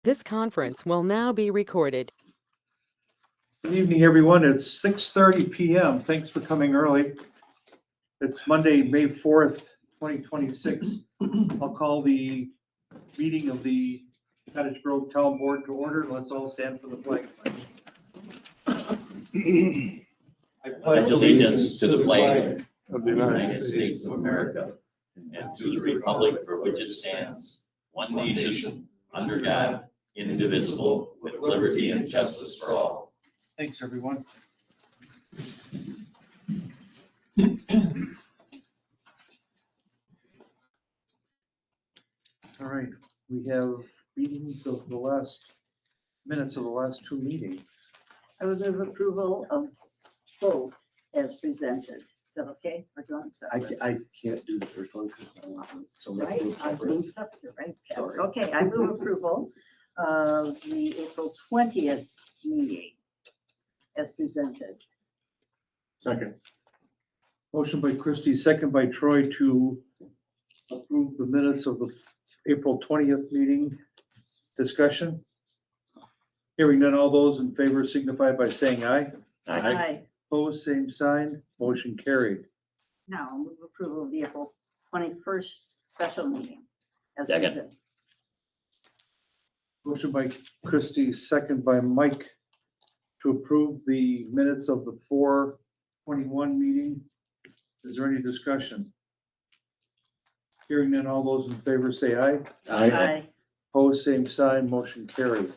This conference will now be recorded. Good evening, everyone. It's 6:30 PM. Thanks for coming early. It's Monday, May 4th, 2026. I'll call the meeting of the Cottage Grove Town Board to order. Let's all stand for the flag. I pledge allegiance to the flag of the United States of America and to the republic for which it stands, one nation, under God, indivisible, with liberty and justice for all. Thanks, everyone. All right, we have minutes of the last two meetings. I would move approval of both as presented. Is that okay? Or do you want separate? I can't do the first one because I want to. So let's Right, do it I'm separate. doing separate, right? Sorry. Okay, I move approval of the April 20th meeting as presented. Second. Motion by Christie, second by Troy to approve the minutes of the April 20th meeting. Discussion? Hearing none, all those in favor signify by saying aye. Aye. Opposed, same sign. Motion carried. Now I'll move approval of the April 21st special meeting as Second. presented. Motion by Christie, second by Mike to approve the minutes of the 4/21 meeting. Is there any discussion? Hearing none, all those in favor say aye. Aye. Opposed, same sign. Motion carried.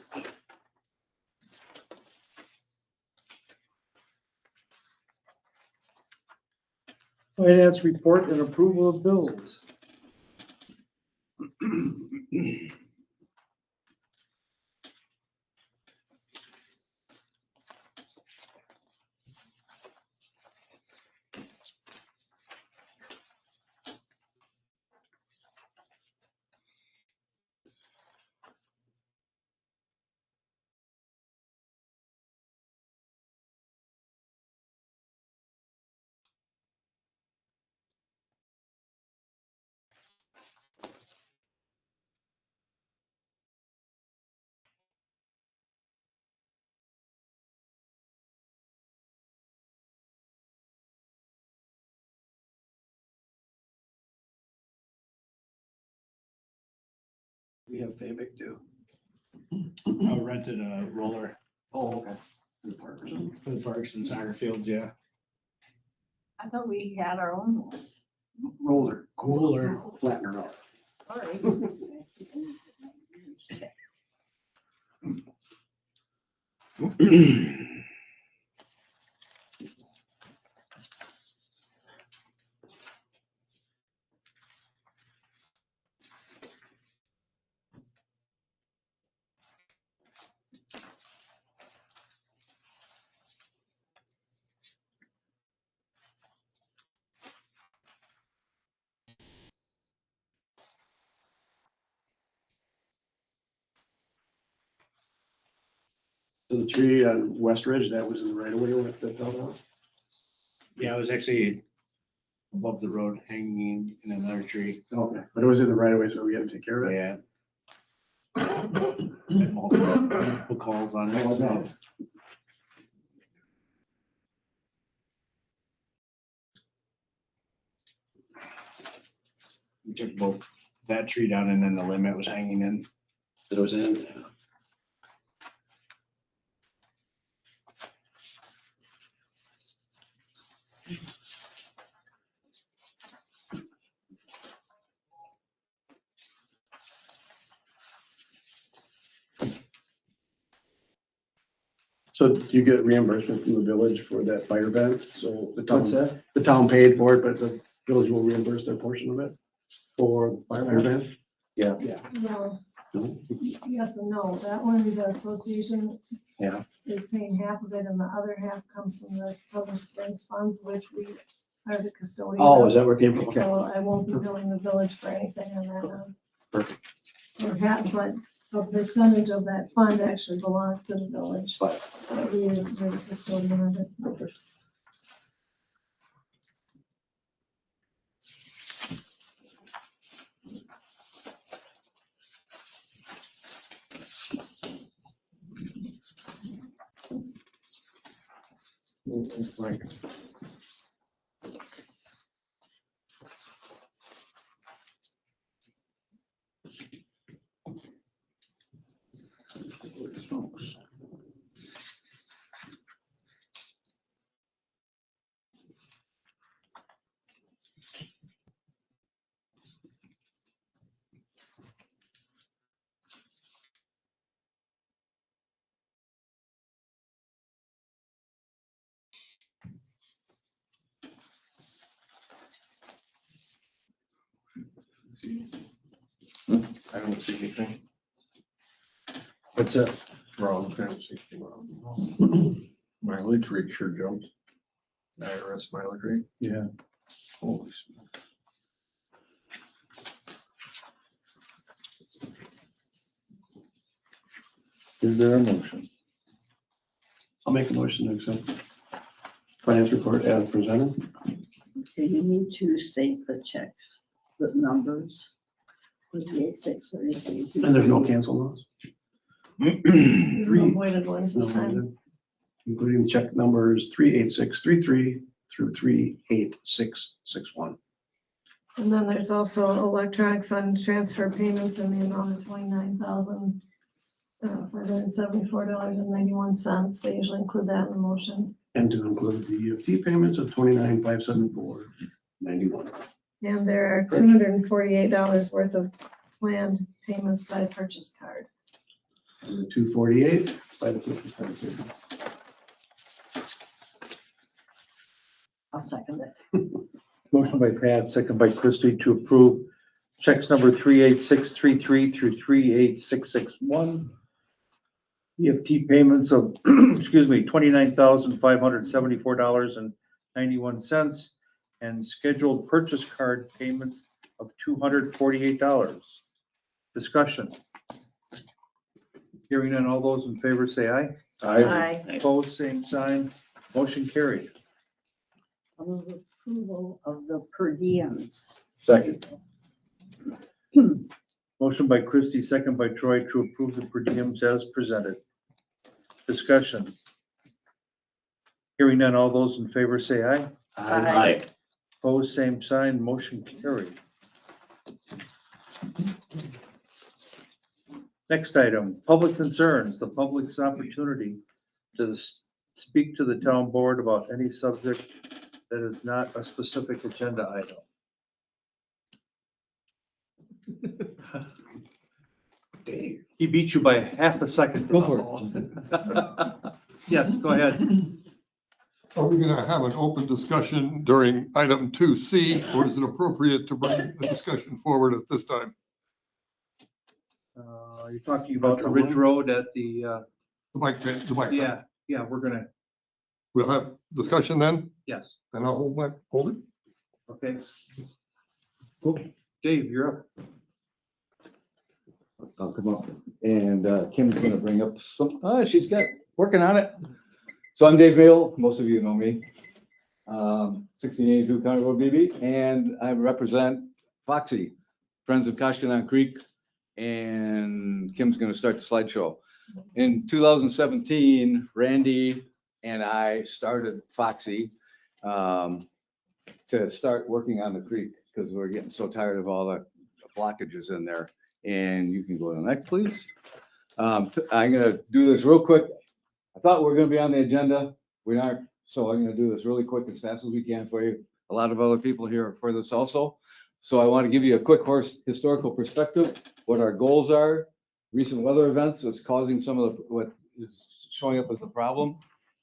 Finance report and approval of bills. We have Fabic too. I rented a roller Oh, okay. The parks. for the parks and soccer fields, yeah. I thought we had our own ones. Roller. Cooler. Flattener out. Sorry. So the tree on West Ridge, that was in the right of way when it fell down? Yeah, it was actually above the road hanging in another tree. Okay, but it was in the right of way, so we had to take care of it. Yeah. Had multiple calls on it. So we took both that tree down and then the limb it was hanging in. It was in. So do you get reimbursement from the village for that fire vent? So the What's town, that? the town paid for it, but the village will reimburse their portion of it for the fire vent? Yeah. No, No? yes and no. That one, the association Yeah. is paying half of it and the other half comes from the Pleasant Springs funds, which we are the custodian. Oh, of. is that where it came from? Okay. So I won't be billing the village for anything on that one. Perfect. Or half, but a percentage of that fund actually belongs to the village. But But we're the custodian of it. I don't see anything What's that? wrong. I don't see anything wrong. Mileage rate sure jumped. IRS mileage rate. Yeah. Holy smokes. Is there a motion? I'll make a motion to accept finance report as presented. Okay, you need to state the checks, the numbers. 38,633. And there's no cancel loss. No voided ones this time. Including check numbers 38633 through 38661. And then there's also electronic fund transfer payments in the amount of $29,574.91. They usually include that in the motion. And to include the EFT payments of 29,574.91. And there are $248 worth of planned payments by purchase card. And the 248 by the 50. I'll second it. Motion by Pat, second by Christie to approve checks number 38633 through 38661. EFT payments of, excuse me, $29,574.91 and scheduled purchase card payment of $248. Discussion. Hearing none, all those in favor say aye. Aye. Opposed, same sign. Motion carried. I'll move approval of the per diems. Second. Motion by Christie, second by Troy to approve the per diems as presented. Discussion. Hearing none, all those in favor say aye. Aye. Opposed, same sign, motion carried. Next item, public concerns, the public's opportunity to speak to the town board about any subject that is not a specific agenda item. Dave. He beat you by half a second. Go for it. Yes, go ahead. Are we gonna have an open discussion during item 2C, or is it appropriate to bring the discussion forward at this time? You're talking about the Ridge Road at the, The bike path. yeah, we're gonna, We'll have discussion then, yes, and I'll hold it. okay. Cool. Dave, you're up. I'll come up and Kim's gonna bring up some, she's working on it. So I'm Dave Vale, most of you know me. 1682 County Road BB, and I represent Foxy, Friends of Koshkonong Creek, and Kim's gonna start the slideshow. In 2017, Randy and I started Foxy to start working on the creek because we're getting so tired of all the blockages in there. And you can go to the next, please. I'm gonna do this real quick. I thought we were gonna be on the agenda. We aren't, so I'm gonna do this really quick as fast as we can for you. A lot of other people here for this also. So I want to give you a quick historical perspective, what our goals are, recent weather events that's causing some of what is showing up as the problem,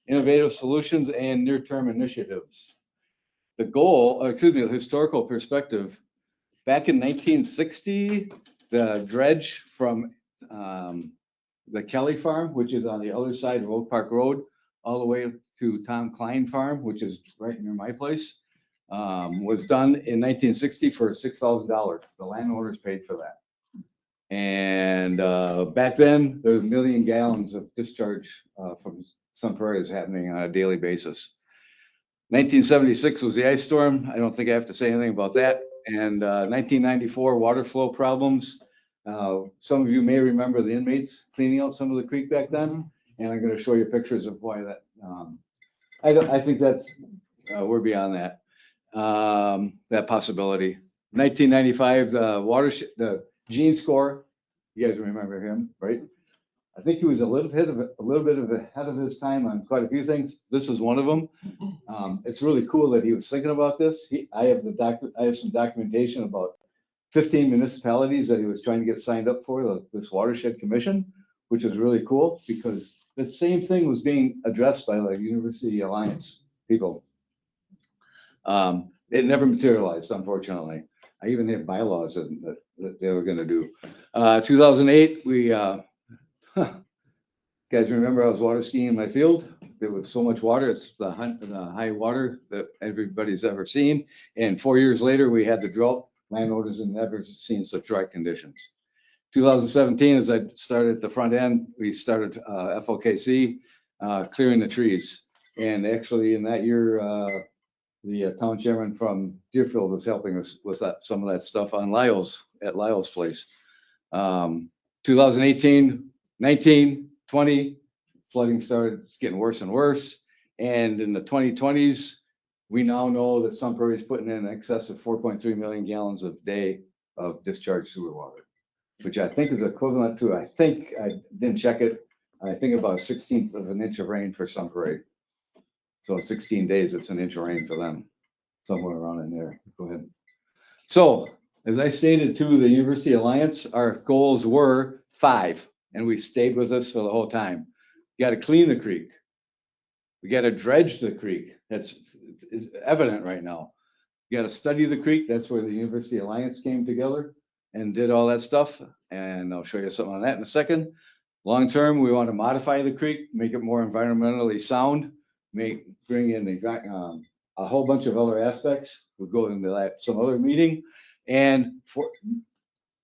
innovative solutions, and near-term initiatives. The goal, the historical perspective, back in 1960, the dredge from the Kelly Farm, which is on the other side of Oak Park Road, all the way to Tom Klein Farm, which is right near my place, was done in 1960 for $6,000. The landowners paid for that. And back then, there was 1 million gallons of discharge from some prairies happening on a daily basis. 1976 was the ice storm. I don't think I have to say anything about that. And 1994 water flow problems. Some of you may remember the inmates cleaning out some of the creek back then. And I'm going to show you pictures of why that I think that's, we're beyond that. That possibility. 1995, the watershed, the Gene score, you guys remember him, right? I think he was a little bit ahead of his time on quite a few things. This is one of them. It's really cool that he was thinking about this. I have some documentation about 15 municipalities that he was trying to get signed up for this watershed commission, which is really cool because the same thing was being addressed by the University Alliance people. It never materialized, unfortunately. I even have bylaws that they were going to do. 2008, we guys remember I was water skiing in my field. There was so much water. It's the high water that everybody's ever seen. And 4 years later, we had the drought. Landowners had never seen such dry conditions. 2017, as I started at the front end, we started FOKC, clearing the trees. And actually in that year, the town chairman from Deerfield was helping us with some of that stuff on at Lyle's place. 2018, 19, 20, flooding started getting worse and worse. And in the 2020s, we now know that Sun Prairie is putting in excess of 4.3 million gallons a day of discharged sewer water, which I think is equivalent to, I didn't check it, I think about 1/16 of an inch of rain for Sun Prairie. So in 16 days, it's an inch of rain for them, somewhere around in there. Go ahead. So as I stated to the University Alliance, our goals were 5, and we stayed with us for the whole time. You got to clean the creek. We got to dredge the creek. It's evident right now. You got to study the creek. That's where the University Alliance came together and did all that stuff. And I'll show you something on that in a second. Long term, we want to modify the creek, make it more environmentally sound, bring in a whole bunch of other aspects. We'll go into that some other meeting. And for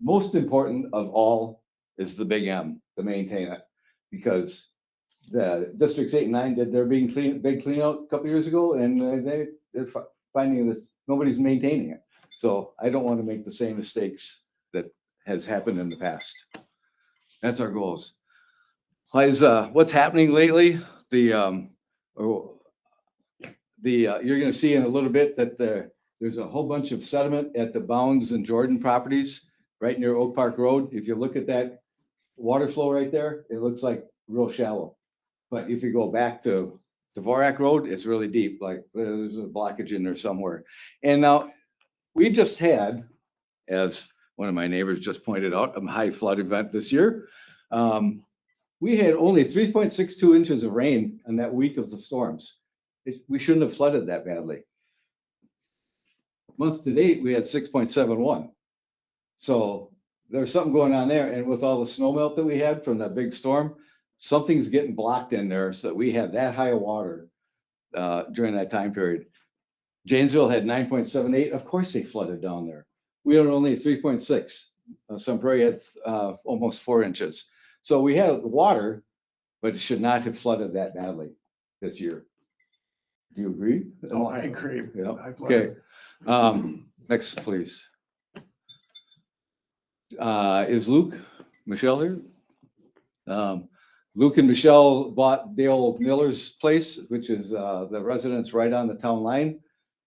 most important of all is the big M, to maintain it, because the districts 8 and 9 did their big clean out a couple years ago, and they're finding this, nobody's maintaining it. So I don't want to make the same mistakes that has happened in the past. That's our goals. What's happening lately? You're going to see in a little bit that there's a whole bunch of sediment at the Bounds and Jordan properties right near Oak Park Road. If you look at that water flow right there, it looks like real shallow. But if you go back to Dvorak Road, it's really deep, like there's a blockage in there somewhere. And now we just had, as one of my neighbors just pointed out, a high flood event this year. We had only 3.62 inches of rain in that week of the storms. We shouldn't have flooded that badly. Month to date, we had 6.71. So there's something going on there. And with all the snow melt that we had from that big storm, something's getting blocked in there so that we had that high of water during that time period. Janesville had 9.78. Of course they flooded down there. We had only 3.6. Sun Prairie had almost 4 inches. So we had water, but it should not have flooded that badly this year. Do you agree? Oh, I agree. Yeah. Okay. Next, please. Is Luke, Michelle here? Luke and Michelle bought Dale Miller's place, which is the residence right on the town line,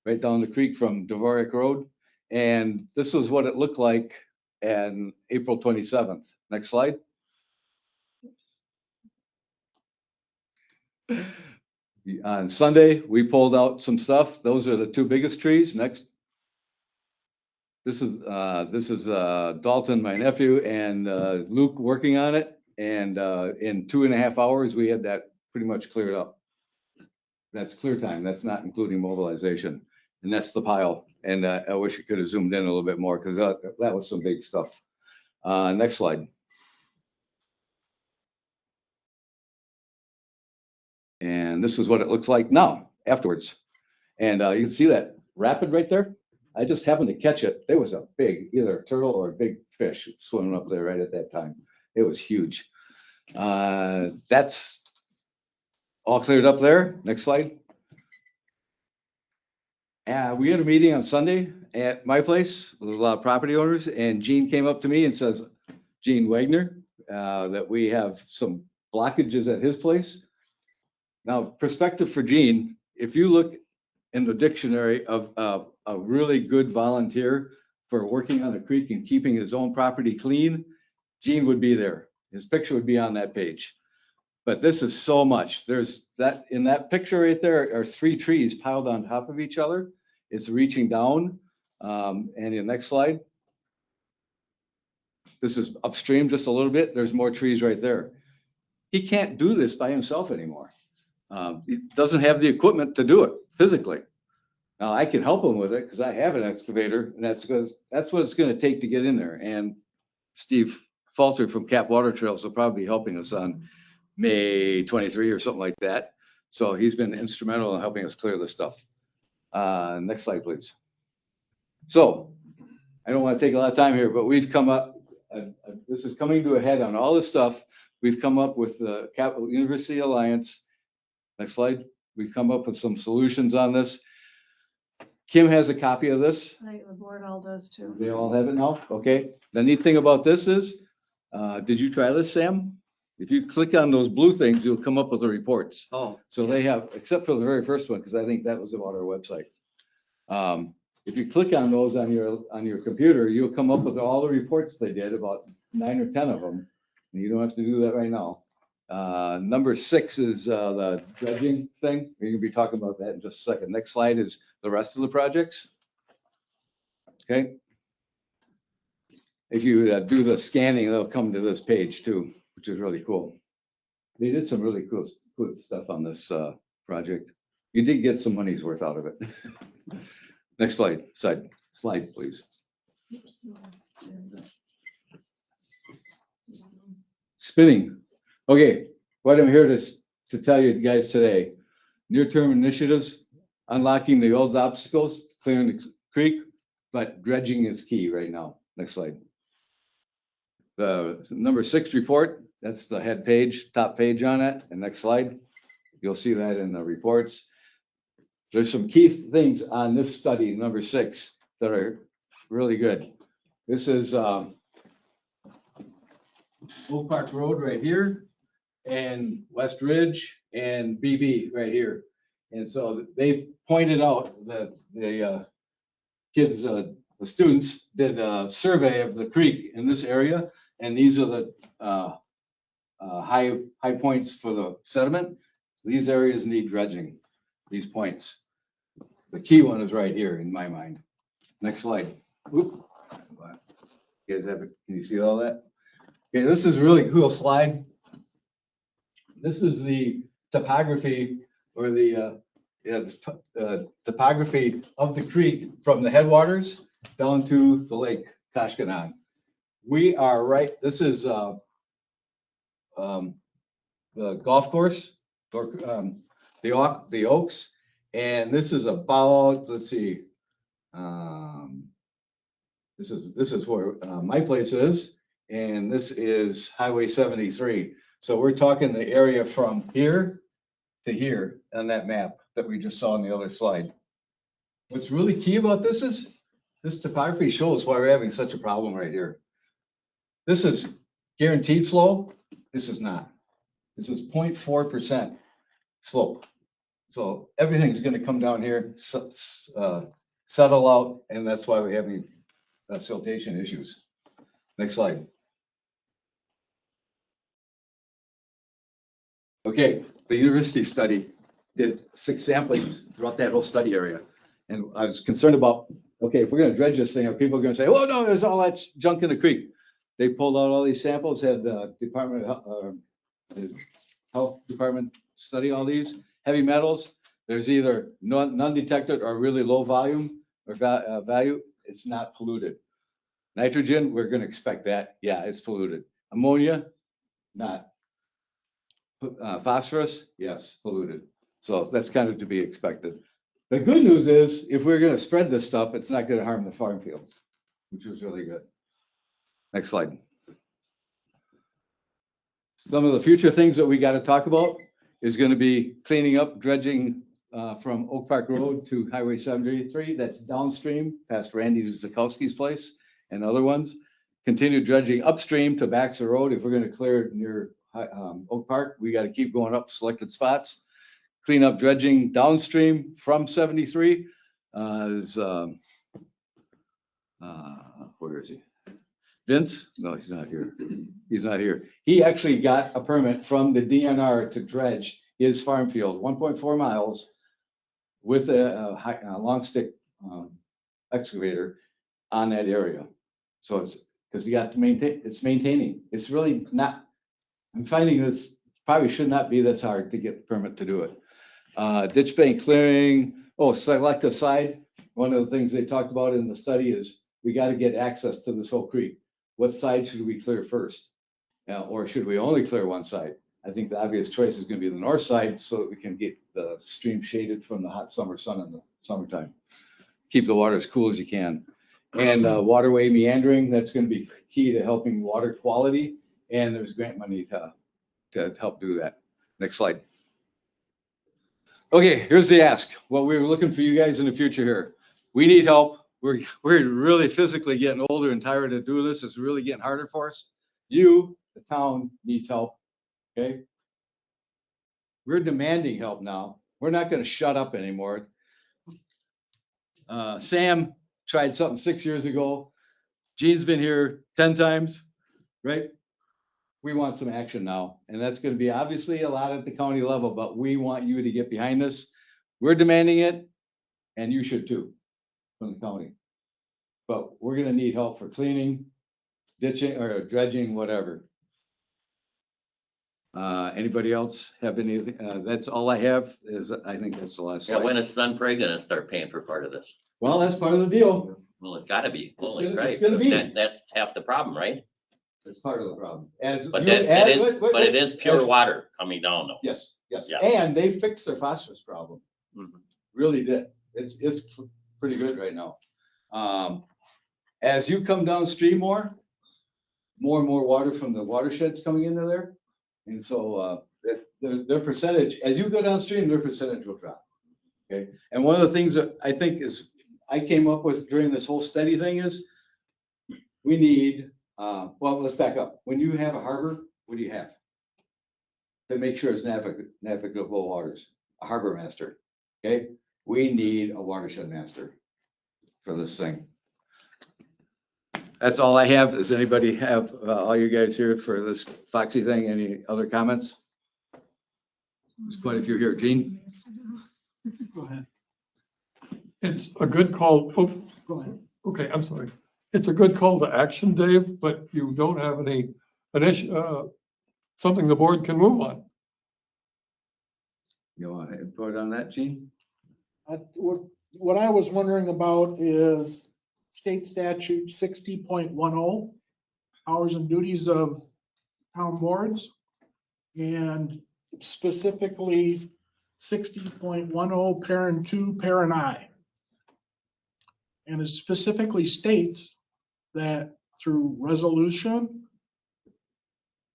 right down the creek from Dvorak Road. And this was what it looked like on April 27th. Next slide. On Sunday, we pulled out some stuff. Those are the 2 biggest trees. Next. This is Dalton, my nephew, and Luke working on it. And in 2.5 hours, we had that pretty much cleared up. That's clear time. That's not including mobilization. And that's the pile. And I wish you could have zoomed in a little bit more because that was some big stuff. Next slide. And this is what it looks like now, afterwards. And you can see that rapid right there. I just happened to catch it. There was a big, either a turtle or a big fish swimming up there right at that time. It was huge. That's all cleared up there. Next slide. We had a meeting on Sunday at my place with a lot of property owners, and Gene came up to me and says, Gene Wagner, that we have some blockages at his place. Now, perspective for Gene, if you look in the dictionary of a really good volunteer for working on the creek and keeping his own property clean, Gene would be there. His picture would be on that page. But this is so much. There's that, in that picture right there are 3 trees piled on top of each other. It's reaching down. And in the next slide. This is upstream just a little bit. There's more trees right there. He can't do this by himself anymore. He doesn't have the equipment to do it physically. Now I can help him with it because I have an excavator, and that's what it's going to take to get in there. And Steve Falter from Cap Water Trails will probably be helping us on May 23 or something like that. So he's been instrumental in helping us clear this stuff. Next slide, please. So I don't want to take a lot of time here, but we've come up, this is coming to a head on all this stuff. We've come up with the Capital University Alliance. Next slide. We've come up with some solutions on this. Kim has a copy of this. The board all does too. They all have it now? Okay. The neat thing about this is, did you try this, Sam? If you click on those blue things, you'll come up with the reports. Oh, So they have, except for the very first one, because I think that was about our website. If you click on those on your computer, you'll come up with all the reports they did, about 9 or 10 of them. And you don't have to do that right now. Number 6 is the dredging thing. We're gonna be talking about that in just a second. Next slide is the rest of the projects. Okay. If you do the scanning, they'll come to this page too, which is really cool. They did some really cool stuff on this project. You did get some money's worth out of it. Next slide, please. Spinning. Okay, what I'm here to tell you guys today, near-term initiatives, unlocking the old obstacles, clearing the creek, but dredging is key right now. Next slide. The number 6 report, that's the head page, top page on it. And next slide, you'll see that in the reports. There's some key things on this study, number 6, that are really good. This is Oak Park Road right here, and West Ridge, and BB right here. And so they pointed out that the kids, the students did a survey of the creek in this area, and these are the high points for the sediment. So these areas need dredging, these points. The key one is right here in my mind. Next slide. Oop. You guys have it? Can you see all that? Okay, this is a really cool slide. This is the topography, or the topography of the creek from the headwaters down to the lake, Kashkanan. We are right, this is the golf course, or the Oaks, and this is about, let's see, this is where my place is, and this is Highway 73. So we're talking the area from here to here on that map that we just saw on the other slide. What's really key about this is this topography shows why we're having such a problem right here. This is guaranteed flow. This is not. This is 0.4% slope. So everything's going to come down here, settle out, and that's why we're having siltation issues. Next slide. Okay, the university study did 6 samplings throughout that whole study area. And I was concerned about, okay, if we're gonna dredge this thing, are people gonna say, oh no, there's all that junk in the creek? They pulled out all these samples, had the health department study all these. Heavy metals, there's either none detected or really low volume or value. It's not polluted. Nitrogen, we're gonna expect that. Yeah, it's polluted. Ammonia, not. Phosphorus, yes, polluted. So that's kind of to be expected. The good news is, if we're going to spread this stuff, it's not going to harm the farm fields, which is really good. Next slide. Some of the future things that we got to talk about is going to be cleaning up dredging from Oak Park Road to Highway 73. That's downstream past Randy Zukowski's place and other ones. Continue dredging upstream to Baxter Road. If we're going to clear it near Oak Park, we got to keep going up selected spots. clean up dredging downstream from 73. Where is he? Vince? No, he's not here. He's not here. He actually got a permit from the DNR to dredge his farm field, 1.4 miles with a long stick excavator on that area. So it's because you got to maintain, it's maintaining. It's really not, I'm finding this probably should not be this hard to get the permit to do it. Ditch bank clearing, select a side. One of the things they talked about in the study is we got to get access to this whole creek. What side should we clear first? Or should we only clear one side? I think the obvious choice is going to be the north side so that we can get the stream shaded from the hot summer sun in the summertime. Keep the water as cool as you can. And waterway meandering, that's going to be key to helping water quality. And there's grant money to help do that. Next slide. Okay, here's the ask. What we're looking for you guys in the future here. We need help. We're really physically getting older and tired of doing this. It's really getting harder for us. You, the town, needs help. Okay? We're demanding help now. We're not going to shut up anymore. Sam tried something 6 years ago. Gene's been here 10 times, right? We want some action now. And that's going to be obviously a lot at the county level, but we want you to get behind this. We're demanding it, and you should too, from the county. But we're going to need help for cleaning, ditching, or dredging, whatever. Anybody else have any? That's all I have. I think that's the last Yeah, slide. when is Sunbury gonna start paying for part of this? Well, that's part of the deal. Well, it's gotta be. Holy It's Christ. gonna be. That's half the problem, right? That's part of the problem. But it is pure water coming down though. Yes, yes. Yeah. And they fixed their phosphorus problem. Mhm. Really did. It's pretty good right now. As you come downstream more and more water from the watersheds coming into there. And so their percentage, as you go downstream, their percentage will drop. Okay. And one of the things that I think I came up with during this whole study thing is we need, well, let's back up. When you have a harbor, what do you have? To make sure it's navigable waters, a harbor master. Okay. We need a watershed master for this thing. That's all I have. Does anybody have, all you guys here for this Foxy thing? Any other comments? There's quite a few here. Gene? Go ahead. It's a good call. Oh, go ahead. Okay, I'm sorry. It's a good call to action, Dave, but you don't have an issue, something the board can move on. You want to input on that, Gene? What I was wondering about is state statute 60.10, powers and duties of town boards, and specifically 60.10, parent 2, parent I. And it specifically states that through resolution,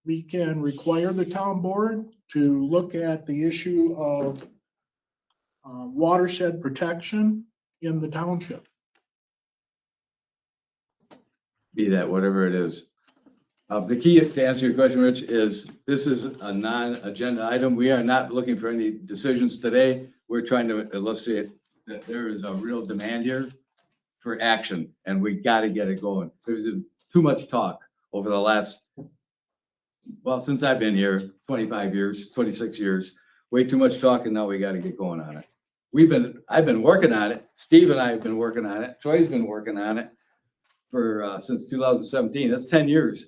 we can require the town board to look at the issue of watershed protection in the township. Be that whatever it is. The key to answer your question, Rich, is this is a non-agenda item. We are not looking for any decisions today. We're trying to elicit that there is a real demand here for action, and we got to get it going. There's too much talk over the last, well, since I've been here, 25 years, 26 years, way too much talk, and now we got to get going on it. I've been working on it. Steve and I have been working on it. Troy's been working on it for since 2017. That's 10 years.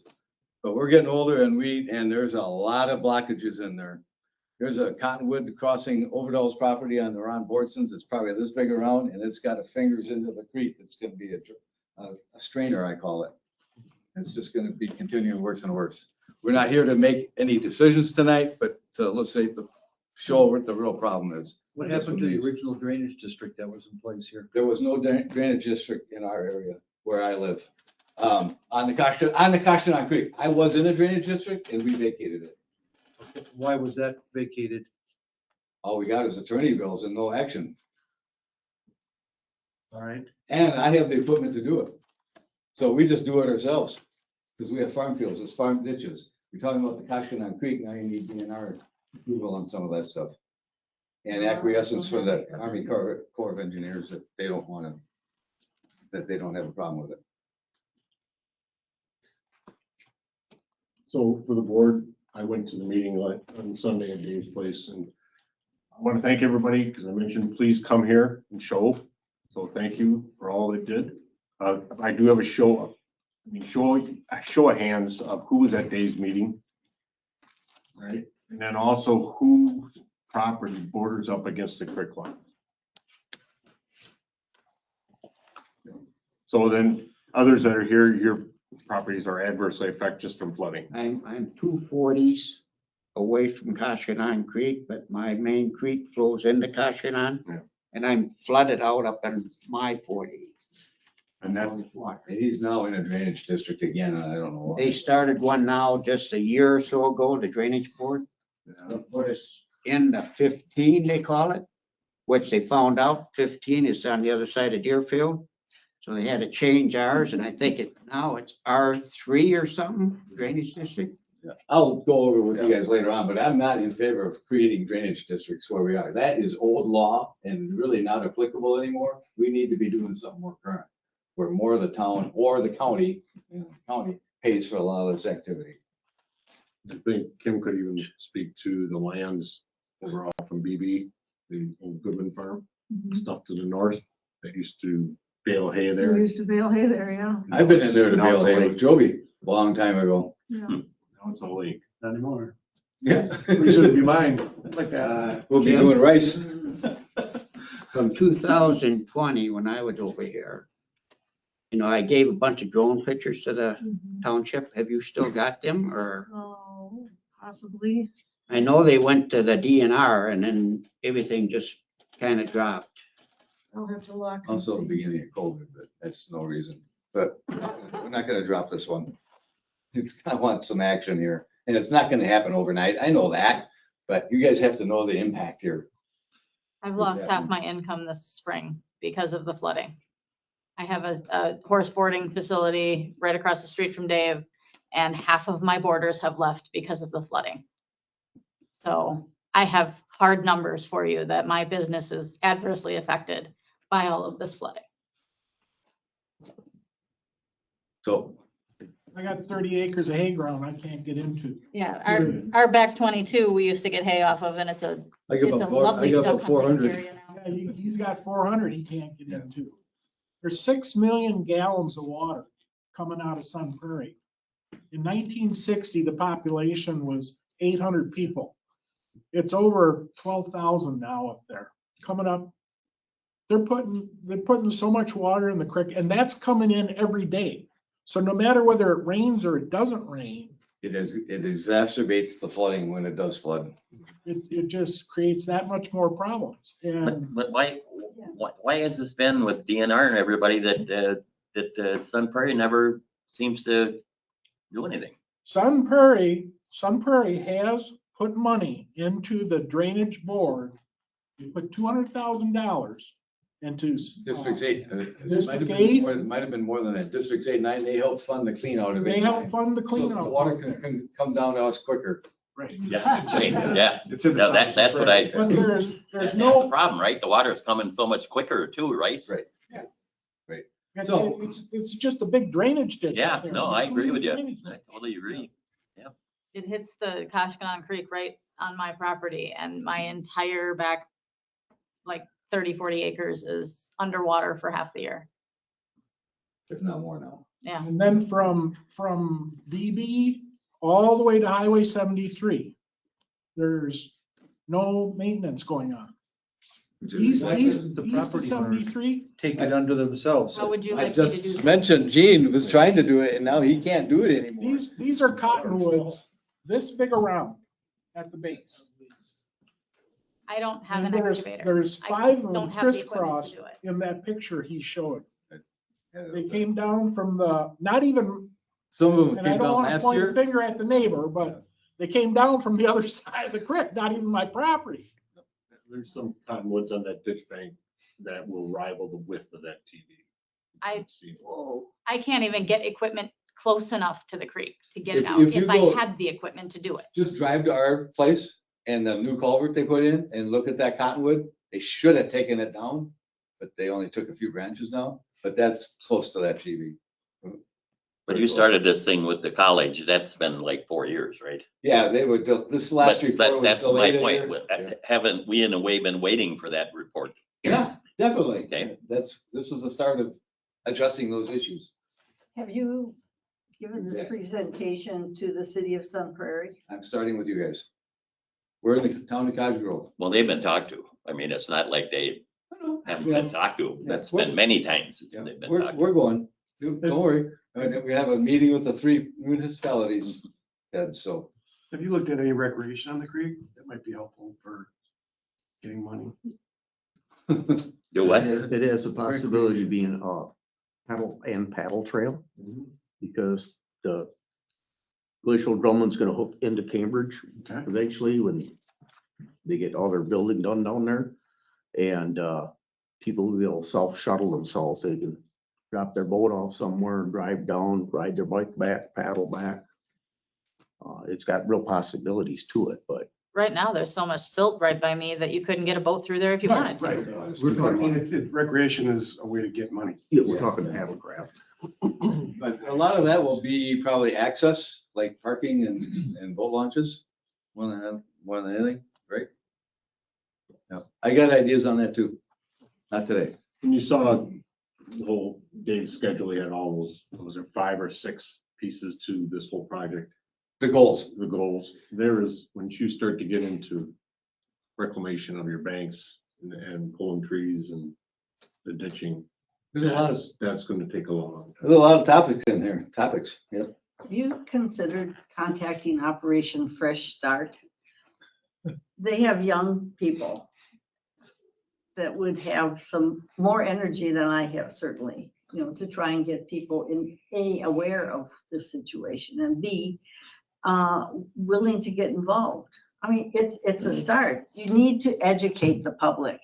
But we're getting older, and there's a lot of blockages in there. There's a Cottonwood crossing Overdall's property on the Ron Bordson's. It's probably this big around, and it's got a fingers into the creek. It's going to be a strainer, I call it. It's just going to be continuing worse and worse. We're not here to make any decisions tonight, but to show what the real problem is. What happened to the original drainage district that was in place here? There was no drainage district in our area where I live. On the Kashtanan Creek, I was in a drainage district and we vacated it. Why was that vacated? All we got is attorney bills and no action. All right. And I have the equipment to do it. So we just do it ourselves because we have farm fields, it's farm ditches. You're talking about the Kashtanan Creek, now you need DNR approval on some of that stuff. and acquiescence for the Army Corps of Engineers that they don't want to, that they don't have a problem with it. So for the board, I went to the meeting on Sunday at Dave's place, and I want to thank everybody, because I mentioned, please come here and show. So thank you for all that did. I do have a show of hands of who was at Dave's meeting. Right, and then also whose property borders up against the creek line. So then others that are here, your properties are adversely affected just from flooding. I'm 240s away from Kashkanan Creek, but my main creek flows into Kashkanan. Yeah. And I'm flooded out up in my 40. And that, And he's now in a drainage district again, and I don't know why. They started one now just a year or so ago, the drainage board. They put us in the 15, they call it, which they found out 15 is on the other side of Deerfield. So they had to change ours, and I think now it's R3 or something, drainage district. Yeah, I'll go over with you guys later on, but I'm not in favor of creating drainage districts where we are. That is old law and really not applicable anymore. We need to be doing something more current, where more of the town or the county pays for a lot of this activity. I think Kim could even speak to the lands overall from BB, the old Goodman Farm, stuff to the north that used to bale hay We there. used to bale hay there, yeah. I've been in there to Now bale it's a hay lake. with Joby a long time ago. Yeah. Now it's a lake. Not anymore. Yeah. We shouldn't be mine like that. We'll be doing rice. From 2020, when I was over here, I gave a bunch of drone pictures to the Mhm. township. Have you still got them, or? Oh, possibly. I know they went to the DNR and then everything just kind of dropped. I'll have to look. and Also the see. beginning of COVID, but that's no reason. But we're not gonna drop this one. I want some action here, and it's not gonna happen overnight. I know that, but you guys have to know the impact here. I've What's lost half happening? my income this spring because of the flooding. I have a horse boarding facility right across the street from Dave, and half of my boarders have left because of the flooding. So I have hard numbers for you that my business is adversely affected by all of this flooding. So I got 30 acres of hay ground I can't get into. Yeah, our back 22, we used to get hay off of, and it's a lovely duck hunting area now. Yeah, He's got 400 he can't get into. There's 6 million gallons of water coming out of Sun Prairie. In 1960, the population was 800 people. It's over 12,000 now up there. Coming up, they're putting so much water in the creek, and that's coming in every day. So no matter whether it rains or it doesn't rain, it exacerbates the flooding when it does flood. it just creates that much more problems. And But why has this been with DNR and everybody that Sun Prairie never seems to do anything? Sun Prairie has put money into the drainage board. We put $200,000 into. Districts 8. District 8? It might have been more than that. Districts 8, 9, they help fund the clean out of it. They help fund the So clean the out. water can come down to us quicker. Right. Yeah, yeah. It's in the No, that's what I, But there's that's the no, problem, right? The water's coming so much quicker too, right? Right. So- it's just a big drainage ditch. Yeah, out there. no, It's a I agree with you. drainage ditch. I totally agree. It hits the Kashkanan Creek right on my property, and my entire back, like 30, 40 acres is underwater for half the year. If not more now. Yeah. And then from BB all the way to Highway 73, there's no maintenance going on. East The of property owners 73, take it unto themselves. How would you I like me to do just that? mentioned Gene was trying to do it and now he can't do it anymore. these are cottonwoods this big around at the base. I don't have an And excavator. There's I 5 of don't them have the equipment crisscross to do it. in that picture he showed. They came down from the, not even, Some of them and I came don't down want to last point a year. finger at the neighbor, but they came down from the other side of the creek, not even my property. There's some cottonwoods on that ditch bank that will rival the width of that TV. I- See. I can't even get equipment close enough to the creek to get it If- out, if you if I go- had the equipment to do it. Just drive to our place and the new culvert they put in, and look at that cottonwood, they should have taken it down, but they only took a few branches now, but that's close to that TV. But you started this thing with the college, that's been like 4 years, right? Yeah, they would, this last But report was that's my delayed a point. year. Yeah. Haven't we in a way been waiting for that report? Yeah, definitely. Okay. This is the start of addressing those issues. Have you given this Exactly. presentation to the city of Sun Prairie? I'm starting with you guys. We're in the town of Cottage Grove. Well, they've been talked to. I mean, it's not like they haven't been talked to. Yeah. That's been many times. Yeah, They've been We're, talked to. we're going. Don't worry. We have a meeting with the 3 municipalities. And so, Have you looked at any recreation on the creek? That might be helpful for getting money. Do what? It has a possibility of being a paddle trail, because the Glacial Drummond's gonna hook into Cambridge Okay. eventually when they get all their building done down there. And people will self-shuttle themselves. They can drop their boat off somewhere, drive down, ride their bike back, paddle back. It's got real possibilities to it, but Right now, there's so much silt right by me that you couldn't get a boat through there if you wanted to. We're talking, recreation is a way to get money. yeah, we're talking paddlecraft. but a lot of that will be probably access, like parking and boat launches. More than anything, right? Yeah, I got ideas on that too. Not today. When you saw the whole Dave's schedule, he had all those, was there 5 or 6 pieces to this whole project? The goals. The goals. There is, once you start to get into reclamation of your banks and pulling trees and the ditching. There's a lot of, That's gonna take a long time. there's a lot of topics in here, topics, yep. Have you considered contacting Operation Fresh Start? They have young people that would have some more energy than I have, certainly, to try and get people aware of this situation, and B, willing to get involved. I mean, it's a start. You need to educate the public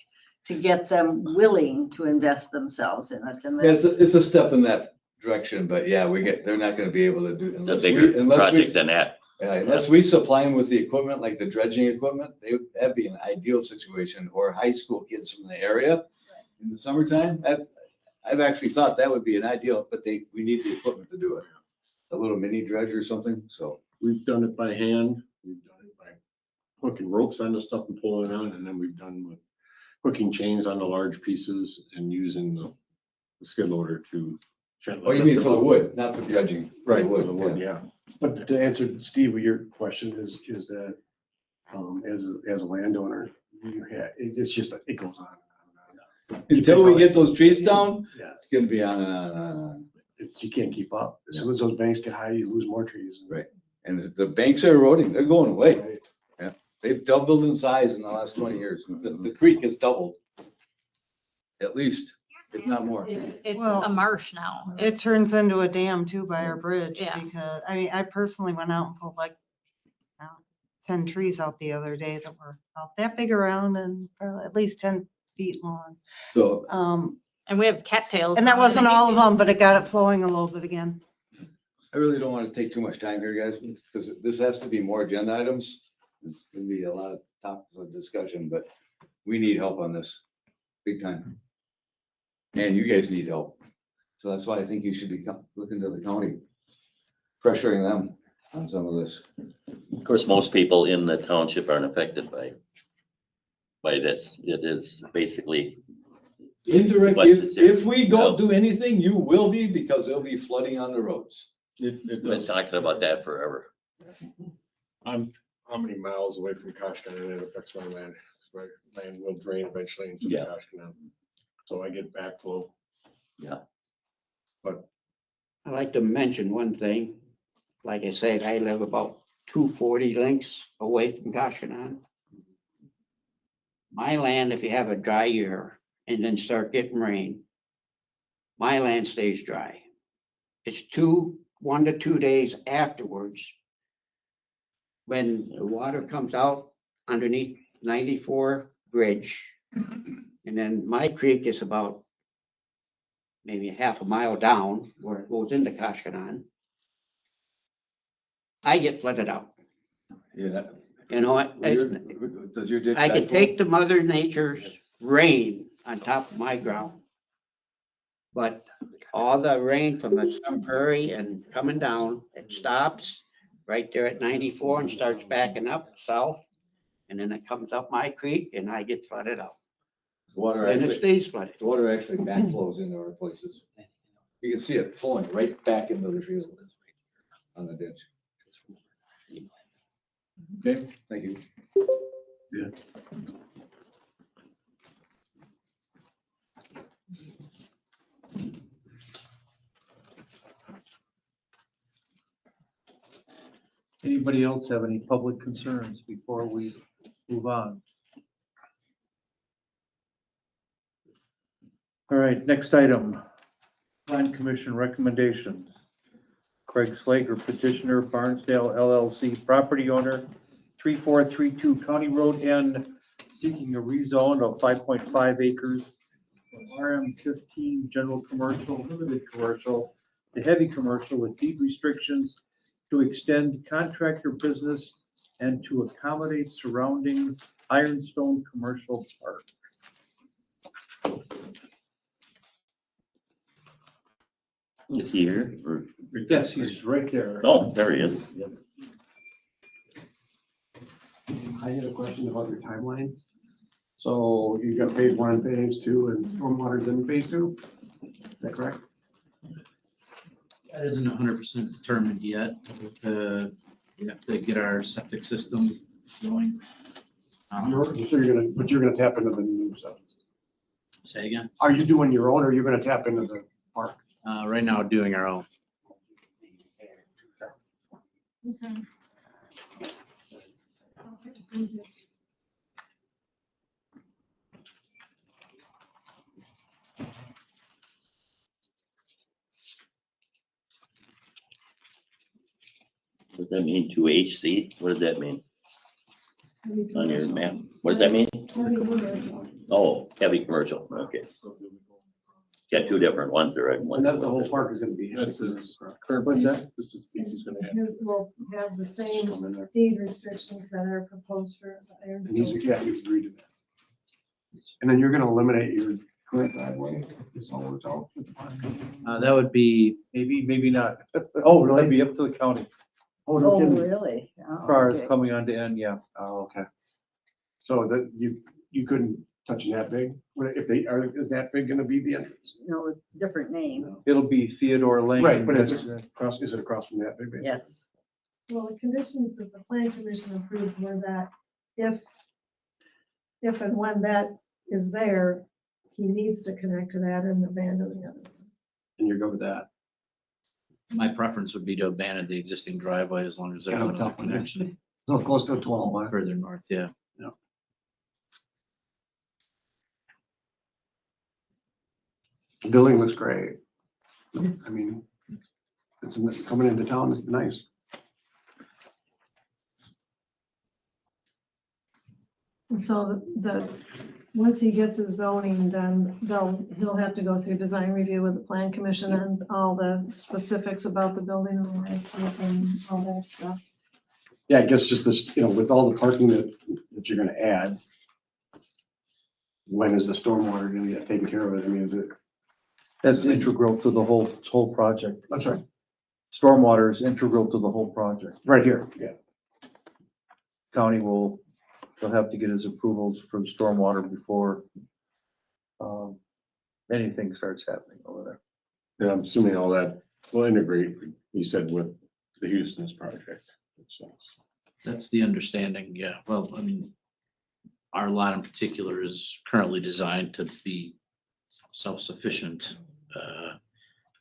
to get them willing to invest themselves in it. And Yeah, it's a step in that direction, but yeah, they're not gonna be able to do. It's a bigger project than that. Unless we supply them with the equipment, like the dredging equipment, that'd be an ideal situation, or high school kids from the area in the summertime. I've actually thought that would be an ideal, but we need the equipment to do it. A little mini dredge or something, so. We've done it by hand. We've done it by hooking ropes on the stuff and pulling it on, and then we've done with hooking chains on the large pieces and using the skid loader to. Oh, you mean for the wood, not for dredging? For the Right, for wood, the wood, yeah. yeah. But to answer Steve, your question is that, as a landowner, it's just, it goes on and on. Until we get those trees down, Yeah, it's gonna be on and on and on. you can't keep up. As soon as those banks get high, you lose more trees. Right. And the banks are eroding, they're going away. Right. They've doubled in size in the last 20 years. The creek has doubled. At least, if not more. It's Well, a marsh now. It It's- turns into a dam too by our bridge, Yeah. because, I mean, I personally went out and pulled like 10 trees out the other day that were about that big around and at least 10 feet long. So And we have cattails. And that now wasn't all of underneath. them, but it got it flowing a little bit again. I really don't want to take too much time here, guys, because this has to be more agenda items. It's gonna be a lot of topics of discussion, but we need help on this, big time. And you guys need help. So that's why I think you should be looking to the county, pressuring them on some of this. Of course, most people in the township aren't affected by this. It is basically, Indirect, What is it? if we don't do anything, you will be, because there'll be flooding on the roads. It been does. talking about that forever. I'm how many miles away from Koshkonong, and it affects my land. My land will drain eventually into the Yeah. Koshkonong. So I get backflow. I'd like to mention one thing. Like I said, I live about 240 links away from Koshkonong. My land, if you have a dry year and then start getting rain, my land stays dry. It's 1 to 2 days afterwards when the water comes out underneath 94 bridge. And then my creek is about maybe half a mile down where it goes into Koshkonong. I get flooded out. Yeah, You know, Does your ditch? I can backflow? take the Mother Nature's rain on top of my ground. But all the rain from the Sun Prairie and coming down, it stops right there at 94 and starts backing up south. And then it comes up my creek and I get flooded out. Water And it actually, stays flooded. the water actually backflows into other places. You can see it flowing right back into the field on the ditch. Okay, thank you. Anybody else have any public concerns before we move on? All right, next item. Plan Commission recommendations. Craig Slager, petitioner, Barnsdale LLC, property owner, 3432 County Road N, seeking a rezone of 5.5 acres from RM15 general commercial, limited commercial to heavy commercial with deed restrictions to extend contractor business and to accommodate surrounding Ironstone Commercial Park. Is he here? Or- Yes, he's right there. Oh, there he is. Yep. I had a question about your timeline. So you got phase one, phase two, and stormwater's in phase two? Is that correct? That isn't 100% determined yet. We have to get our septic system going. So you're gonna tap into the new stuff. Say again? Are you doing your own or are you gonna tap into the park? Right now, doing our own. What does that mean, 2HC? What does that mean on your map? What does that mean? Oh, heavy commercial, okay. Got two different ones there. right? And that the whole park is gonna be. That's his current. What's that? This is, he's gonna have. His will have the same deed restrictions that are proposed for the And he's, Ironstone. yeah, he's agreed to that. And then you're gonna eliminate your current driveway, is all it's all. That would be, Maybe not. Oh, That'd be up to the county. Oh, no Oh, kidding. really? As Oh, far as okay. coming on to end, yeah. Oh, okay. So that you couldn't touch that big? What if they are, is that big gonna be the entrance? No, different name. It'll be Theodore Lane. Right, but is it across, is it across from that big? Yes. Well, the conditions that the plan commission approved were that if and when that is there, he needs to connect to that and abandon the other one. And you're good with that? my preference would be to abandon the existing driveway as long as there's Kind of a another tough one, connection So close to 12, huh? further north, yeah. The building looks great. I mean, it's coming into town, it's nice. And so once he gets his zoning, then he'll have to go through design review with the plan commission and all the specifics about the building and landscape and all that stuff. Yeah, I guess just this, with all the parking that you're gonna add, when is the stormwater gonna get taken care of it? I mean, is it? That's integral to the whole project. I'm sorry, Stormwater is integral to the whole project. right here, yeah. County they'll have to get his approvals for the stormwater before anything starts happening over there. And I'm assuming all that will integrate, he said, with the Houston's project. That's the understanding, yeah. Well, I mean, our lot in particular is currently designed to be self-sufficient.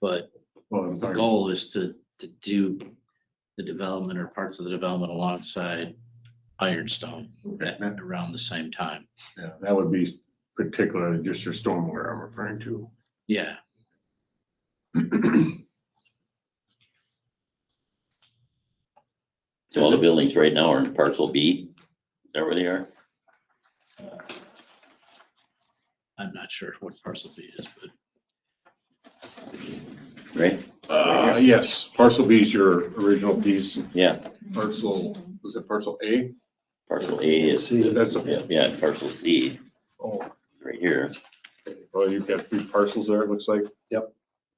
But Well, the goal is to do the development or parts of the development alongside Ironstone at around the same time. Yeah, that would be particularly just your stormwater I'm referring to. Yeah. So all the buildings right now are in parcel B. Is that where they are? I'm not sure what parcel B is, but Right? Yes, parcel B is your original piece. Yeah. Parcel, was it parcel A? Parcel A is, That's yeah, parcel C, Oh, right here. well, you've got 3 parcels there, it looks like.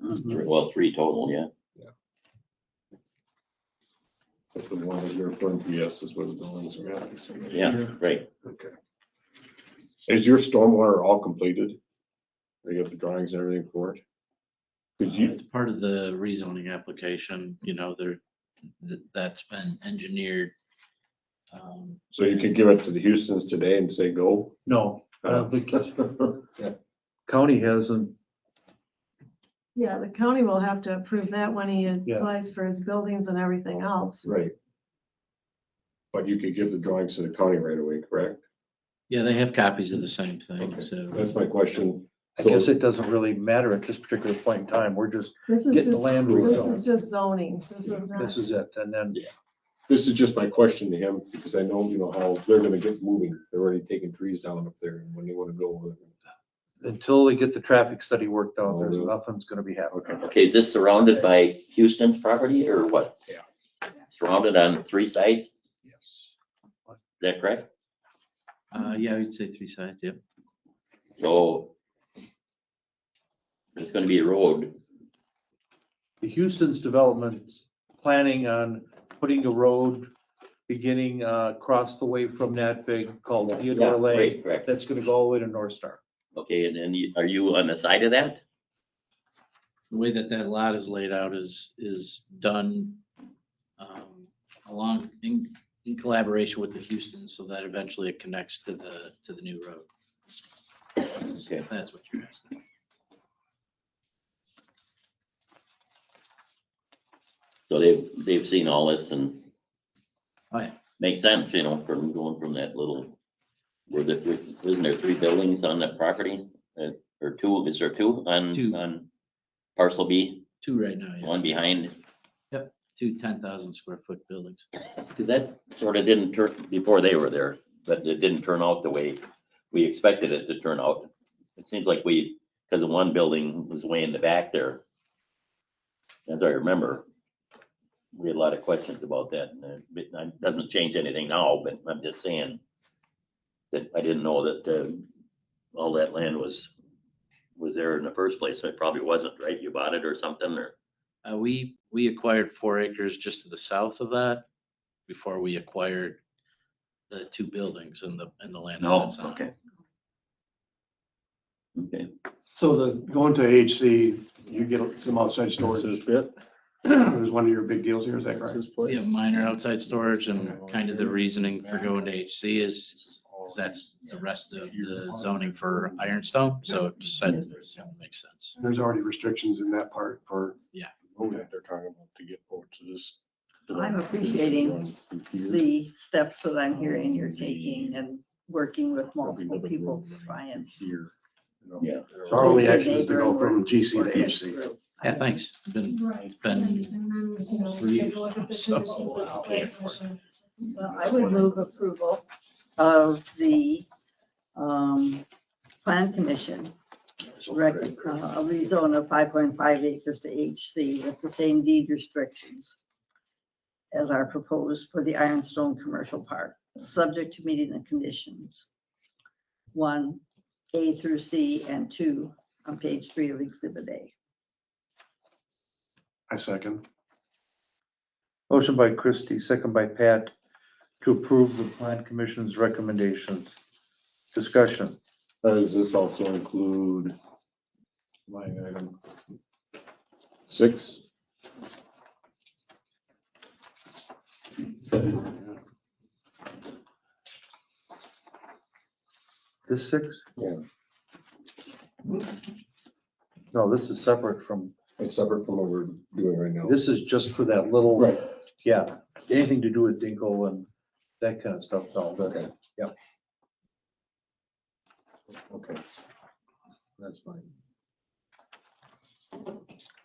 Well, 3 total, yeah. That's the one that you're referring to, yes, is where the buildings are at. Yeah, right. Okay. Is your stormwater all completed? You have the drawings and everything for it? Could you, It's part of the rezoning application, you know, that's been engineered. so you could give it to the Houstons today and say, go? No, I don't think, county hasn't, Yeah, the county will have to approve that when he Yeah. applies for his buildings and everything else. Right. But you could give the drawings to the county right away, correct? Yeah, they have copies of the same thing, Okay. so. That's my question. I guess it doesn't really matter at this particular point in time. We're just This is getting the just, land this rezoned. is just zoning. This is not. This is it. And then, This is just my question to him, because I know, you know, how they're gonna get moving. They're already taking trees down up there and when they wanna go. until they get the traffic study worked out, there's nothing's gonna be happening. Okay, is this surrounded by Houston's property or what? Yeah. Surrounded on 3 sides? Yes. Is that correct? Yeah, I would say 3 sides, yep. So there's gonna be a road. The Houston's development's planning on putting a road beginning across the way from that big called Theodore Lane. Right, correct. That's gonna go all the way to North Star. Okay, and then are you on the side of that? The way that that lot is laid out is done along in collaboration with the Houston, so that eventually it connects to the new road. Okay. That's what you're asking. So they've seen all this and Oh, yeah. makes sense, you know, from going from that little, isn't there 3 buildings on that property? Or 2, is there 2 on, 2. on parcel B? 2 right now, yeah. One behind? Yep, 2 10,000 square foot buildings. Because that sort of didn't turn, before they were there, but it didn't turn out the way we expected it to turn out. It seems like because the one building was way in the back there. As I remember, we had a lot of questions about that. And it doesn't change anything now, but I'm just saying that I didn't know that all that land was there in the first place. It probably wasn't, right? You bought it or something, or? We acquired 4 acres just to the south of that before we acquired the 2 buildings and the land. No, that's on it. okay. Okay. So going to HC, you get some outside This storage. is it. It was one of your big deals here, is that correct? This We place. have minor outside storage, and kind of the reasoning for going to HC is that's the rest of the zoning for Ironstone, so it just said it makes sense. There's already restrictions in that part for. Oh, yeah, they're talking about to get over to this. I'm appreciating the steps that I'm hearing you're taking and working with multiple people to try and. Here. Yeah. So our only action is to go from GC to work it HC. through. Yeah, thanks. It's been 3 years, so. Well, I would move approval of the plan commission a rezone of 5.5 acres to HC with the same deed restrictions as are proposed for the Ironstone Commercial Park, subject to meeting the conditions. 1, A through C, and 2 on page 3 of Exhibit A. I second. Motion by Christie, second by Pat, to approve the plan commission's recommendations. Discussion. Does this also include line item 6? This 6? Yeah. No, this is separate from, It's separate from what we're doing right now. this is just for that little, Right. yeah, anything to do with Dingle and that kind of stuff. No, that's, yeah. Okay. That's fine.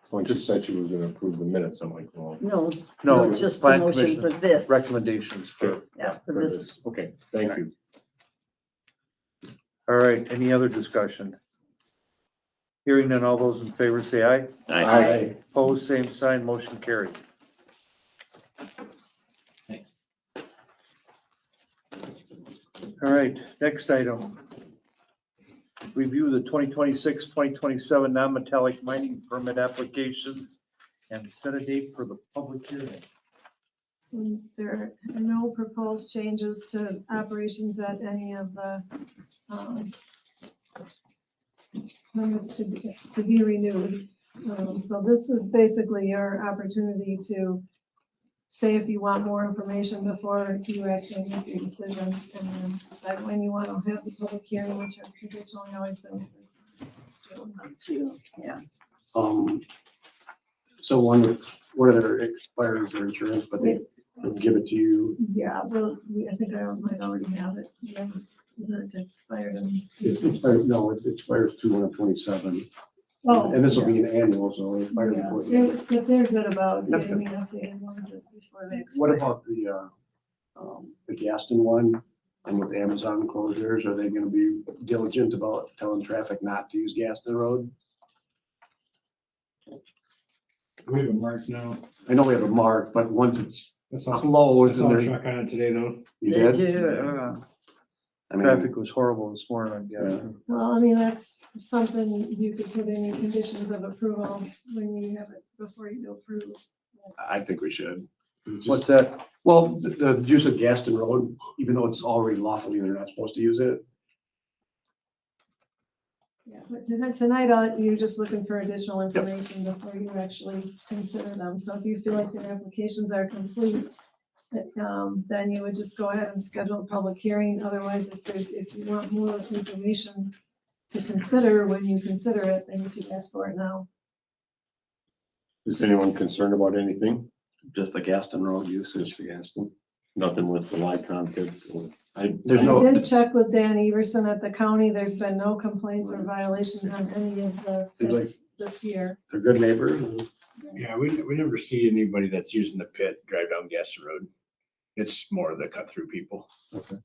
When she said she was gonna approve the minutes, I'm like, well. No, No, no, just the plan motion for commission this. recommendations for, Yeah, for this. Okay, thank you. all right, any other discussion? Hearing none, all those in favor say aye. Aye. Opposed, same sign, motion carried. Thanks. All right, next item. Review the 2026, 2027 non-metallic mining permit applications and set a date for the public hearing. So there are no proposed changes to operations at any of the permits to be renewed. So this is basically your opportunity to say if you want more information before you actually make your decision, and then decide when you want to have the public hearing, which has traditionally always been June, yeah. So one of their expires their insurance, but they will give it to you. Yeah, well, I think I might already have it. Yeah, isn't it expired in? No, it expires 2/1/27. Oh, And this will yeah. be an annual, so it expires Yeah, before. if they're good about That's getting me updated ones before they What expire. about the Gaston one and with Amazon closures, are they gonna be diligent about telling traffic not to use Gaston Road? We have a mark now. I know we have a mark, but once it's I saw closed and a they're. truck on it today though. You They did? do, I mean, Traffic was horrible this morning, I guess. Well, I mean, that's something you could put in your conditions of approval when you have it, before you approve. I think we should. What's that? Well, the use of Gaston Road, even though it's already lawfully, they're not supposed to use it. Yeah, but tonight, you're just looking for additional information before you actually consider them. So if you feel like their applications are complete, then you would just go ahead and schedule a public hearing. Otherwise, if you want more information to consider when you consider it, then you should ask for it now. Is anyone concerned about anything? Just the Gaston Road usage, the Gaston. Nothing with the Lycon kids? There's I no, did check with Dan Everson at the county. There's been no complaints or violations on any of the Seems like- pits this year. they're good neighbors. Yeah, we never see anybody that's using the pit drive down Gaston Road. It's more the cut through people. Okay.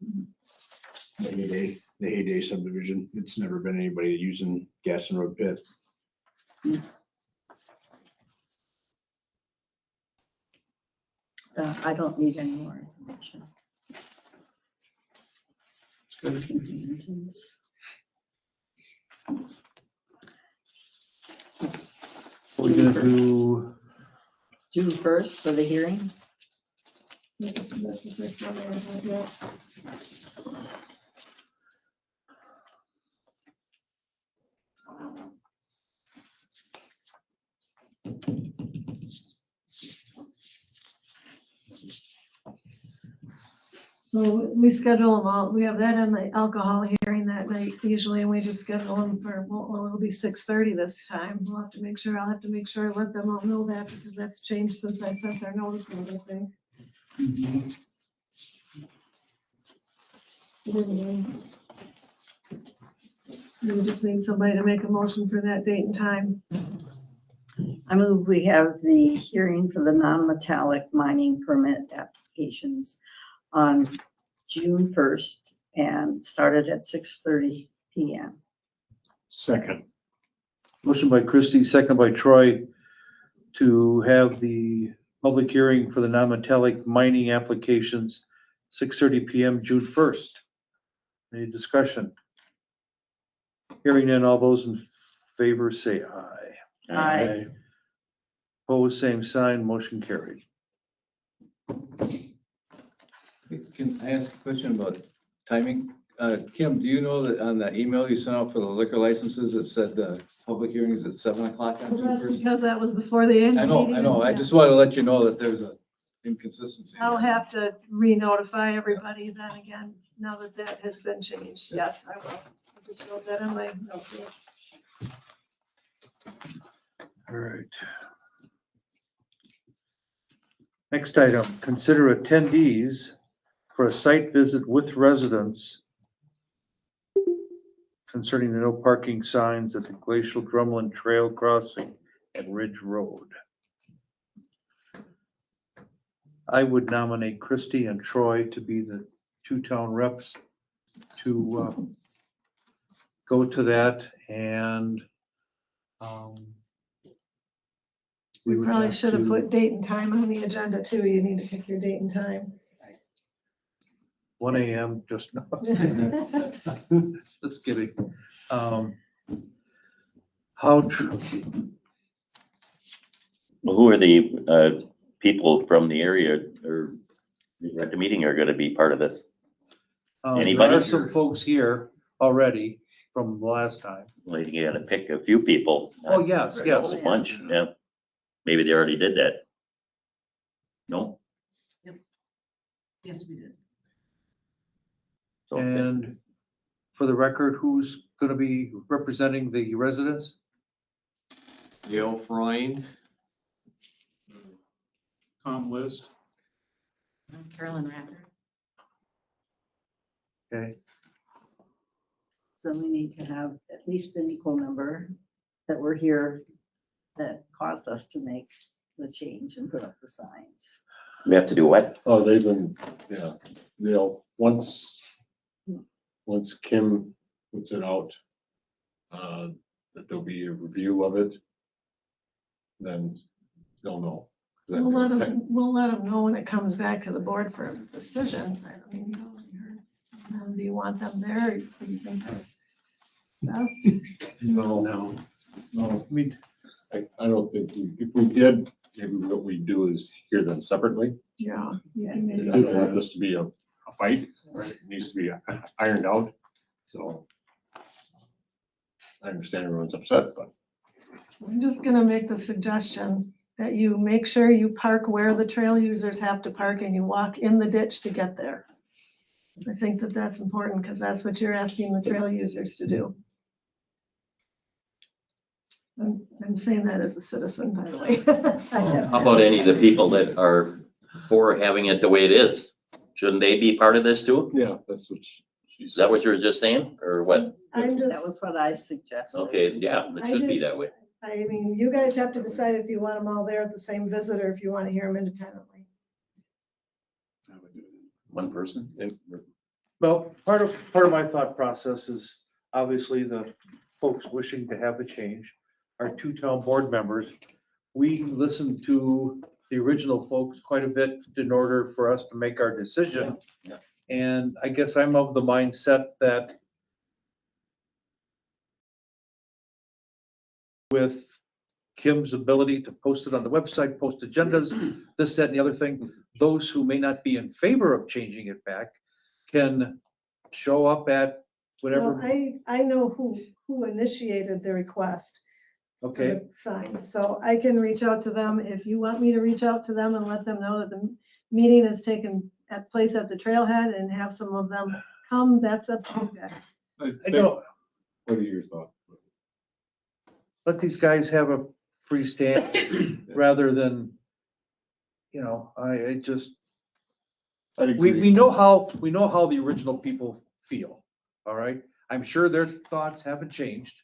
The heyday subdivision. It's never been anybody using Gaston Road pit. I don't need any more information. We're gonna do, June 1st for the hearing. Yeah, that's the first one there, isn't it? Yeah. So we schedule them all. We have that and the alcohol hearing that night usually, and we just schedule them for, well, it'll be 6:30 this time. I'll have to make sure I let them all know that because that's changed since I sent their notice and everything. Anyway, we just need somebody to make a motion for that date and time. I move we have the hearing for the non-metallic mining permit applications on June 1st and started at 6:30 PM. Second. motion by Christie, second by Troy, to have the public hearing for the non-metallic mining applications, 6:30 PM, June 1st. Any discussion? Hearing none, all those in favor say aye. Aye. Opposed, same sign, motion carried. Can I ask a question about timing? Kim, do you know that on the email you sent out for the liquor licenses, it said the public hearing is at 7 o'clock on Well, June that's 1st? because that was before the end. I know. I just want to let you know that there's a inconsistency. I'll have to re-notify everybody then again, now that that has been changed. Yes, I will. I just wrote that on my note here. All right. Next item, consider attendees for a site visit with residents concerning the no parking signs at the Glacial Drumlin Trail Crossing at Ridge Road. I would nominate Christie and Troy to be the two town reps to go to that, and We would probably should have to- put date and time on the agenda too. You need to pick your date and time. 1 AM, just now. Just kidding. How, Well, who are the people from the area or at the meeting are gonna be part of this? there Anybody? are some folks here already from the last time. Well, you gotta pick a few people. Oh, yes, not a yes. whole bunch, yeah. Maybe they already did that. No? Yes, we did. So And for the record, who's gonna be representing the residents? Gail Freund. Tom List. Carolyn Rather. Okay, So we need to have at least an equal number that were here that caused us to make the change and put up the signs. we have to do what? Oh, they've been, yeah, once Kim puts it out, that there'll be a review of it, then they'll know. We'll let them know when it comes back to the board for a decision. I mean, do you want them there? Or do you think that's best? No, I mean, I don't think, if we did, maybe what we do is hear them separately. Yeah. You can I maybe don't do want that. this to be a fight, right? It needs to be ironed out, so. I understand everyone's upset, but I'm just gonna make the suggestion that you make sure you park where the trail users have to park and you walk in the ditch to get there. I think that that's important because that's what you're asking the trail users to do. I'm saying that as a citizen, by the way. How about any of the people that are for having it the way it is? Shouldn't they be part of this too? yeah, that's what she Is said. that what you were just saying, or what? I'm That just, was what I suggested. Okay, yeah, it should be that way. I mean, you guys have to decide if you want them all there at the same visit or if you want to hear them independently. One person? well, part of my thought process is obviously the folks wishing to have the change. Our two town board members, we listened to the original folks quite a bit in order for us to make our decision. Yeah. And I guess I'm of the mindset that with Kim's ability to post it on the website, post agendas, this, that, and the other thing, those who may not be in favor of changing it back can show up at Well, whatever, I know who initiated the request for okay? the signs, so I can reach out to them. If you want me to reach out to them and let them know that the meeting is taking place at the trailhead and have some of them come, that's up to you guys. I know, What are your thoughts? let these guys have a free stand rather than, I just, we know how the original people feel, all right? I'm sure their thoughts haven't changed.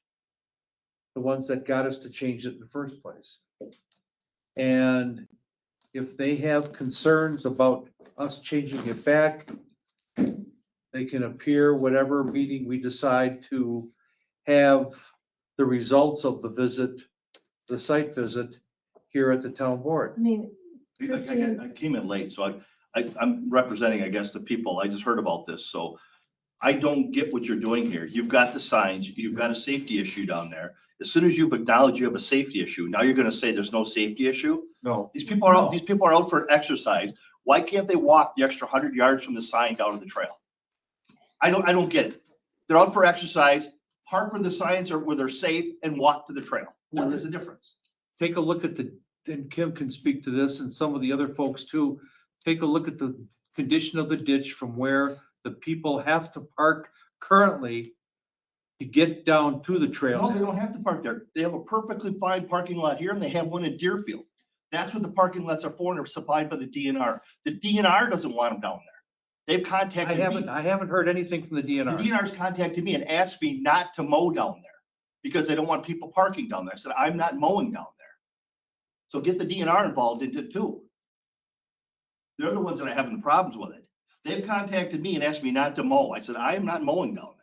The ones that got us to change it in the first place. And if they have concerns about us changing it back, they can appear whatever meeting we decide to have the results of the visit, the site visit here at the town board. I mean, I came in late, so I'm representing, I guess, the people. I just heard about this, so I don't get what you're doing here. You've got the signs, you've got a safety issue down there. As soon as you've acknowledged you have a safety issue, now you're gonna say there's no safety issue? No. These people are out for exercise. Why can't they walk the extra 100 yards from the sign down to the trail? I don't get it. They're out for exercise, park where the signs are, where they're safe, and walk to the trail. What is the difference? Take a look at and Kim can speak to this and some of the other folks too. Take a look at the condition of the ditch from where the people have to park currently to get down to the trail. No, they don't have to park there. They have a perfectly fine parking lot here, and they have one in Deerfield. That's what the parking lots are for, and they're supplied by the DNR. The DNR doesn't want them down there. They've contacted me. I haven't heard anything from the The DNR. DNR's contacted me and asked me not to mow down there because they don't want people parking down there. I said, I'm not mowing down there. So get the DNR involved in it too. They're the ones that are having the problems with it. They've contacted me and asked me not to mow. I said, I am not mowing down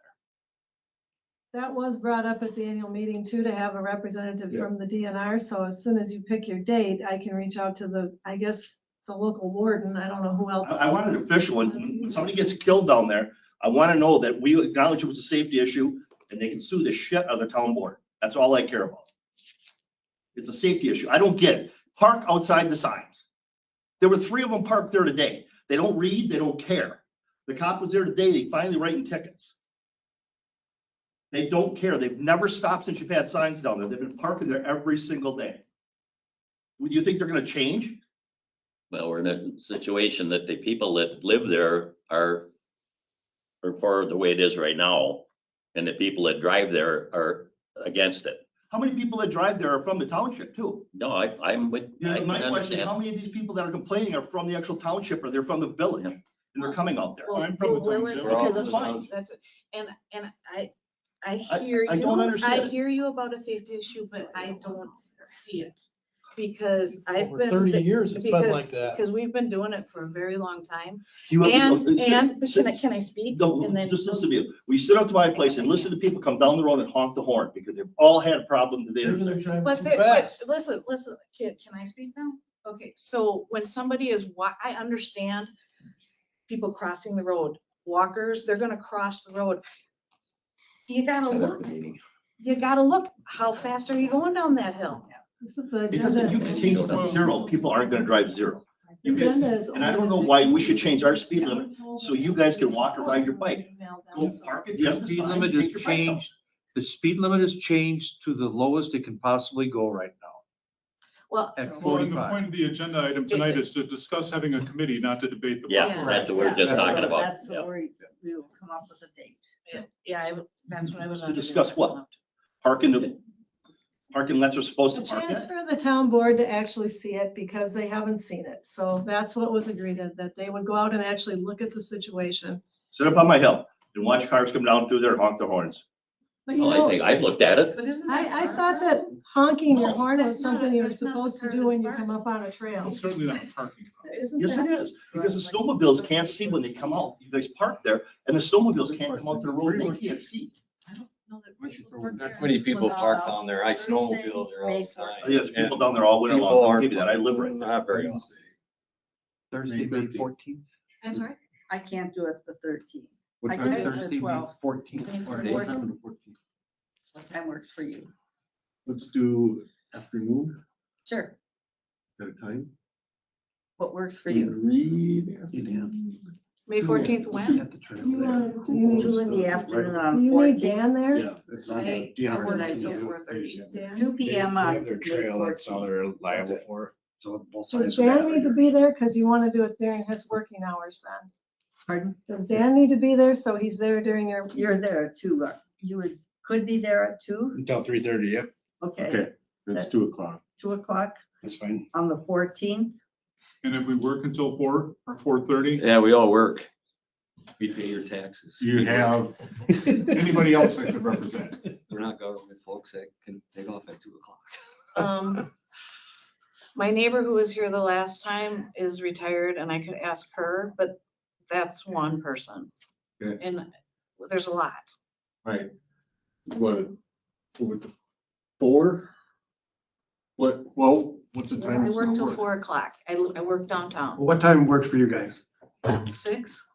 there. that was brought up at the annual meeting too, to have a representative from the DNR. So as soon as you pick your date, I can reach out to I guess the local warden. I don't know who else. I want an official, when somebody gets killed down there, I want to know that we acknowledge it was a safety issue and they can sue the shit out of the town board. That's all I care about. It's a safety issue. I don't get it. Park outside the signs. There were 3 of them parked there today. They don't read, they don't care. The cop was there today, they finally writing tickets. They don't care. They've never stopped since you've had signs down there. They've been parking there every single day. Would you think they're gonna change? Well, we're in a situation that the people that live there are for the way it is right now. And the people that drive there are against it. How many people that drive there are from the township too? No, I'm with. Yeah, I my can question is, understand. how many of these people that are complaining are from the actual township or they're from the village? And they're coming out there? I'm from the township. Okay, that's fine. That's, and I hear I don't you, understand I it. hear you about a safety issue, but I don't see it. Because I've Over been. 30 years it's been because- like that. Because we've been doing it for a very long time. You have- And can I speak? No, And then- just listen to me. We sit up to my place and listen to people come down the road and honk the horn because they've all had a problem to the intersection. But listen, can I speak now? Okay, so when somebody is, I understand people crossing the road, walkers, they're gonna cross the road. You gotta look, how fast are you going down that hill? This is the Because if you agenda. can change it to 0, people aren't gonna drive 0. You The guys, agenda is and I don't only- know why we should change our speed limit so you guys can walk or ride your bike. Go park at the end The of the speed sign, limit take is your bike out. changed, the speed limit is changed to the lowest it can possibly go right now, Well. at Well, and the 45. point of the agenda item tonight is to discuss having a committee, not to debate the. Yeah, bylaw. that's what we're just talking about. That's Yeah. what we will come up with a date. Yeah, that's what I was. To discuss what? Parking lots are supposed A to park chance at? for the town board to actually see it because they haven't seen it. So that's what was agreed, that they would go out and actually look at the situation. Sit up on my hill and watch cars come down through there and honk their horns. But you Well, I know, think I've looked at it. But isn't that? I thought that honking your No, horn was that's not- something you were that's not the supposed to part do that's when you part- come up on a trail. It's certainly not a parking. problem. Isn't Yes, that? it is, because the snowmobiles can't see when they come out. You guys park there and the snowmobiles can't come out to the road. They can't see. Not many people park down there. I snowmobile there all the time. There's people down there all winter People long. I'll are- give you that. I live right there. Not very often. Thursday, May 14th. I'm sorry? I can't do it the 13th. What I time? can do it Thursday, the May 12th. 14th. What What time on the 14th? time works for you? Let's do afternoon Sure. at a time. What works for you? May 14th when? At the trail You there. want, do you need, 2 in the afternoon on do you need 14th. Dan there? Yeah. it's on the Hey, DNR. what I Yeah. do. 4:30. Dan? 2 PM They on have their May trail, that's all 14th. they're liable for. So both Does sides of that Dan need to are- be there? Cause you want to do it during his working hours then. Pardon? Does Dan need to be there? So he's there during your. You're there at 2. You could be there at 2? Until 3:30, yep, Okay, Okay, it's 2 o'clock. 2 o'clock that's fine. on the 14th. And if we work until 4 or 4:30, Yeah, we all work. We pay your taxes. Do you have anybody else that could represent? We're not government folks that can take off at 2 o'clock. My neighbor who was here the last time is retired and I could ask her, but that's one person. Okay. And there's a lot. Right. What, with the 4? What's the time? I it's work gonna till work? 4 o'clock. I work downtown. What time works for you guys? 6?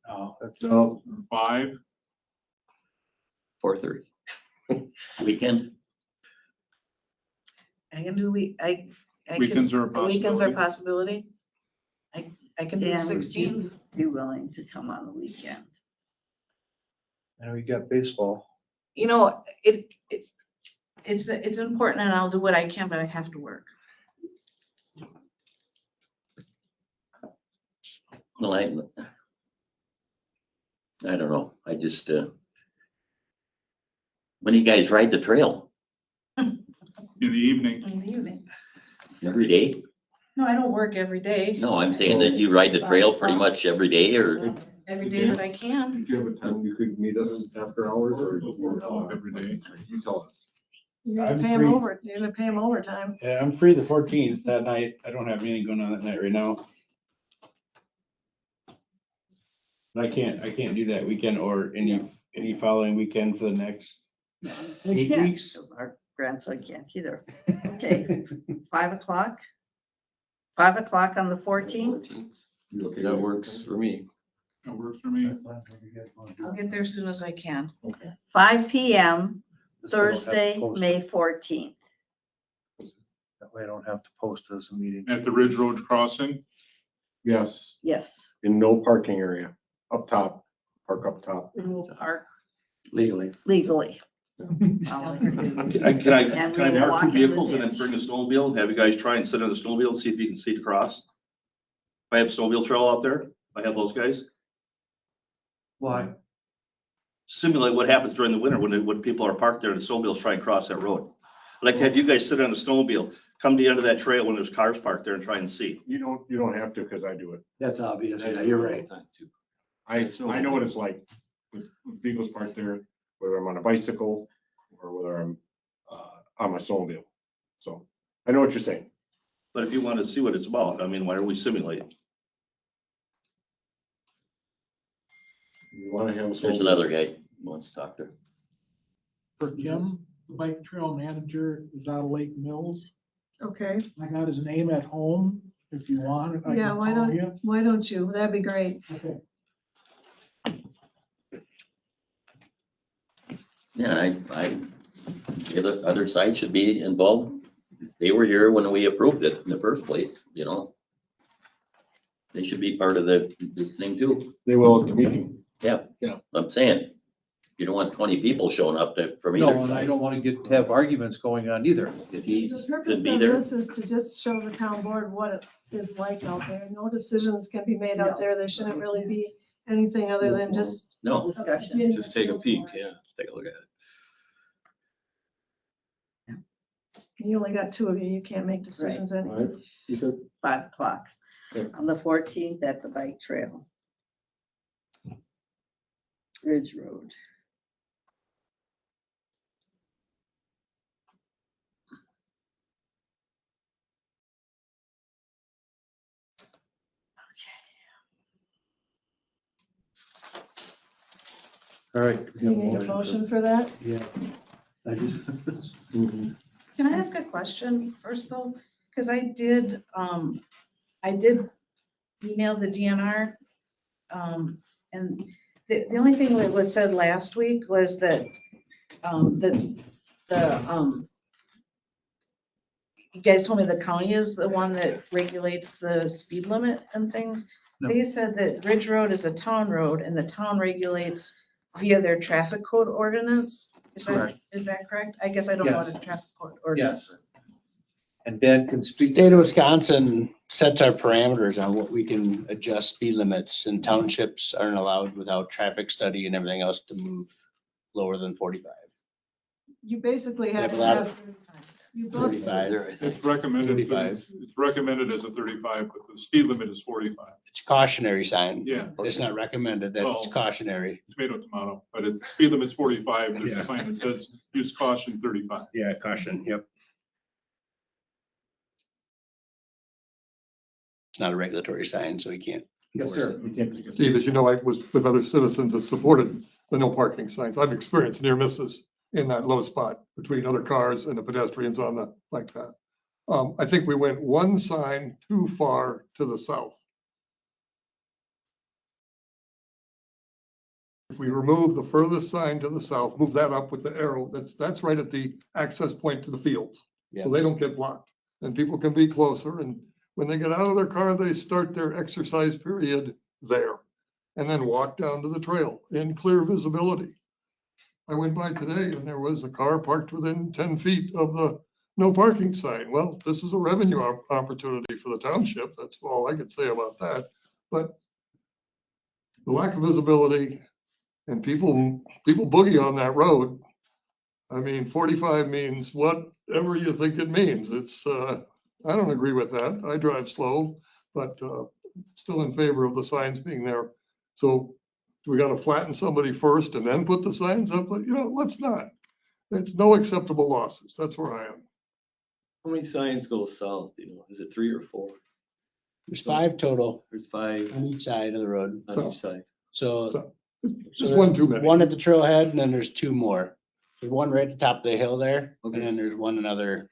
Oh, that's. So, 5, 4:30. Weekend, I can do, I can. weekends are a Weekends are a possibility. possibility. I can do the Dan, would 16th. you be willing to come on the weekend? Now we got baseball. You know, it's important and I'll do what I can, but I have to work. well, I don't know. I just, when do you guys ride the trail? In the evening. In the evening. Every day? No, I don't work every day. No, I'm saying that you ride the trail pretty much every day or, Every day that I can. do you have a time you could meet us after hours or? Every day. You tell us. You're gonna I'm pay him free. over, you're gonna pay him overtime. Yeah, I'm free the 14th that night. I don't have anything going on that night right now. But I can't do that weekend or any following weekend for the next You 8 can't, weeks. 'cause our grandson can't either. Okay, 5 o'clock? 5 o'clock on the 14th. That works for me. That works for me. I'll get there as soon as I can. 5 PM, This way I don't have to Thursday, post it. May 14th. That way I don't have to post it as a meeting. At the Ridge Road crossing. Yes, Yes. in no parking area, up top, park up top. Park Legally. legally. Can I And have we two walk in the vehicles and then ditch. bring the snowmobile, have you guys try and sit on the snowmobile and see if you can see it across? If I have a snowmobile trail out there, if I have those guys, Why? simulate what happens during the winter when people are parked there and the snowmobiles try and cross that road. I'd like to have you guys sit on the snowmobile, come to the end of that trail when there's cars parked there and try and see. You don't have to, because I do it. That's obvious. Yeah, you're right. I know what it's like with vehicles parked there, whether I'm on a bicycle or whether I'm on my snowmobile. So I know what you're saying. But if you want to see what it's about, I mean, why are we simulating? You want to have. There's another guy who wants to talk there. For Kim, the bike trail manager is out of Lake Mills. Okay, I got his name at home. If you want, I yeah, can why call you. don't you? That'd be great. Okay. Yeah, the other side should be involved. They were here when we approved it in the first place, you know. They should be part of this thing too. They will at the meeting. Yeah, I'm saying, you don't want 20 people showing up from No, either and I side. don't want to have arguments going on either. If The he's, purpose could be of there. this is to just show the town board what it is like out there. No decisions can be made out there. There shouldn't really be anything other than just. No, Discussion. Just take a peek, yeah, take a look at it. You only got 2 of you. You can't make decisions anyway. 5 o'clock Okay. on the 14th at the bike trail. Ridge Road. All right. You need a motion for that? Yeah. I just. Mm-hmm. Can I ask a question first though? Because I did email the DNR. And the only thing that was said last week was that, you guys told me the county is the one that regulates the speed limit and things. No. They said that Ridge Road is a town road and the town regulates via their traffic code ordinance. Correct. Is that correct? I guess I don't know what a Yes. traffic code ordinance is. And Dan can speak. State of Wisconsin sets our parameters on what we can adjust speed limits, and townships aren't allowed without traffic study and everything else to move lower than 45. You basically have Yeah, to but have, you both, 35. It's recommended, 35. it's recommended as a 35, but the speed limit is 45. It's a cautionary sign. Yeah. It's not recommended, that it's Oh. cautionary. Tomato, but it's, speed limit's 45. There's Yeah. a sign that says use caution 35. Yeah, caution, yep. It's not a regulatory sign, so you can't. Yes, enforce sir. it. You can't- Steve, as you know, I was with other citizens that supported the no parking signs. I've experienced near misses in that low spot between other cars and the pedestrians on the, like that. I think we went one sign too far to the south. If we remove the furthest sign to the south, move that up with the arrow, that's right at the access point to the fields. Yeah. So they don't get blocked and people can be closer. And when they get out of their car, they start their exercise period there and then walk down to the trail in clear visibility. I went by today and there was a car parked within 10 feet of the no parking sign. Well, this is a revenue opportunity for the township. That's all I could say about that. But the lack of visibility and people boogie on that road. I mean, 45 means whatever you think it means. It's, I don't agree with that. I drive slow, but still in favor of the signs being there. So do we got to flatten somebody first and then put the signs up? But let's not. It's no acceptable losses. That's where I am. How many signs go south, is it 3 or 4? There's 5 total There's 5 on each side of the road. on each side. So Just one too many. One at the trailhead, and then there's 2 more. There's one right at the top of the hill there, and then there's one another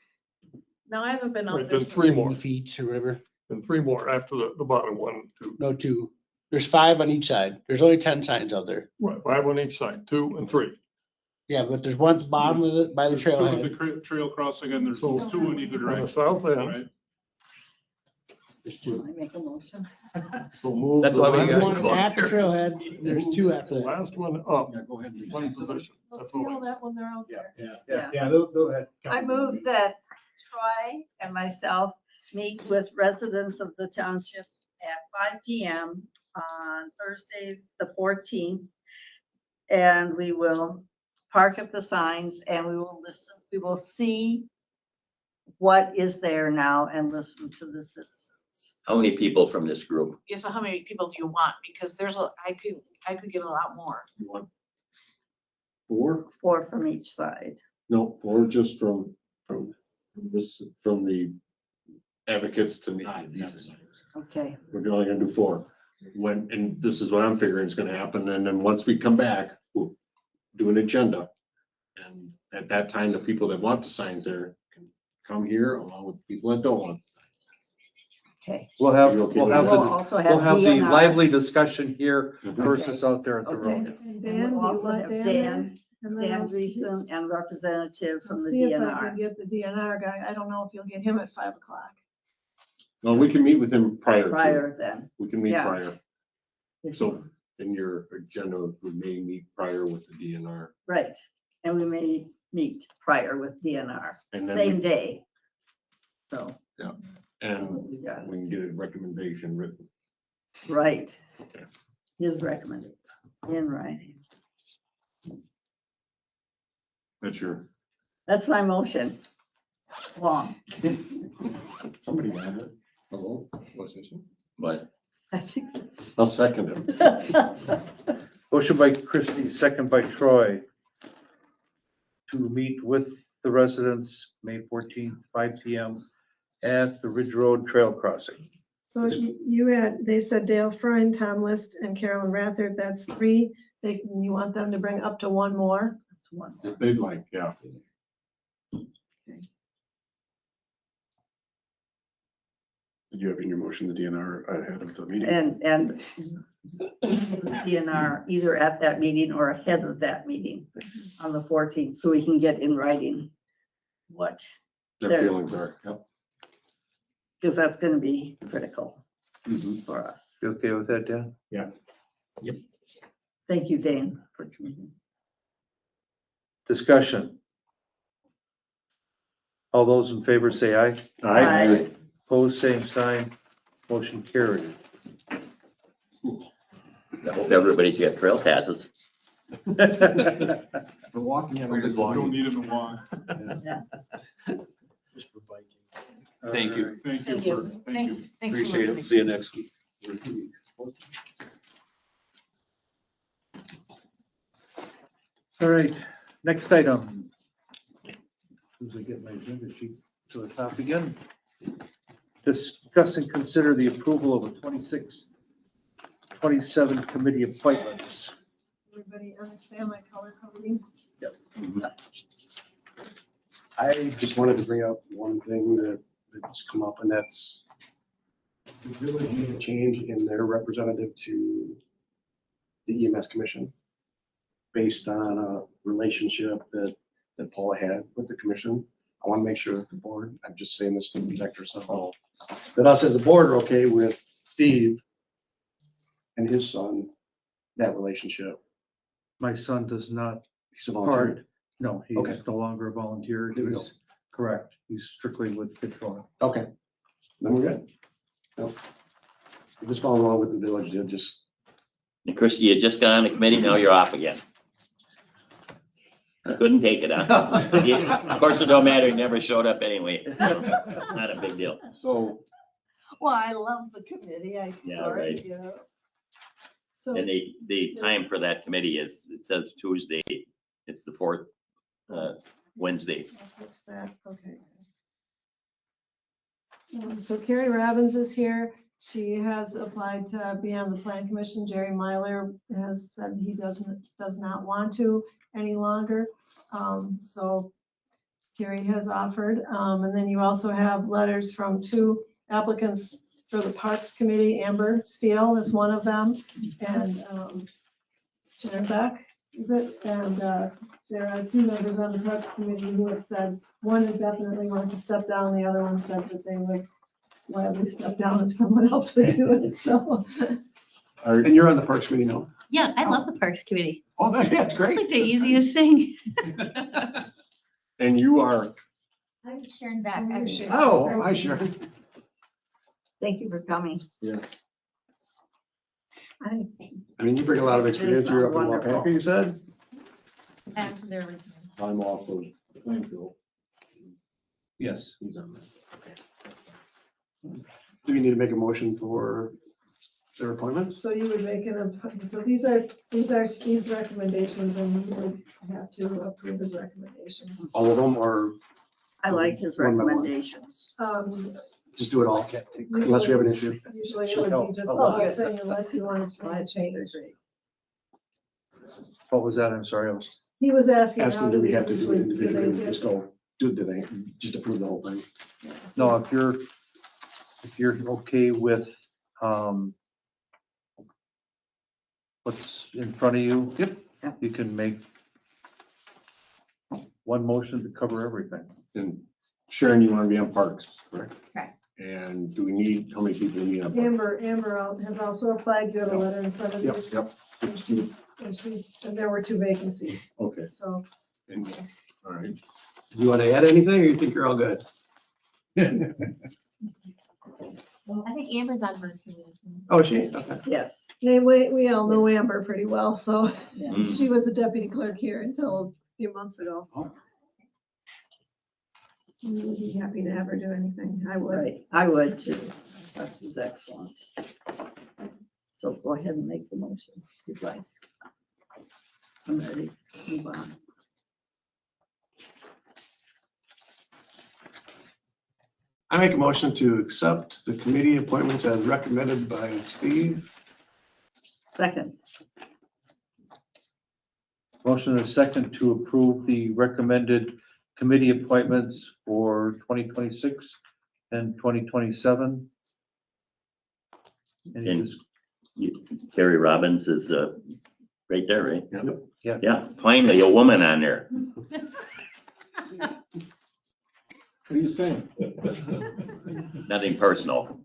Now, I haven't been out Right, there. then 3 more. 80 feet or whatever. and 3 more after the bottom 1, 2. No, 2. There's 5 on each side. There's only 10 signs out there. Right, 5 on each side, 2 and 3. Yeah, but there's one at the bottom of it by the There's two at trailhead. the trail crossing and there's So, two in either On the direction. south end. Right? There's Can 2. I make a motion? So move That's the why we last gotta One go at the there. trailhead, there's 2 after The that. last one up, Yeah, go ahead. and- one position. We'll That's see all all it is. that when they're out there. Yeah. go ahead. I move that Troy and myself meet with residents of the township at 5 PM on Thursday, the 14th. And we will park at the signs and we will listen, we will see what is there now and listen to the citizens. How many people from this group? Yeah, so how many people do you want? Because I could get a lot more. You want 4? 4 from each side. No, 4 just from this, from the advocates to me. Okay. We're only gonna do 4. And this is what I'm figuring is gonna happen. And then once we come back, we'll do an agenda. And at that time, the people that want the signs there can come here along with people that don't want. Okay. We'll have, You okay we'll with have that? We'll the, also we'll have the DNR. lively discussion here Mhm. versus out there at the Okay. road. And And Dan, do we'll you also want have Dan Dan, there? And then Dan I'll see- Reason and representative I'll from the see if I can DNR. get the DNR guy. I don't know if you'll get him at 5 o'clock. No, we can meet with him prior. Prior then. We can meet Yeah. prior. So in your agenda, we may meet prior with the DNR. Right. And we may meet prior with DNR, And then same we- day. So, And we got it. we can get a recommendation written. Right. Okay. His recommendation in writing. That's your. That's my motion. Long. Somebody got it. Hello, what's this? But I think. I'll second it. Motion by Christie, second by Troy, to meet with the residents, May 14th, 5 PM at the Ridge Road Trail Crossing. So you had, they said Dale Freund, Tom List, and Carolyn Rathard, that's 3. You want them to bring up to 1 more? That's one. If they'd like, yeah. Did you have in your motion the DNR ahead of the meeting? And DNR either at that meeting or ahead of that meeting on the 14th, so we can get in writing what, Their There. feelings are, yep. because that's going to be critical Mhm. for us. You okay with that, Dan? Yeah. Thank you, Dane, for coming. Discussion. All those in favor say aye. Aye. Opposed, same sign. Motion carried. I hope everybody's got trail passes. For walking, We're just walking. Don't need them to walk. Yeah. Just for biking. Thank you. Thank Thank you. you. Thank you. Appreciate it. See you next week. All right, next item. As I get my agenda sheet to the top again. Discuss and consider the approval of the 27 committee appointments. Everybody understand my color coding? I just wanted to bring up one thing that's come up, and that's the village made a change in their representative to the EMS commission based on a relationship that Paula had with the commission. I want to make sure that the board, I'm just saying this to protect ourselves, that us as a board are okay with Steve and his son, that relationship. My son does not He's a volunteer. part, no, he's Okay. no longer a volunteer. There we go. He's correct. He's strictly with Detroit. Okay, then we're good. Nope. I'm just following along with the village did, just, And Christie, you just got on the committee, now you're off again. You couldn't take it, huh? Of course, it don't matter, he never showed up anyway. So it's not a big deal. So Well, I love the committee. Yeah, Sorry, right. you know. So And the time for that committee is, it says Tuesday, it's the 4th Wednesday. I'll fix that, okay. So Carrie Robbins is here. She has applied to be on the plan commission. Jerry Myler has said he does not want to any longer. So Carrie has offered. And then you also have letters from 2 applicants for the Parks Committee, Amber Steele is one of them, and Sharon Beck, is it? And there are 2 members on the Parks Committee who have said, one is definitely wanting to step down, the other one said that they would gladly step down if someone else would do it, so. And you're on the Parks Committee now? Yeah, I love the Parks Committee. Oh, that's It's great. like the easiest thing. And you are, I'm Sharon Beck. Oh, hi, Sharon. Thank you for coming. Yeah. I I mean, you bring a lot of It is experience. You're up in wonderful. Wapaka, you said? I'm off of Plainfield. Yes. He's on that. Do we need to make a motion for their appointments? So you would make so these are Steve's recommendations, and you would have to approve his recommendations. All of them, or I like his One by one. recommendations. just do it all, unless we have an issue? Usually it would be just the whole thing unless you wanted to make a change. What was that? I'm sorry. I was. He was asking how Asking, do do we these have to do it usually, do they individually, get? just go, do the thing, just approve the whole thing? No, if you're okay with, what's in front of you. Yep. You can make one motion to cover everything. And Sharon, you want to be on Parks, correct? Correct. And do we need, how many people do we need on Parks? Amber has also applied, you have a letter in front of you. Yep, yep. And there were 2 vacancies, Okay. so. And- All right. Do you want to add anything, or you think you're all good? I think Amber's on her committee. Oh, she, okay. Yes. We all know Amber pretty well, so Yeah. she was a deputy clerk here until a few months ago. So. We would be happy to have her do anything. I would. Right, I would too. That was excellent. So go ahead and make the motion, if you'd like. I'm ready to move on. I make a motion to accept the committee appointments as recommended by Steve. Second. Motion and a second to approve the recommended committee appointments for 2026 and 2027. Any And dis- Carrie Robbins is right there, right? Yep. Yeah. Yeah, finally a woman on there. What are you saying? Nothing personal.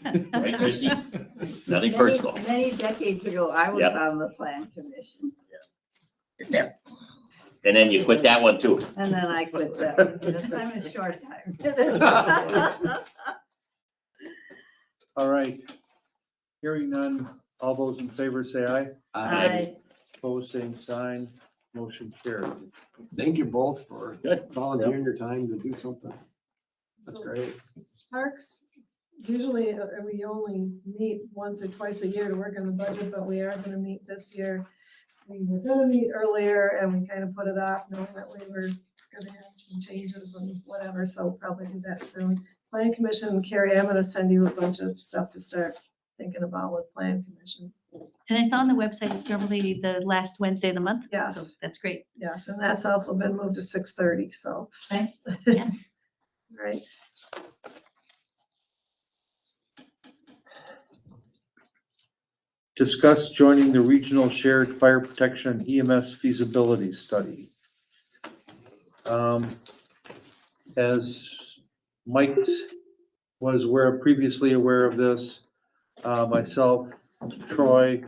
Right, Christie? Nothing personal. Many decades ago, I was Yep. on the plan commission, Yeah. And then you quit that one too. and then I quit that. This time a short time. All right. Hearing none, all those in favor say aye. Aye. Opposed, same sign. Motion carried. Thank you both for Good. volunteering your time to do something. That's So great. Parks, usually we only meet once or twice a year to work on the budget, but we are gonna meet this year. We were gonna meet earlier and we kind of put it off knowing that we were gonna have some changes and whatever, so we'll probably do that soon. Plan Commission, Carrie, I'm gonna send you a bunch of stuff to start thinking about with Plan Commission. And I saw on the website, it's normally the last Wednesday of the month. Yes. So that's great. Yes, and that's also been moved to 6:30, so. Okay. Yeah. Right. Discuss joining the Regional Shared Fire Protection EMS Feasibility Study. As Mike was previously aware of this, myself, Troy,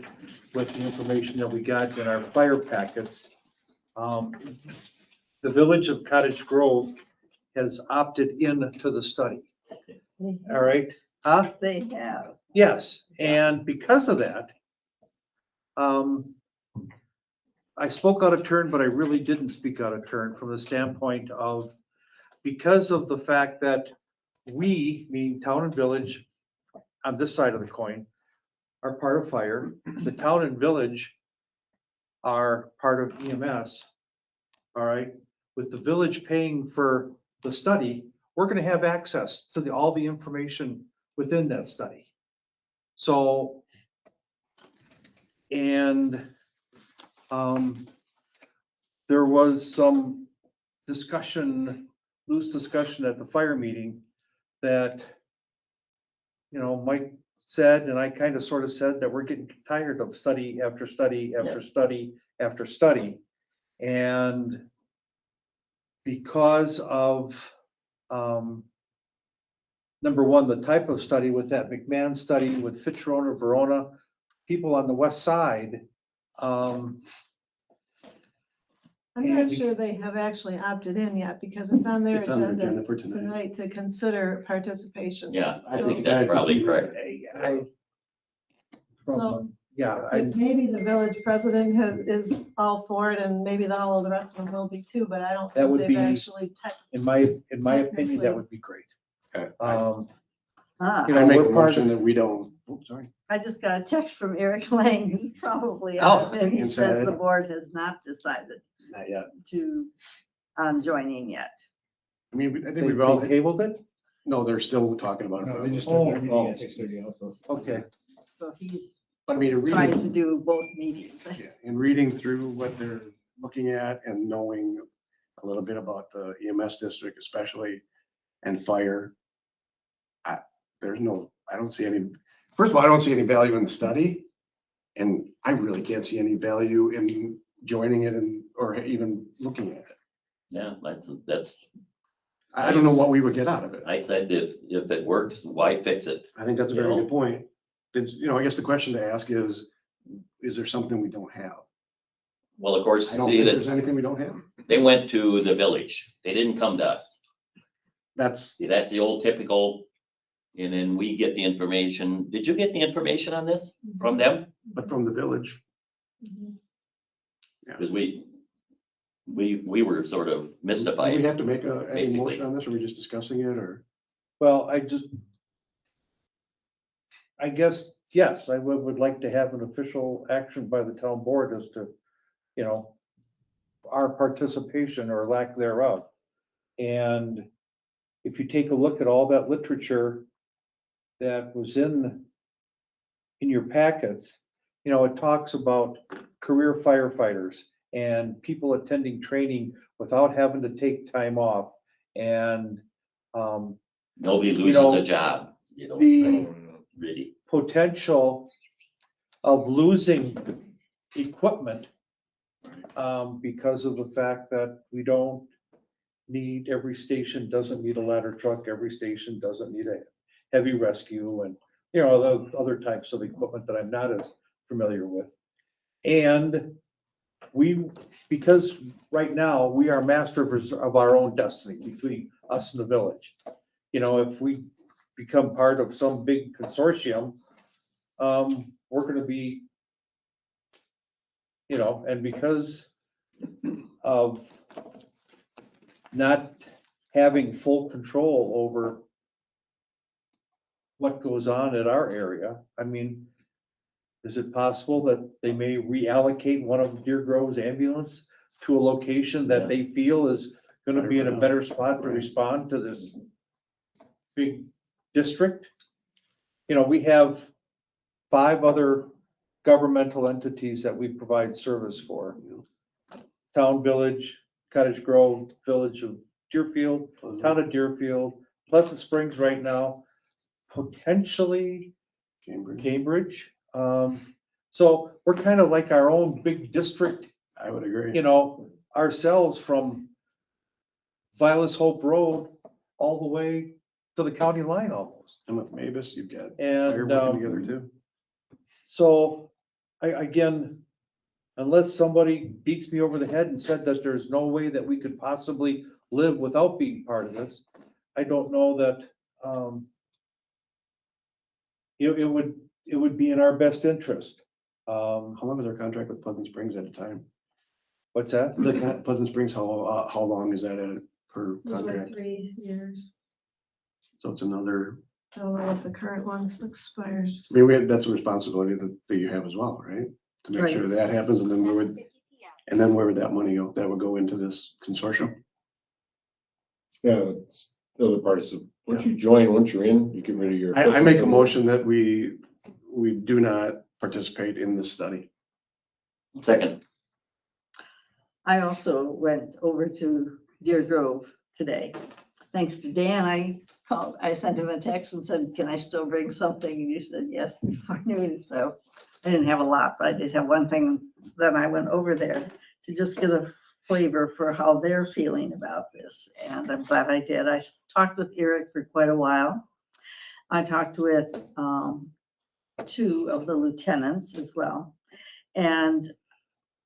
with the information that we got in our fire packets, the Village of Cottage Grove has opted into the study. All right? Huh? They have. Yes, and because of that, I spoke out of turn, but I really didn't speak out of turn from the standpoint of, because of the fact that we, meaning town and village, on this side of the coin, are part of fire, the town and village are part of EMS, all right? With the village paying for the study, we're gonna have access to all the information within that study. So, and there was some discussion, loose discussion at the fire meeting that Mike said, and I kind of sort of said that we're getting tired of study after study after study after study. And because of, number one, the type of study with that McMahon study with Fitcherona, Verona, people on the west side, I'm not sure they have actually opted in yet because it's on their It's on their agenda agenda for tonight. tonight to consider participation. Yeah, I So- think that's probably correct. So Yeah, maybe the village president is all for it and maybe all of the rest of them will be too, but I don't That would think they've be- actually in my opinion, that would be great. Okay. Ah, You know, I make a we're part motion of- that we don't, oops, sorry. I just got a text from Eric Lang, who's probably Oh, on it, and he inside. says the board has not decided Not yet. to, joining yet. I mean, I think They we've all, they tabled it? no, they're still talking about it. No, they just Oh, started their meeting at 6:30 also. Okay. So he's But I mean, trying to reading, do both meetings. yeah, and reading through what they're looking at and knowing a little bit about the EMS district especially and fire. I don't see any, first of all, I don't see any value in the study. And I really can't see any value in joining it or even looking at it. Yeah, that's, I don't know what we would get out of it. I said if it works, why fix it? I think that's a very You know? good point. It's, I guess the question to ask is there something we don't have? Well, of course, I don't see think this, there's anything we don't have. they went to the village. They didn't come to us. That's, See, that's the old typical, and then we get the information. Did you get the information on this from them? but from the village, Because we were sort of do mystified. we have to make any Basically. motion on this, or are we just discussing it, or? Well, I guess, yes, I would like to have an official action by the town board as to, our participation or lack thereof. And if you take a look at all that literature that was in your packets, it talks about career firefighters and people attending training without having to take time off. And, Nobody You loses know, a job, the really. potential of losing equipment because of the fact that we don't need, every station doesn't need a ladder truck, every station doesn't need a heavy rescue and, the other types of equipment that I'm not as familiar with. And because right now we are masters of our own destiny between us and the village. If we become part of some big consortium, we're gonna be, and because of not having full control over what goes on at our area, I mean, is it possible that they may reallocate one of Deer Grove's ambulance to a location that they feel is gonna be in a better spot to respond to this big district? We have 5 other governmental entities that we provide service for. Town, Village, Cottage Grove, Village of Deerfield, Town of Deerfield, Pleasant Springs right now, potentially Cambridge. So we're kind of like our own big district, I would agree. ourselves from Vilas Hope Road all the way to the county line almost. And with Mavis, you've got And, fire working together too. So again, unless somebody beats me over the head and said that there's no way that we could possibly live without being part of this, I don't know that, it would be in our best interest. How long is our contract with Pleasant Springs at a time? What's that? The Pleasant Springs, how long is that per It was like contract? 3 years. So it's another, I don't know if the current one expires. I mean, that's a responsibility that you have as well, right? To make sure that happens, and then where would that money go? That would go into this consortium? Yeah, it's the other part is, once you join, once you're in, you get rid of your. I make a motion that we do not participate in this study. Second, I also went over to Deer Grove today. Thanks to Dan, I called, I sent him a text and said, can I still bring something? And he said, yes, before noon. So I didn't have a lot, but I did have one thing. Then I went over there to just get a flavor for how they're feeling about this. And I'm glad I did. I talked with Eric for quite a while. I talked with two of the lieutenants as well. And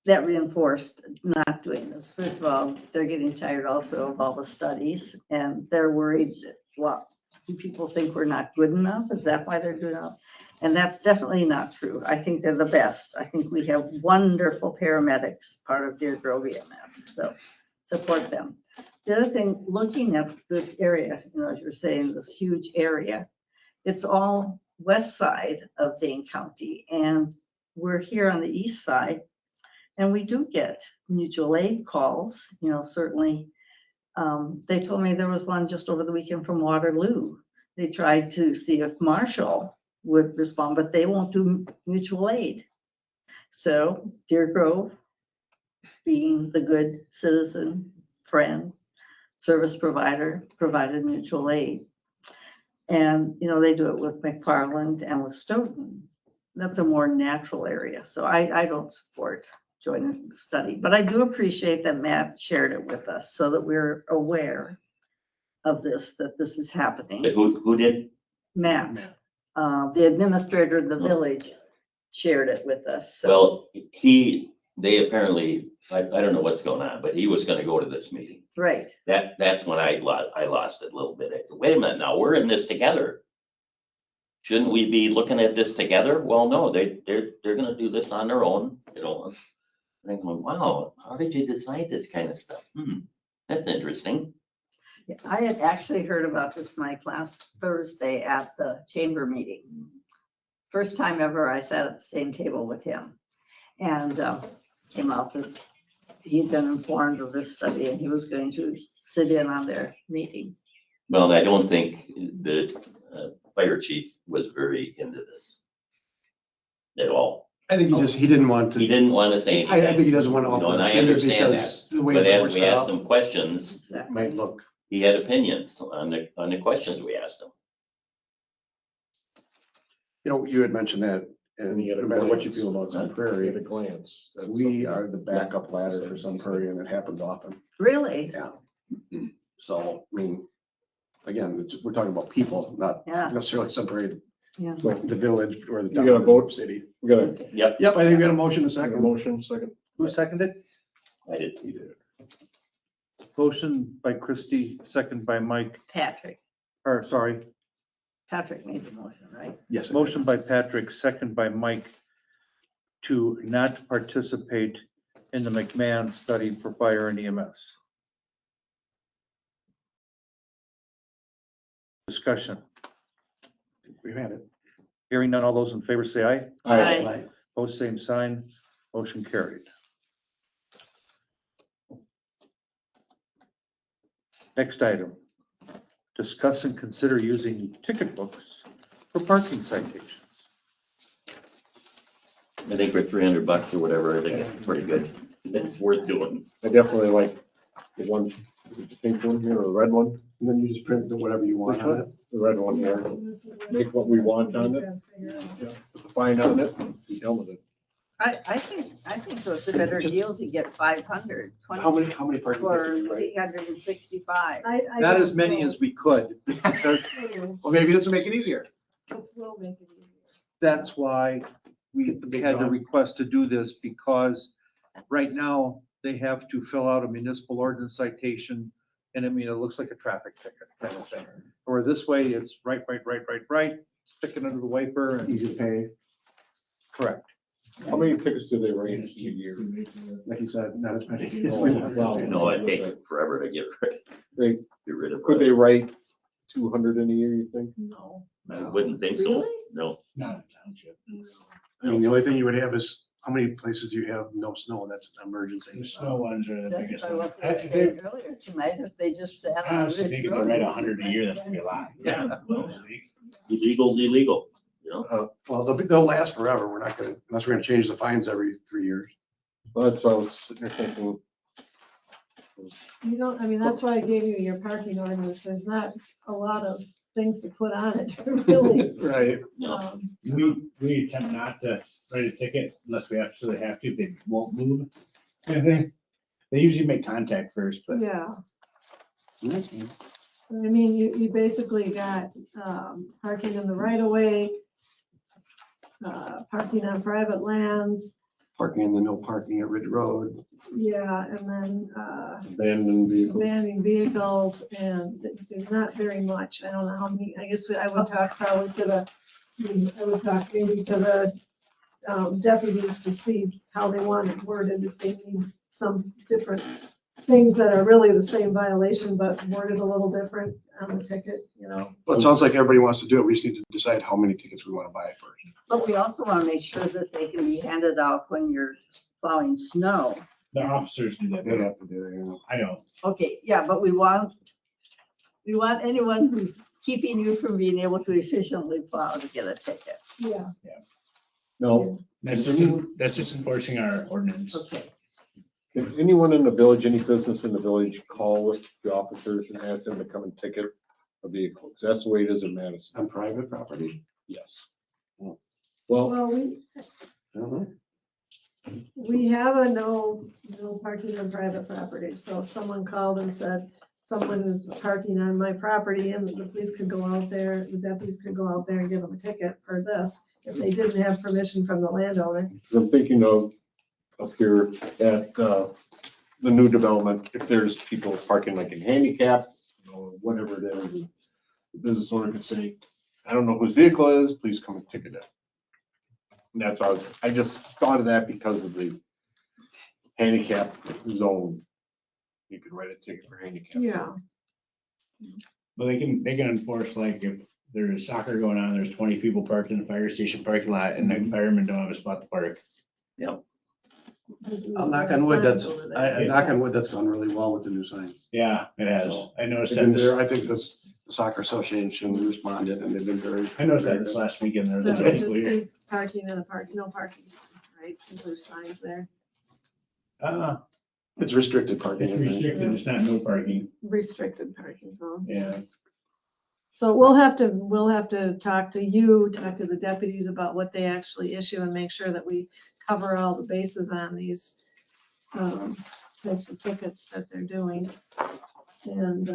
that reinforced not doing this. First of all, they're getting tired also of all the studies and they're worried that, well, do people think we're not good enough? Is that why they're doing it? And that's definitely not true. I think they're the best. I think we have wonderful paramedics, part of Deer Grove EMS, so support them. The other thing, looking at this area, you know, as you're saying, this huge area, it's all west side of Dane County and we're here on the east side. And we do get mutual aid calls, you know, certainly. They told me there was one just over the weekend from Waterloo. They tried to see if Marshall would respond, but they won't do mutual aid. So Deer Grove, being the good citizen, friend, service provider, provided mutual aid. And, you know, they do it with McFarland and with Stoughton. That's a more natural area. So I don't support joining the study, but I do appreciate that Matt shared it with us so that we're aware of this, that this is happening. Who did? Matt, the administrator of the village, shared it with us. So Well, they apparently, I don't know what's going on, but he was gonna go to this meeting. right. That's when I lost it a little bit. I said, wait a minute, now we're in this together. Shouldn't we be looking at this together? Well, no, they're gonna do this on their own, you know. And I'm going, wow, how did you decide this kind of stuff? That's interesting. Yeah, I had actually heard about this, Mike, last Thursday at the chamber meeting. First time ever I sat at the same table with him and came out that he'd been informed of this study and he was going to sit in on their meetings. Well, I don't think the fire chief was very into this at all. I think he didn't want to. He didn't want to say I anything. think he doesn't want to You know, offer and an I opinion understand that, because the way but the as board's we set asked up, him questions, Exactly. might look. he had opinions on the questions we asked him. You know, you had mentioned that, and You had a no matter what you glance. feel about Sun At a Prairie, glance. that's we something. are the backup ladder for Sun Prairie, and it happens often. Really? Yeah. So, I mean, again, we're talking about people, not Yeah. necessarily Sun Prairie, Yeah. the village or the You gotta town vote. city. We got a Yep, Yep, I think we got a motion in a second second. motion, second. Who seconded? I did. Motion by Christie, second by Mike, Patrick made the motion, right? Yes. motion by Patrick, second by Mike to not participate in the McMahon study for fire and EMS. Discussion. We've had it. Hearing none, all those in favor say aye. Aye. Opposed, same sign. Motion carried. Next item. Discuss and consider using ticket books for parking citations. I think for $300 or whatever, I think it's pretty good. It's worth doing. I definitely like the one, the pink one here, or the red one, And then you just print whatever you want on it. the red one here. Make what we want on it, put the fine on it, be done with it. I think so. It's a better deal to get 500. How many parking? For tickets, right? 365. Not as many as we could. Well, maybe this will make it easier. This will make it easier. That's why we had to request to do this, because right now they have to fill out a municipal ordinance citation. And I mean, it looks like a traffic ticket kind of thing. Or this way, it's right, stick it under the wiper and. Easy to pay. Correct. How many tickets do they write a year? Like you said, not as many. Oh, wow. You know, it'd take forever to get rid of. Could they write 200 in a year, you think? No. I wouldn't think so. Really? No. Not a township. I mean, the only thing you would have is, how many places do you have no snow? That's an emergency. The snow ones are the That's biggest probably one. what they were saying earlier tonight, if they just sat on I the was ridge thinking road. they write 100 a year, that would be a lot. Yeah. Illegal's illegal, you know? Well, they'll last forever. We're not gonna, unless we're gonna change the fines every 3 years. Well, that's what I was sitting there thinking. You don't, I mean, that's why I gave you your parking ordinance. There's not a lot of things to put on it, really. Right. Um, We attempt not to write a ticket unless we absolutely have to. They won't move. Kind of thing. They usually make contact first, but. Yeah. I mean, you basically got, parking in the right of way, parking on private lands, Parking in the no parking at Ridge Road. yeah, and then, Abandoned vehicles. abandoning vehicles, and there's not very much. I don't know how many, I guess I would talk probably to I would talk maybe to the deputies to see how they want it worded, if they need some different things that are really the same violation, but worded a little different on the ticket, you know. Well, it sounds like everybody wants to do it. We just need to decide how many tickets we want to buy first. But we also want to make sure that they can be handed out when you're plowing snow. The officers do that. They have to do it, you know. I know. Okay, yeah, but we want anyone who's keeping you from being able to efficiently plow to get a ticket. Yeah. No, That's just enforcing our ordinance. Okay. if anyone in the village, any business in the village, call the officers and ask them to come and ticket a vehicle. 'Cause that's the way it is in Madison. On private property? Yes. Well, Well, I don't know. we have a no parking on private property. So if someone called and said, someone is parking on my property, and the police could go out there, the deputies could go out there and give them a ticket for this, if they didn't have permission from the landowner. I'm thinking of up here at the new development, if there's people parking like in handicap, or whatever it is, the business owner could say, I don't know whose vehicle it is, please come and ticket it. And that's all, I just thought of that because of the handicap zone. You could write a ticket for handicap. Yeah. But they can enforce, like, if there's soccer going on, there's 20 people parked in the fire station parking lot and the firemen don't have a spot to park. Yep. I'll knock on wood, I knock on wood, that's gone really well with the new signs. Yeah, it has. I noticed They've been that. there, I think the soccer association responded and they've been very. I noticed that this last weekend. There was That a would big just clear. be parking in a no parking zone, right? Because there's signs there. It's restricted parking. It's restricted, it's not no parking. Restricted parking zone. Yeah. So we'll have to talk to the deputies about what they actually issue and make sure that we cover all the bases on these types of tickets that they're doing. And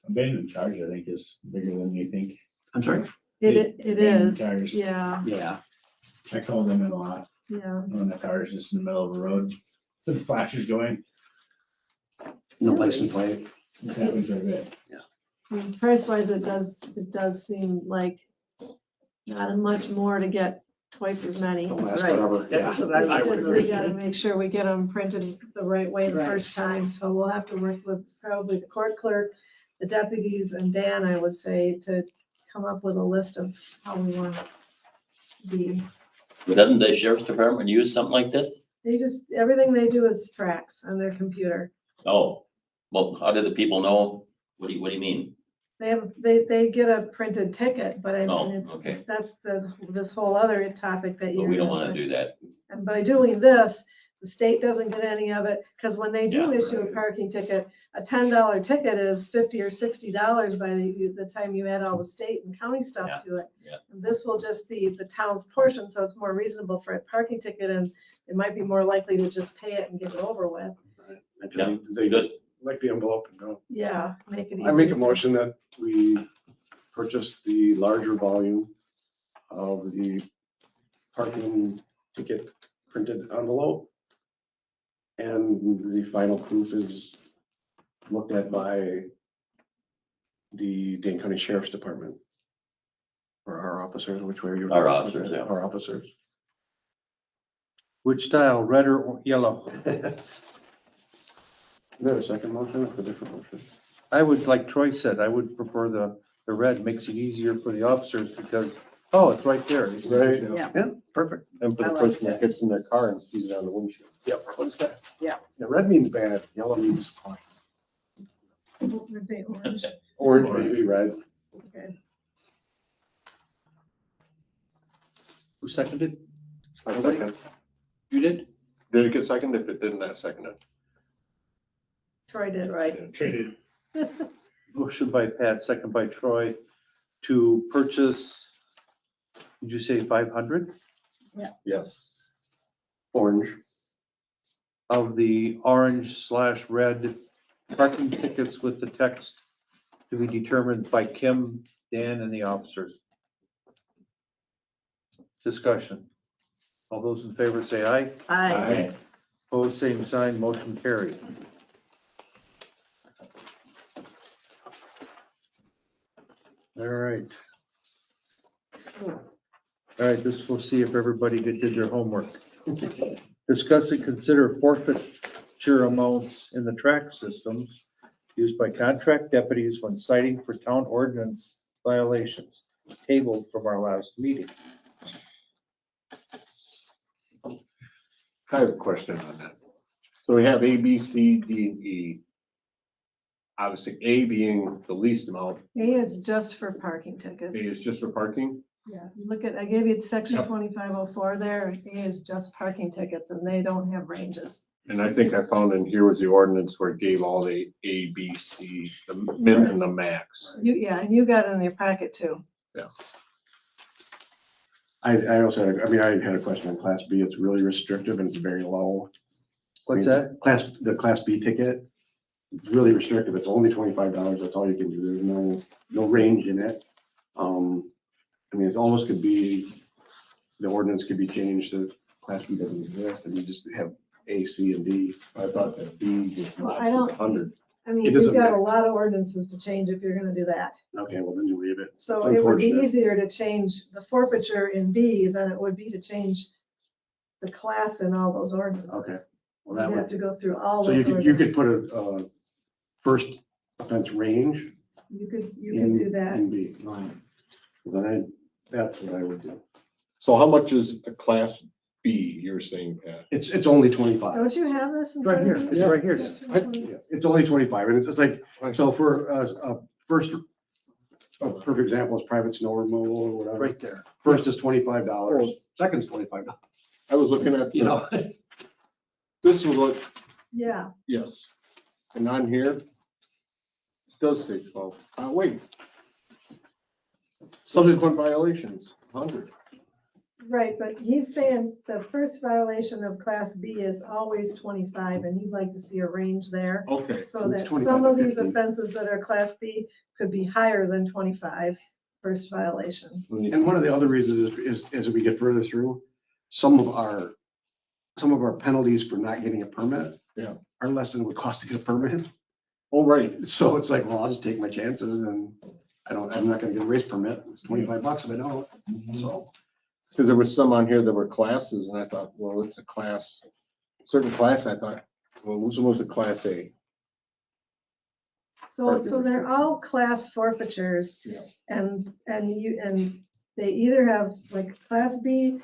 Abandoned charge, I think, is bigger than you think. I'm sorry? it Abandoned is, cars. yeah, Yeah. I call them in a lot yeah. when the car is just in the middle of a road. So the flashers going. No license plate. It's happened for a bit. Price wise, it does seem like not much more to get twice as many. Don't last Right. forever. Yeah. That's what I I would would Just agree. we gotta make sure we get them printed the right way the Right. first time, so we'll have to work with probably the court clerk, the deputies, and Dan, I would say, to come up with a list of how we want to be. But doesn't the sheriff's department use something like this? They just, everything they do is tracks on their computer. Oh, well, how do the people know? What do you mean? They get a printed ticket, but I Oh, mean, okay. that's this whole other topic that But you're. we don't want to do that. And by doing this, the state doesn't get any of it, because when they do Yeah. issue a parking ticket, a $10 ticket is $50 or $60 by the time you add all the state and county Yeah. stuff to it. Yeah. And this will just be the town's portion, so it's more reasonable for a parking ticket, and it might be more likely to just pay it and get it over with. Yeah. They just like the envelope and go. Yeah, make it easy. I make a motion that we purchase the larger volume of the parking ticket printed envelope. And the final proof is looked at by the Dane County Sheriff's Department. Or our officers, which way are you? Our officers, yeah. Our officers. Which style, red or yellow? Is that a second motion or a different motion? I would, like Troy said, I would prefer the red, makes it easier for the officers because, oh, it's right there. Right. Yeah. Yeah, perfect. And for I the like person that gets in their car and sees it on the windshield. Yep. What is that? Yeah. Yeah, red means bad, yellow means fine. Would they orange? Orange may be red. Okay. Who seconded? I don't think You did? Did it get seconded? If it didn't, that seconded. Troy did. Right. Traded. Motion by Pat, second by Troy, to purchase, did you say 500 Yes. Orange. of the orange/red parking tickets with the text to be determined by Kim, Dan, and the officers? Discussion. All those in favor say aye. Aye. Opposed, same sign, motion carried. All right. All right, this we'll see if everybody did their homework. Discuss and consider forfeiture amounts in the track systems used by contract deputies when citing for town ordinance violations, tabled from our last meeting. I have a question on that. So we have A, B, C, D, and E. Obviously, A being the least amount, A is just for parking A tickets. is just for parking. Yeah, you look at, I gave you section Yep. 2504 there. A is just parking tickets and they don't have ranges. And I think I found in here was the ordinance where it gave all the A, B, C, the min and the max. Yeah, and you got it in your packet too. I also had, I had a question on Class B. It's really restrictive and it's very low. What's that? The Class B ticket, it's really restrictive. It's only $25. That's all you can do. There's no range in it. It almost could be, the ordinance could be changed to Class B doesn't exist and you just have A, C, and D. I thought that B was Well, not I don't- 100. I mean, It you've doesn't got a matter. lot of ordinances to change if you're gonna do that. Okay, well then you leave it. So It's it would be unfortunate. easier to change the forfeiture in B than it would be to change the class in all those ordinances. Okay. Well, that You'd have would, to go through all so those you could ordinances. put a first offense range You could in, do that. in B. Well, then that's what I would do. So how much is a Class B, you were saying, Pat? It's only 25. Don't you have this in Right front of here, you? it's right here. Yeah, it's only 25 and it's like, so for a first, a perfect example is private snow removal or whatever. Right there. First is $25, second's $25. I was looking at, this was what, Yeah, yes. And on here, it does say 12. Wait. Subsequent violations, 100. right, but he's saying the first violation of class B is always 25 and you'd like to see a range there. Okay. So It's that 25 some to of these 50. offenses that are class B could be higher than 25 first violation. And one of the other reasons is as we get further through, some of our penalties for not getting a permit are less than it would cost to get a permit. Oh, right. So it's like, well, I'll just take my chances and I'm not gonna get a race permit. It's $25 if I don't. So. Because there was some on here that were classes and I thought, well, it's a class, certain class, I thought, well, which one was a Class A? So they're all class forfeitures Yeah. and they either have like class B,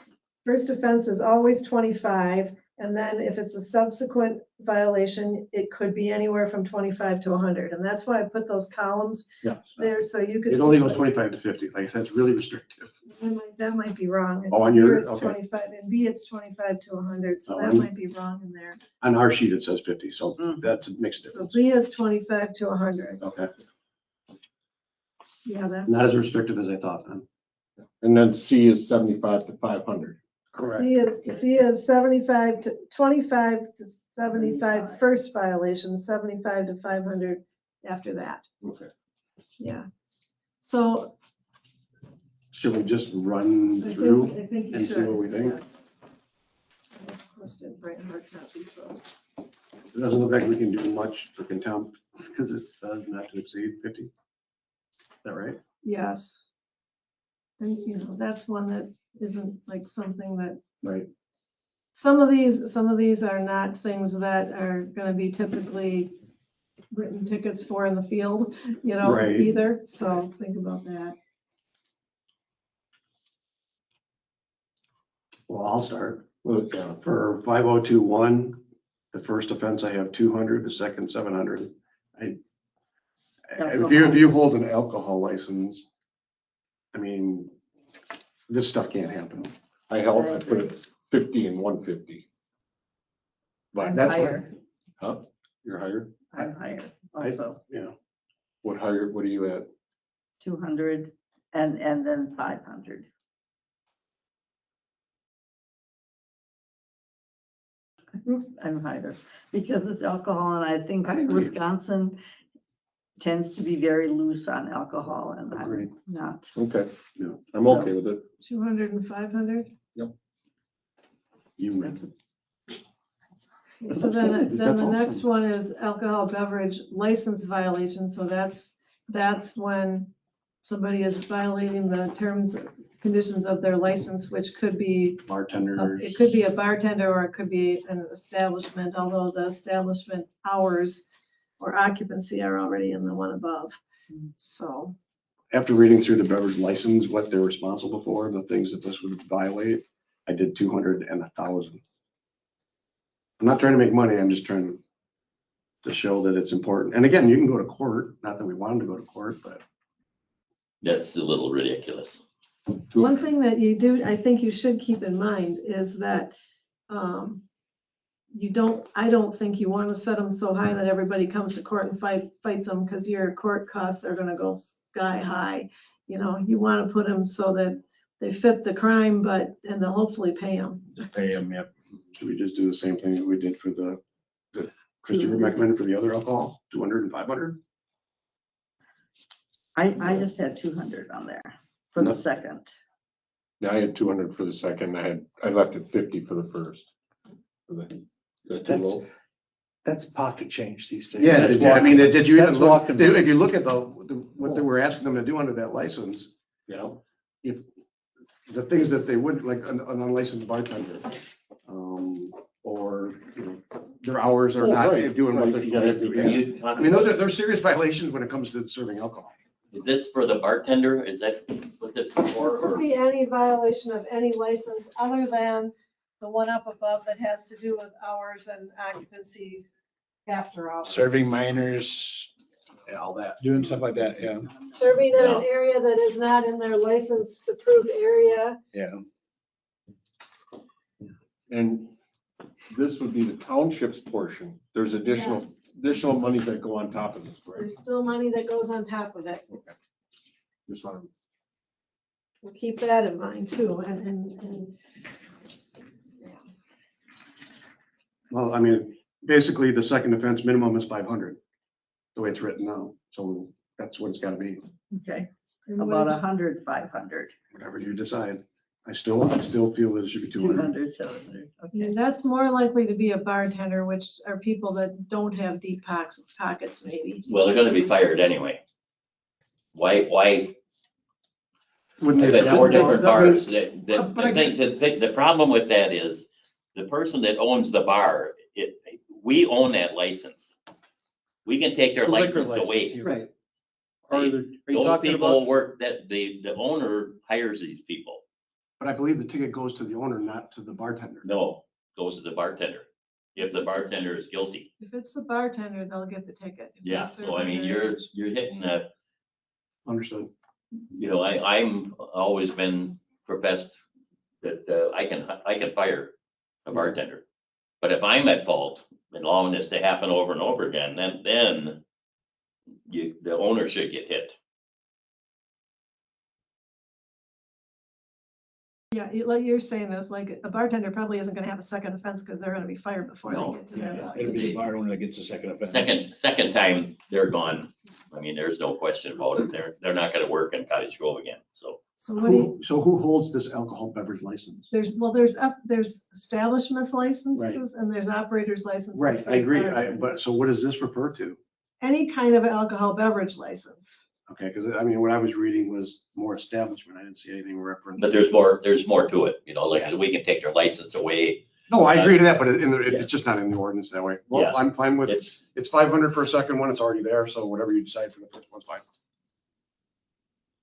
first offense is always 25. And then if it's a subsequent violation, it could be anywhere from 25 to 100. And that's why I put those columns Yeah. there so you could. It only see goes what- 25 to 50. Like I said, it's really restrictive. That might be wrong. Oh, on Here your- it's okay. 25 and B it's 25 to 100. So Oh, that on- might be wrong in there. On our sheet, it says 50, so that's makes a So difference. B is 25 to 100. Okay, Yeah, that's. not as restrictive as I thought then. And then C is 75 to 500. C is 75 to 25 to 75 first violation, 75 to 500 after that. Okay. Yeah. So Should we just run I through think you and see should. what we think? Let's do bring hard copies, so. It doesn't look like we can do much for contempt because it says not to exceed 50. Is that right? Yes. And that's one that isn't like something that, Right. some of these are not things that are gonna be typically written tickets for in the field, Right. either, so think about that. Well, I'll start. Yeah. For 5021, the first offense I have 200, the second 700. If you hold an alcohol license, this stuff can't happen. I put it 50 and 150. But That's Higher. Huh? You're higher? I'm higher I- also, Yeah. What higher, what are you at? 200 and then 500. I'm higher because it's alcohol and I think I agree. Wisconsin tends to be very loose on alcohol and Agreed. I'm not. Okay, yeah, I'm okay with it. 200 and 500. You win. So then, then That's the next awesome. one is alcohol beverage license violation. So that's when somebody is violating the terms, conditions of their license, which could be, Bartenders. it could be a bartender or it could be an establishment, although the establishment hours or occupancy are already in the one above. So, After reading through the beverage license, what they're responsible for, the things that this would violate, I did 200 and 1,000. I'm not trying to make money, I'm just trying to show that it's important. And again, you can go to court, not that we want them to go to court, but That's a little ridiculous. one thing that you do, I think you should keep in mind is that I don't think you want to set them so high that everybody comes to court and fights them because your court costs are gonna go sky high. You know, you want to put them so that they fit the crime, and they'll hopefully pay them. Just pay them, yep. should we just do the same thing that we did for the Christopher recommended for the other alcohol, 200 and 500? I just had 200 on there for the No. second. Yeah, I had 200 for the second. I left it 50 for the first. Is that too That's, low? that's pocket change these days. Yeah, That's I mean, did you even that's look, walking if you look at what they were asking them to do under that license, Yeah. if the things that they would, like an unlicensed bartender, or, you know, their hours are Oh, not right, doing what right, they're you supposed gotta to do. Are Yeah. you I talking mean, about- they're serious violations when it comes to serving alcohol. Is this for the bartender? Is that what this is for? This would or- be any violation of any license other than the one up above that has to do with hours and occupancy after hours. Serving minors, yeah, all that, doing stuff like that, yeah. Serving in No. an area that is not in their licensed approved area. Yeah. And this would be the township's portion. There's additional Yes. monies that go on top of this, right? There's still money that goes on top of it. Just want So keep that in mind too, and Well, I mean, basically, the second offense minimum is 500, the way it's written now. So that's what it's gotta be, Okay, And about what- 100, 500, whatever you decide. I still feel that it should be 200. 200, 700. Okay. and that's more likely to be a bartender, which are people that don't have deep pockets maybe. Well, they're gonna be fired anyway. Why? Wouldn't I've they- got four that- different that- that- bars. The but I thing, the problem with that is the person that owns the bar, we own that license. We can take their The liquor license away. you- Right. Are See, there- are you Those talking people about, work, that the owner hires these people. But I believe the ticket goes to the owner, not to the bartender. No, goes to the bartender. If the bartender is guilty. If it's the bartender, they'll get the ticket. If Yeah, they're so I serving mean, their- you're hitting the, Understood. you know, I'm always been professed that I can fire a bartender. But if I'm at fault and allowing this to happen over and over again, then the owner should get hit. Yeah, like you're saying is like a bartender probably isn't gonna have a second offense because they're gonna be fired before they No. get to that. It'll be the bar owner that gets a second offense. Second time, they're gone. I mean, there's no question about it. They're not gonna work in Cottage Grove again, so. So what do you, So who holds this alcohol beverage license? there's establishment licenses and there's operators licenses. Right, for I agree. bartenders. But so what does this refer to? Any kind of alcohol beverage license. Okay, because I mean, what I was reading was more establishment. I didn't see anything referenced. But there's more to it, you know, like we can take their license away. No, I agree to that, but it's just not in the ordinance that way. Yeah. Well, I'm fine with, It's, it's 500 for a second one. It's already there. So whatever you decide for the first one's fine.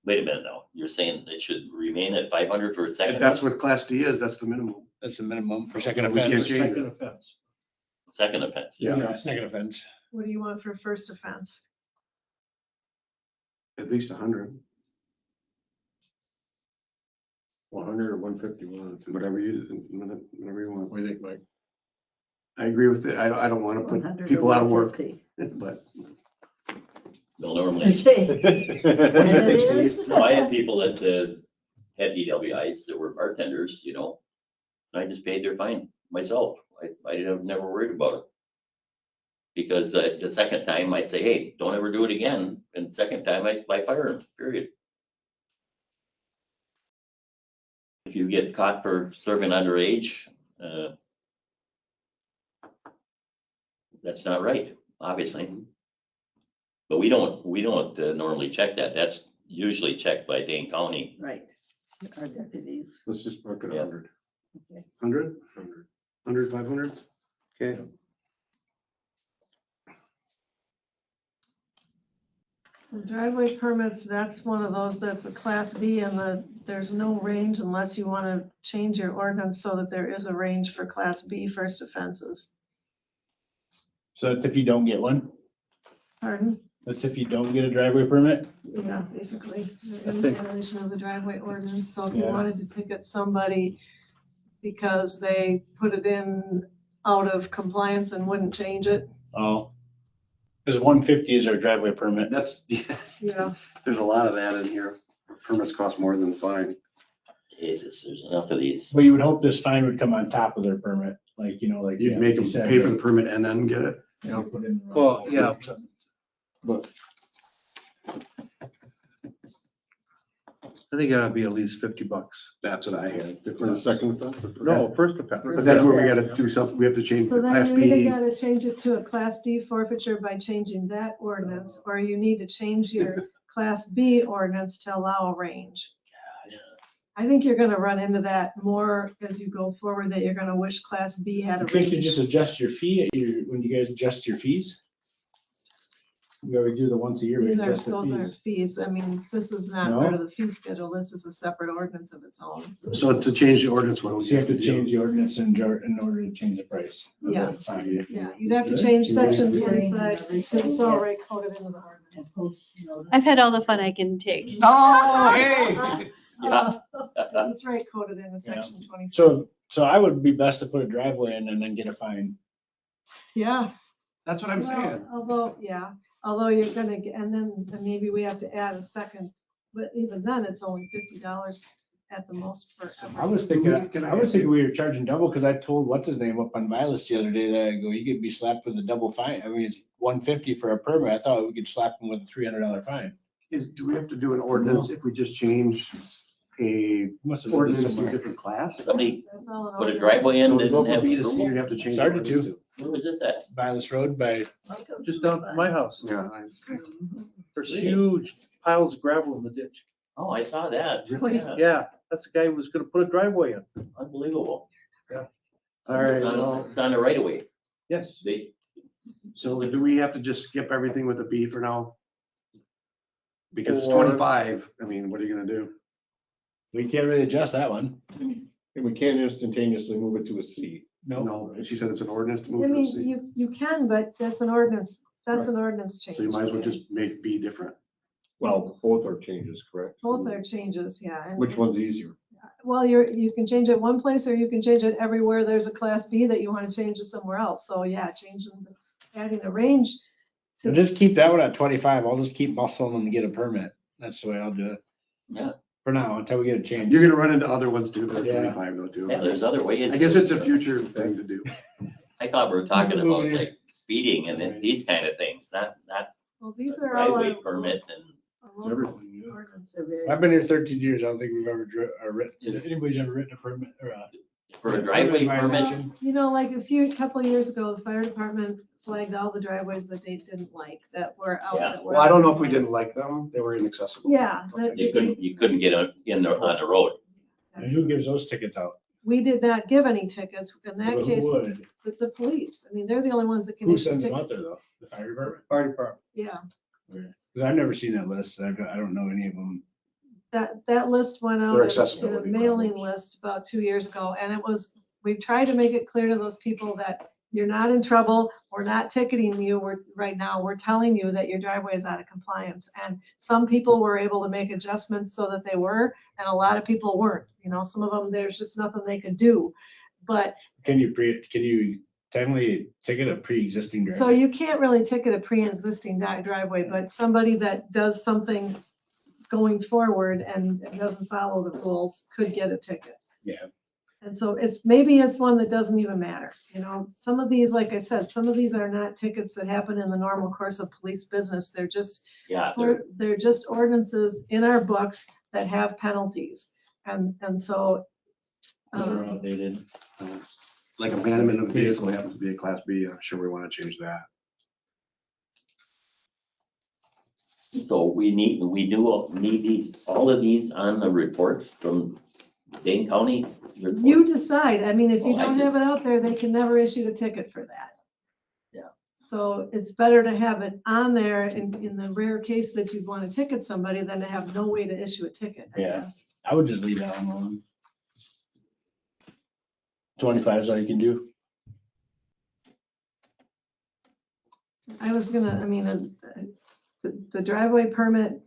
wait a minute now, you're saying it should remain at 500 for a second? If that's what class D is, that's the minimum. That's the minimum for second We can't offense. change it. second offense? Second offense. Yeah, second offense. What do you want for first offense? At least 100, 100 or 151. whatever you want. What do you think, Mike? I agree with it. I don't want to 100 put or people out of work, 150. but. They'll normally. Okay. And it is. No, I had people that had DWIs that were bartenders, you know. I just paid their fine myself. I never worried about it. Because the second time I'd say, hey, don't ever do it again. And the second time I fire them, period. If you get caught for serving underage, that's not right, obviously. But we don't normally check that. That's usually checked by Dane County. Right, our deputies. Let's just mark it Yeah. 100. 100? 100, 500? Okay. The driveway permits, that's one of those that's a class B and there's no range unless you want to change your ordinance so that there is a range for class B first offenses. So that's if you don't get one? Pardon? That's if you don't get a driveway permit? Yeah, basically, in violation of the driveway ordinance. So if you Yeah. wanted to ticket somebody because they put it in out of compliance and wouldn't change it, Oh. Because 150 is our driveway permit. That's, yeah. there's a lot of that in here. Permits cost more than the fine. Jesus, there's enough of these. But you would hope this fine would come on top of their permit, like, you know, like. You'd yeah, make you them said, pay for the permit and then get it. you know, put in the wrong Well, color yeah. or something. But I think it ought to be at least $50. that's what I had. For the second offense? No, first offense. But that's where we gotta do something. We have to change So the class then you either B. gotta change it to a class D forfeiture by changing that ordinance, or you need to change your class B ordinance to allow a range. I think you're gonna run into that more as you go forward, that you're gonna wish class B had a Can't you range. just adjust your fee when you guys adjust your fees? We already do the once a year, we These are, adjust the those aren't fees. fees. I mean, this is not No? part of the fee schedule. This is a separate ordinance of its own. So to change the ordinance, what do we So you have have to to do? change the ordinance in order to change the price. of the Yes. fine. Yeah, you'd have to change section 25 because it's already coded into the ordinance. I've had all the fun I can take. Oh, hey. Yeah. It's right coded into section 25. So I would be best to put a driveway in and then get a fine. Yeah. That's what I'm Well, saying. although you're gonna get, and then maybe we have to add a second, but even then, it's only $50 at the most for. I was thinking we were charging double because I told what's his name up on Vilas the other day that I go, you could be slapped with a double fine. I mean, it's 150 for a permit. I thought we could slap them with a $300 fine. Do we have to do an ordinance if we just change a Must have ordinance been to a somewhere. different class? Somebody That's all in put a ordinance. driveway in, So to go didn't have from B to C, approval. you have to change. the Started ordinance to. Where was this at? Vilas Road by, Just down from my house. Yeah. There's huge piles of gravel in the ditch. Oh, I saw that. Really? Yeah, Yeah, that's the guy who was gonna put a driveway in. Unbelievable. All right. It's on the right of way. Yes. So do we have to just skip everything with a B for now? Because it's Or- 25. I mean, what are you gonna do? we can't really adjust that one. And we can't instantaneously move it to a C. No, she said it's an ordinance to I move to a mean, C. you can, but that's an ordinance, that's an ordinance change. So you might as well just make B different. Well, both are changes, correct? Both are changes, yeah. and- Which one's easier? Well, you can change it one place or you can change it everywhere. There's a class B that you want to change to somewhere else. So yeah, change them, adding a range. So just keep that one at 25. I'll just keep muscling them to get a permit. That's the way I'll do it. Yeah. For now, until we get a change. You're gonna run into other ones too, that are Yeah. 25 though too. Yeah, there's other ways. I guess it's a future thing to do. I thought we were talking about Moving in. like speeding and then these kind of things, not Well, these are all driveway our permit and. Everything, yeah. ordinances. I've been here 13 years. I don't think we've ever written, anybody's ever written a permit or a. For a driveway permit, Well, like couple of years ago, the fire department flagged all the driveways that they didn't like that were out. Yeah. that were Well, I don't know if out. we didn't like them. They were inaccessible. Yeah. that- you couldn't get on the road. And who gives those tickets out? We did not give any tickets. In that Who case, would? the police. I mean, they're the only ones that can Who issue sends them out tickets. there though? The fire department? Fire department. Yeah. Because I've never seen that list. I don't know any of them. That list went out Their in a accessibility mailing list about 2 years ago, and we tried to make it clear to those people that you're not in trouble, we're not ticketing you, right now, we're telling you that your driveway is out of compliance. And some people were able to make adjustments so that they were, and a lot of people weren't. Some of them, there's just nothing they could do. But Can you Technically, ticket a pre-existing So driveway. you can't really ticket a pre-existing driveway, but somebody that does something going forward and doesn't follow the rules could get a ticket. Yeah. And so maybe it's one that doesn't even matter, you know, some of these, like I said, some of these are not tickets that happen in the normal course of police business. They're just, Yeah, they're just ordinances in our books that have penalties. And so. They're outdated. Like abandonment of a vehicle happens to be a class B, I'm sure we want to change that. so we need these, all of these on the report from Dane County. report? You decide. I mean, if you Well, I don't have it just- out there, they can never issue a ticket for that. Yeah. So it's better to have it on there in the rare case that you'd want to ticket somebody than to have no way to issue a ticket, I Yeah. guess. I would just leave that one alone. 25 is all you can do. I was gonna, I mean, the driveway permit,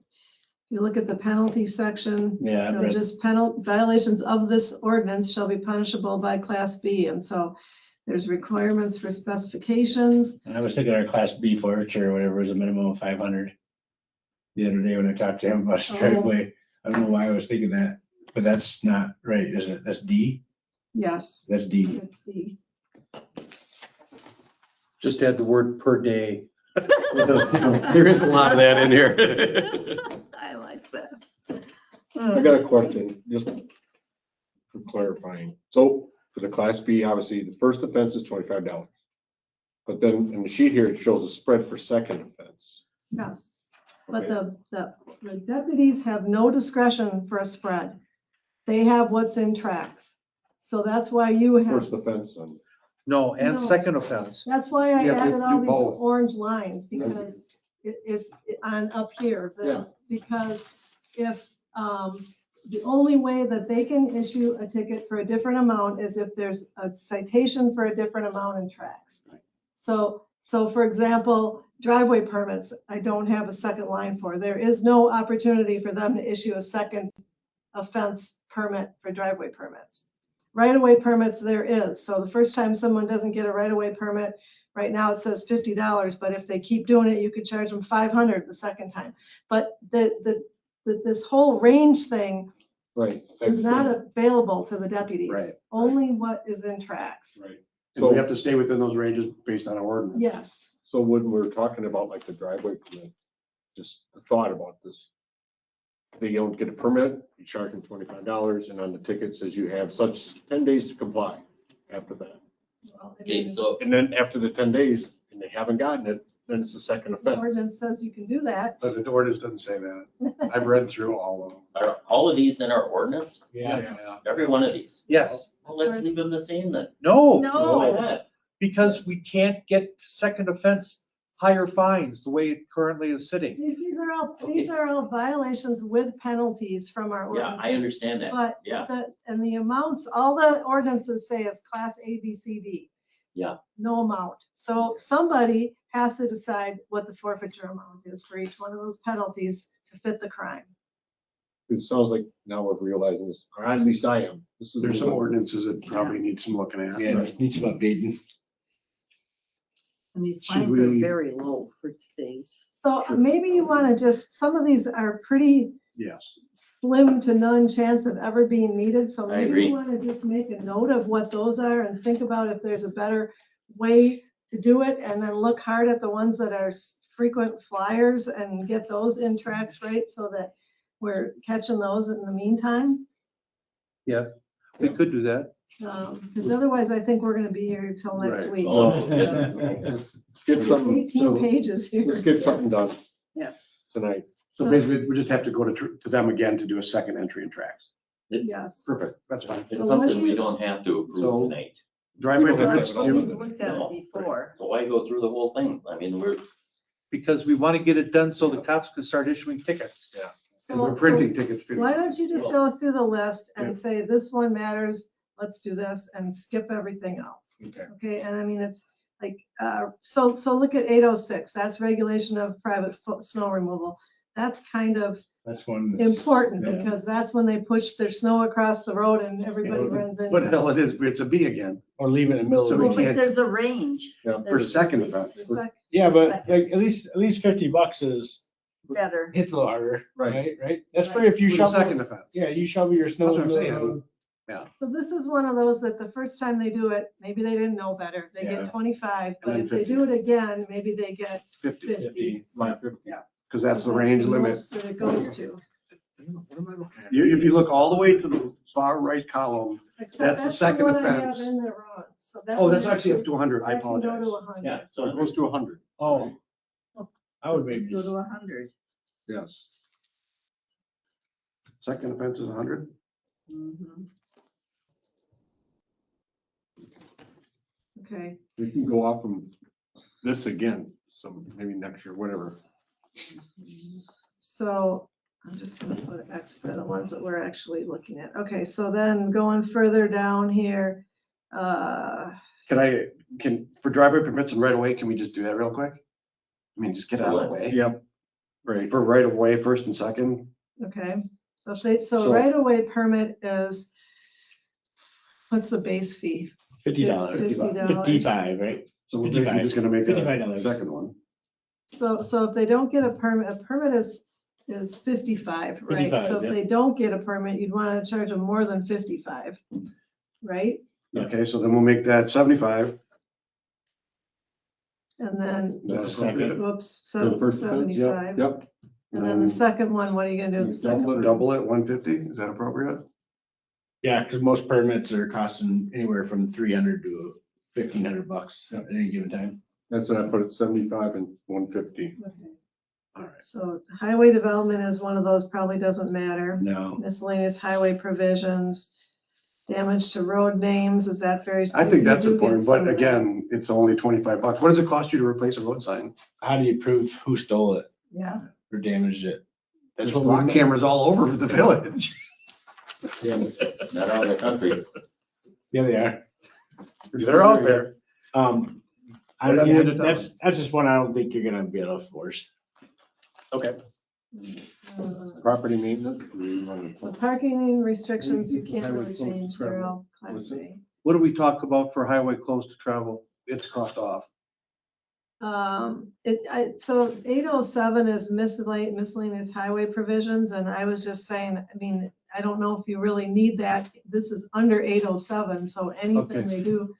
you look at the penalty section. Yeah, you I'd know, read- just violations of this ordinance shall be punishable by class B. And so there's requirements for specifications. I was thinking our class B forfeiture or whatever is a minimum of 500. The other day when I talked to him about his Oh. driveway, I don't know why I was thinking that, but that's not right, is it? That's D? Yes. That's D. It's D. Just add the word per day. There is a lot of that in here. I like that. I got a question, just for clarifying. So for the class B, obviously, the first offense is $25. But then in the sheet here, it shows a spread for second offense. Yes, but Okay. the deputies have no discretion for a spread. They have what's in tracks. So that's why you have, First offense, then. No, and No. second offense. that's why I You have to added all do these both. orange lines, because if, on up here, Yeah. because if, the only way that they can issue a ticket for a different amount is if there's a citation for a different amount in tracks. So for example, driveway permits, I don't have a second line for. There is no opportunity for them to issue a second offense permit for driveway permits. Right-of-way permits, there is. So the first time someone doesn't get a right-of-way permit, right now it says $50, but if they keep doing it, you could charge them $500 the second time. But this whole range thing Right. is not available to the deputies. Right. Only what is in tracks. Right. So we have to stay within those ranges based on our ordinance. Yes. So when we're talking about like the driveway permit, just a thought about this. They don't get a permit, you charge them $25, and on the ticket says you have such 10 days to comply after that. Okay, so And then after the 10 days, and they haven't gotten it, then it's a second The offense. ordinance says you can do that. But the ordinance doesn't say that. I've read through all of them. are all of these in our ordinance? Yeah. Every one of these? Yes. Well, let's leave them the same then. No. Why not? Because we can't get second offense higher fines the way it currently is sitting. These are all violations with penalties from our Yeah, ordinance. I understand that. But Yeah. and the amounts, all the ordinances say is class A, B, C, D. Yeah. No amount. So somebody has to decide what the forfeiture amount is for each one of those penalties to fit the crime. It sounds like now we're realizing this, or at least I am. This is. There's some ordinances that probably need some looking at. Yeah, need some updating. And these Should fines are we- very low for today's. So maybe you want to just, some of these are pretty Yes. slim to none chance of ever being needed. So I maybe agree. you want to just make a note of what those are and think about if there's a better way to do it, and then look hard at the ones that are frequent flyers and get those in tracks right so that we're catching those in the meantime. Yes, we could do that. Because otherwise I think we're going to be here till next Right. week. Oh, Let's get something, 18 pages here. let's get something done Yes. tonight. So basically, we just have to go to them again to do a second entry in tracks. Yes. Perfect, that's fine. It's something we don't have to approve So- tonight. Driveway We don't have permits, to have it you- all. We've looked at it before. So why go through the whole thing? I mean, we're, Because we want to get it done so the cops can start issuing tickets. Yeah. and we're So- printing tickets too. Why don't you just go through the list Yeah. and say, this one matters, let's do this, and skip everything else? Okay. Okay, and I mean, it's like, so look at 806, that's regulation of private snow removal. That's kind of That's one. that's- important Yeah. because that's when they push their snow across the road and everybody runs in. What the hell it is, it's a B again. Or leave it in the middle So of we the Well, week. but there's a range. For There's- second it's- offense. it's like Yeah, but like at least $50 is, better. hits a little harder, Right. right? That's for if you For the shovel. second offense. Yeah, you shovel your snow. That's what in I'm the middle of the saying. road. Yeah. So this is one of those that the first time they do it, maybe they didn't know better. They Yeah. get 25, but then if they 50. do it again, maybe they get 50, 50. because that's the range limit. most That it goes to. If you look all the way to the far right column, Except that's the second one I have offense. in there wrong. So that Oh, one that's actually up to 100, I that can go to apologize. 100. Yeah, So it goes to 100. Oh. I would Let's maybe. go to 100. Yes. Second offense is 100? Mhm. Okay, We can go off from this again, some, maybe next year, whatever. so I'm just gonna put X for the ones that we're actually looking at. Okay, so then going further down here, For driveway permits and right of way, can we just do that real quick? I mean, just get it out of the way. Yep. Right. For right of way, first and second, okay, so if they, so So- right-of-way permit is, what's the base fee? $50. $50. 55, right? so we're basically just gonna make a $55. second one. So if they don't get a permit is 55, right? 55, So if yeah. they don't get a permit, you'd want to charge them more than 55, right? Yeah. Okay, so then we'll make that 75. And then, That's second. appropriate. whoops, For the first offense, yep, 75. Yep. And then the second one, what are you gonna do with the second one? Double it, 150, is that appropriate? Yeah, because most permits are costing anywhere from 300 to $1,500 at any given time. That's what I put at 75 and 150. Okay. All right. So highway development is one of those, probably doesn't matter. No. Miscellaneous highway provisions, damage to road names, is that very? I think you that's do get important, some but of that. again, it's only $25. What does it cost you to replace a road sign? How do you prove who stole it Yeah. or damaged it? That's There's what lock we cameras all over the village. Yeah, Not out of the country. yeah, they are. They're out there. I But I don't, mean, yeah, that's just one I don't think you're gonna be able to force. Okay. Property maintenance. we run it. So parking restrictions, you can't Highway really close to change, they're travel. all class A. What do we talk about for highway close to travel? It's crossed off. So 807 is miscellaneous highway provisions, and I was just saying, I mean, I don't know if you really need that. This is under 807, so anything Okay. they do,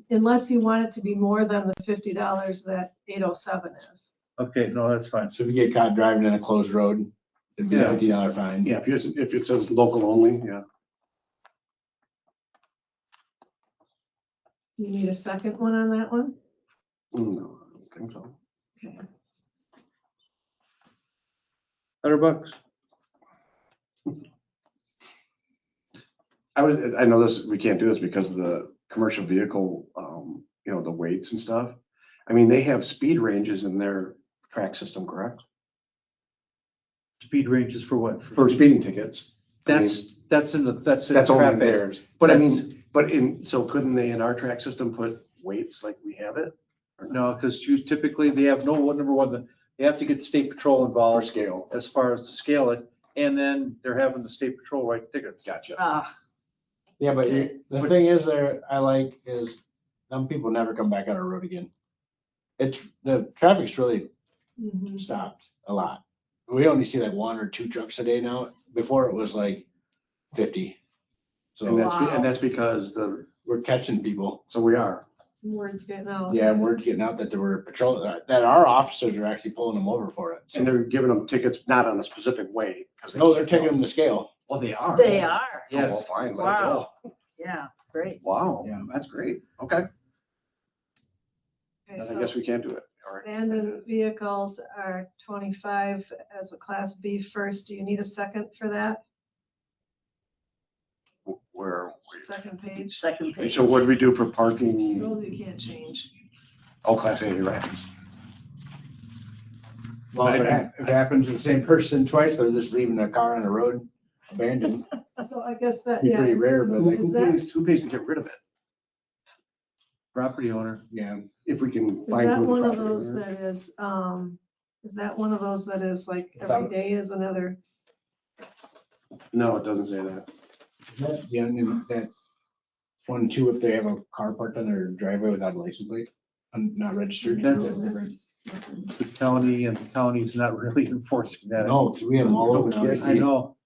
unless you want it to be more than the $50 that 807 is. Okay, no, that's fine. So if you get caught driving in a closed road, it'd be a Yeah. $50 fine. Yeah, if it says local only, yeah. You need a second one on that one? No, I don't think so. Okay. $100. I know this, we can't do this because of the commercial vehicle, the weights and stuff. I mean, they have speed ranges in their track system, correct? Speed ranges for what? For speeding tickets. I mean, That's in the, that's in That's only traffic. theirs. But I mean, so couldn't they in our track system put weights like we have it? No, because you typically, they have number one, they have to get state patrol For involved scale. as far as to scale it. And then they're having the state patrol write tickets. Gotcha. Yeah, but the thing is is some people never come back on our road again. The traffic's really Mhm. stopped a lot. We only see like 1 or 2 trucks a day now. Before it was like 50. And So that's because we're catching people. so we are. Words getting out. Yeah, and word's getting out that there were patrol, that our officers are actually pulling them over for it. And they're giving them tickets not on a specific weight. No, they're taking them to scale. Oh, they are? They are. Oh, well, fine. let it Wow. go. Yeah, great. Wow, Yeah. that's great. Okay. Okay, Then I so guess we can't do it. All right. abandoned vehicles are 25 as a class B first. Do you need a second for that? Where are we? Second page. Second Okay, page. so what do we do for parking? Those you can't change. Oh, class A, you're right. Well, if it happens to the same person twice, they're just leaving their car on the road abandoned. So I guess that, Be pretty yeah, rare, but like, Is that- Who pays to get rid of it? Property owner. yeah. If we can is find. that who the one of property those owner is. that is, Is that one of those that is like every day is another? No, it doesn't say that. Yeah, and then that one too, if they have a car parked on their driveway without a license plate, not registered. That's- The county and the county's not really enforcing that. No, we have them all over now. I know.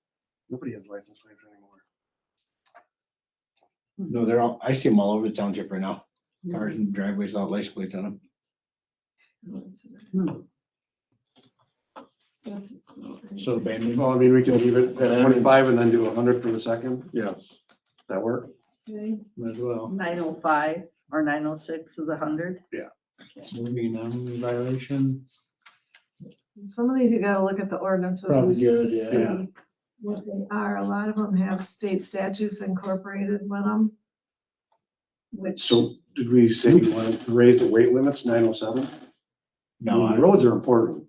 Nobody has license plates anymore. No, they're all, I see them all over the township right now. Cars and driveways without license plates on them. So abandoned. Well, I mean, we can leave it at 25 and then do 100 for the second. Yes. Does that work? Okay. As well. 905 or 906 is 100. Yeah. Moving on, violation. Some of these you gotta look at the ordinances Probably and good, see yeah. what they are. A lot of them have state statutes incorporated with them. Which, So did we say we wanted to raise the weight limits, 907? No, I- Roads are important.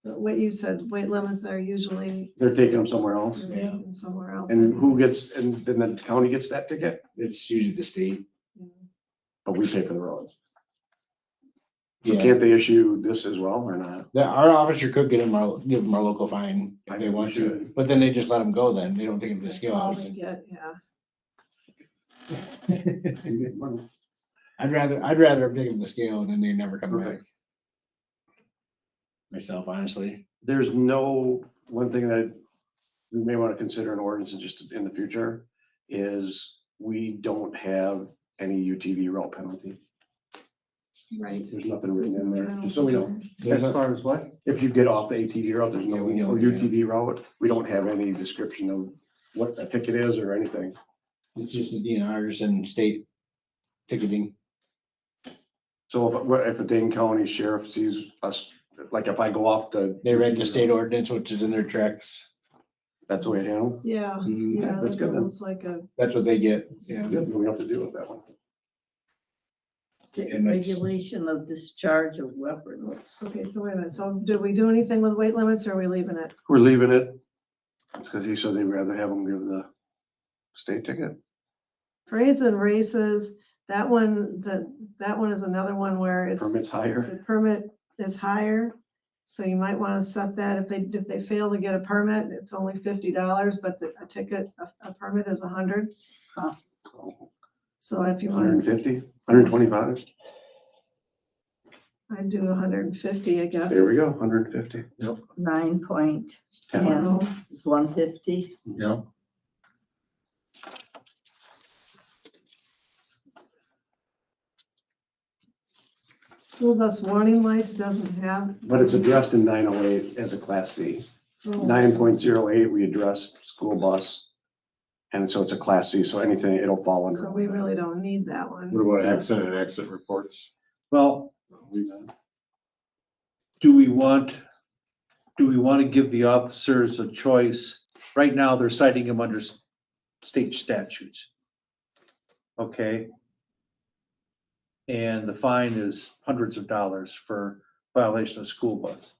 what you said, weight limits are usually They're taking them somewhere else. somewhere else. And who gets, and then the county gets that ticket, It's usually the state. but we pay for the roads. So Yeah. can't they issue this as well or not? Our officer could give them our local fine I if they think we want to, should. but then they just let them go then. They don't take them to the scale All house. they get, yeah. I'd rather them take them to the scale and then they never come back. Perfect. Myself, honestly. There's no, one thing that we may want to consider in ordinance and just in the future is we don't have any UTV route penalty. Right. There's nothing written in there, just so we know. As far as what? If you get off the ATV route, there's no, Yeah, we don't, or yeah. UTV route, we don't have any description of what the ticket is or anything. It's just the DNRs and state ticketing. So if a Dane County sheriff sees us, like if I go off the. They read the state ordinance, which is in their tracks. That's the way it handled. Yeah, Mhm. yeah, That's that's good then. almost like a That's what they get. Yeah. Good, we don't have to deal with that one. And it's- Regulation of discharge of weapons. okay, so wait a minute, so did we do anything with weight limits or are we leaving it? We're leaving it. It's because he said they'd rather have them give the state ticket. Parades and races, that one is another one where it's, Permit's higher. the permit is higher. So you might want to set that, if they fail to get a permit, it's only $50, but a ticket, a permit is 100. So if you want, 150, 125. I'd do 150, I guess. There we go, 150. Yep. 9.10 is 150. Yep. School bus warning lights doesn't have. But it's addressed in 908 as a class C. Oh. 9.08, we address school bus. And so it's a class C, so anything, it'll fall under. So we really don't need that one. What about accident and exit reports? Well, do we want to give the officers a choice? Right now, they're citing them under state statutes. Okay? And the fine is hundreds of dollars for violation of school bus.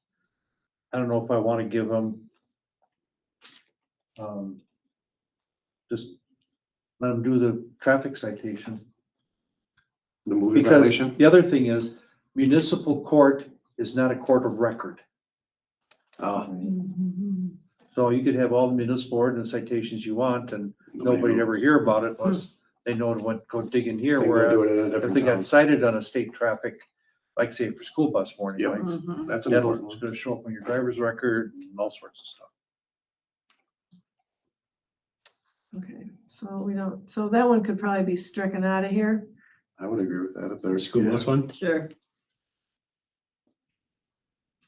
I don't know if I want to give them just let them do the traffic citation. The movie Because violation? the other thing is municipal court is not a court of record. So you could have all the municipal ordinance citations you want and nobody'd ever hear about it unless they know to go dig in here. They go Whereas do it in a if different they got town. cited on a state traffic, like say for school bus warning Yep. lights, That's an that'll, important it's one. gonna show up on your driver's record and all sorts of stuff. Okay, so we don't, so that one could probably be stricken out of here. I would agree with that if there's. School bus one? Sure.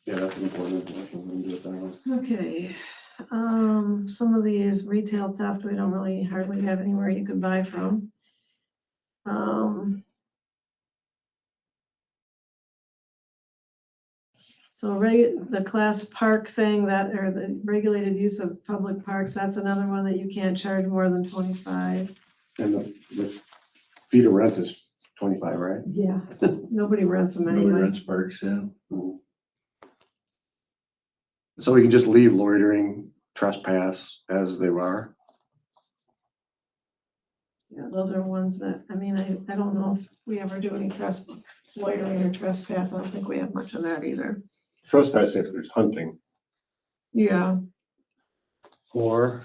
Yeah, that's an important information. We can do it that way. Okay, some of these retail theft, we don't really hardly have anywhere you can buy from. So the class park thing that, or the regulated use of public parks, that's another one that you can't charge more than 25. And the fee to rent is 25, right? Yeah, nobody rents them Nobody anyway. rents parks, yeah. So we can just leave loitering, trespass as they are. Yeah, those are ones that, I mean, I don't know if we ever do any loitering or trespass. I don't think we have much of that either. Trespass if there's hunting. Yeah, Or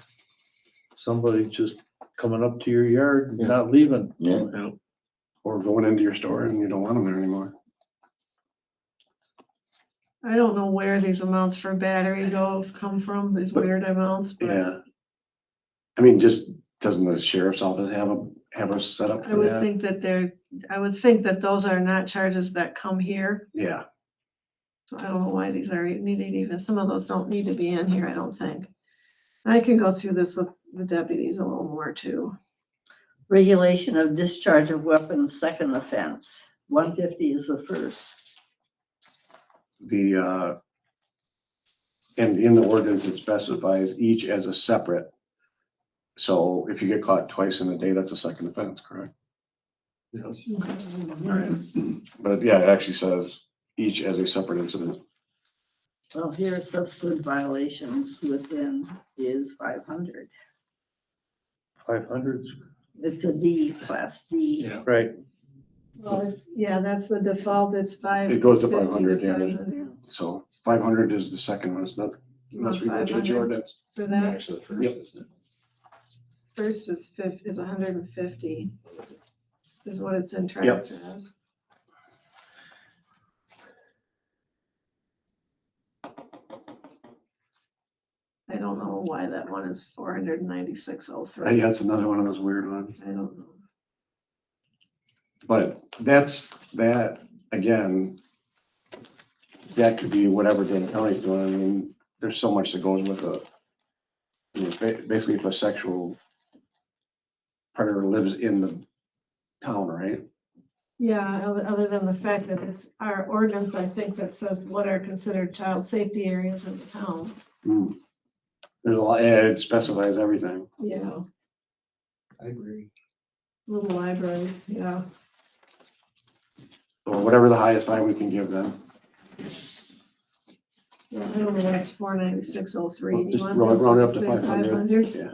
somebody just coming up to your yard and not leaving. Yeah. Or going into your store and you don't want them there anymore. I don't know where these amounts for battery come from, these weird amounts, but Yeah. I mean, just, doesn't the sheriff's office have a setup I for would that? think that I would think that those are not charges that come here. Yeah. So I don't know why these are needed even, some of those don't need to be in here, I don't think. I can go through this with the deputies a little more too. Regulation of discharge of weapons, second offense. 150 is the first. And in the ordinance, it specifies each as a separate. So if you get caught twice in a day, that's a second offense, correct? Yes. But yeah, it actually says each as a separate incident. Well, here are subsequent violations within is 500. 500, It's a D, class D. Yeah. right. Well, that's the default, it's 5. It goes to 50 500, yeah. 500. So 500 is the second one, it's not, unless we go change the 500 ordinance. For that, Actually, the first, isn't it? first is 150, is what it's in Yep. tracks as. I don't know why that one is 496.03. Yeah, it's another one of those weird ones. I don't know. But that, again, that could be whatever Dane County's doing. I mean, there's so much that goes with basically if a sexual predator lives in the town, right? Yeah, other than the fact that it's our ordinance, I think, that says what are considered child safety areas in the town. There's a lot, it specifies everything. Yeah, I agree. little libraries, yeah. So whatever the highest fine we can give them. Yeah, I don't know, that's 496.03. Just round it up to 500. Yeah.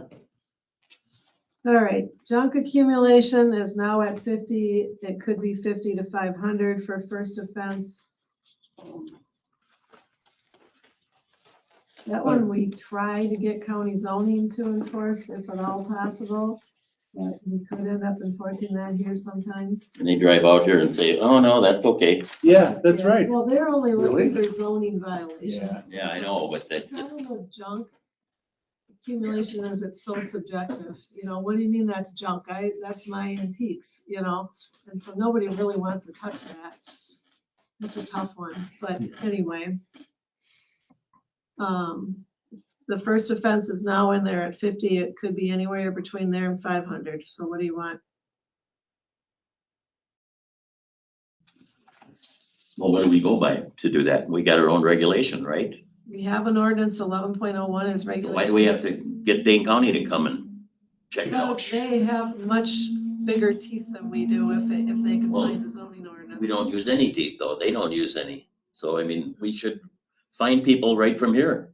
All right, junk accumulation is now at 50, it could be 50 to 500 for first offense. That one we try to get county zoning to enforce if at all possible, but we could end up enforcing that here sometimes. And they drive out here and say, oh, no, that's okay. Yeah, that's right. Well, they're only looking Really? for zoning violations. Yeah, I know, but The that's just, problem with junk accumulation is it's so subjective, you know, what do you mean that's junk? That's my antiques, you know, and so nobody really wants to touch that. It's a tough one, but anyway. The first offense is now in there at 50, it could be anywhere between there and 500, so what do you want? well, what do we go by to do that? We got our own regulation, right? We have an ordinance, 11.01 is So regulation. why do we have to get Dane County to come and check it out? Because they have much bigger teeth than we do if they can Well, find the zoning ordinance. We don't use any teeth, though. They don't use any. So, I mean, we should find people right from here.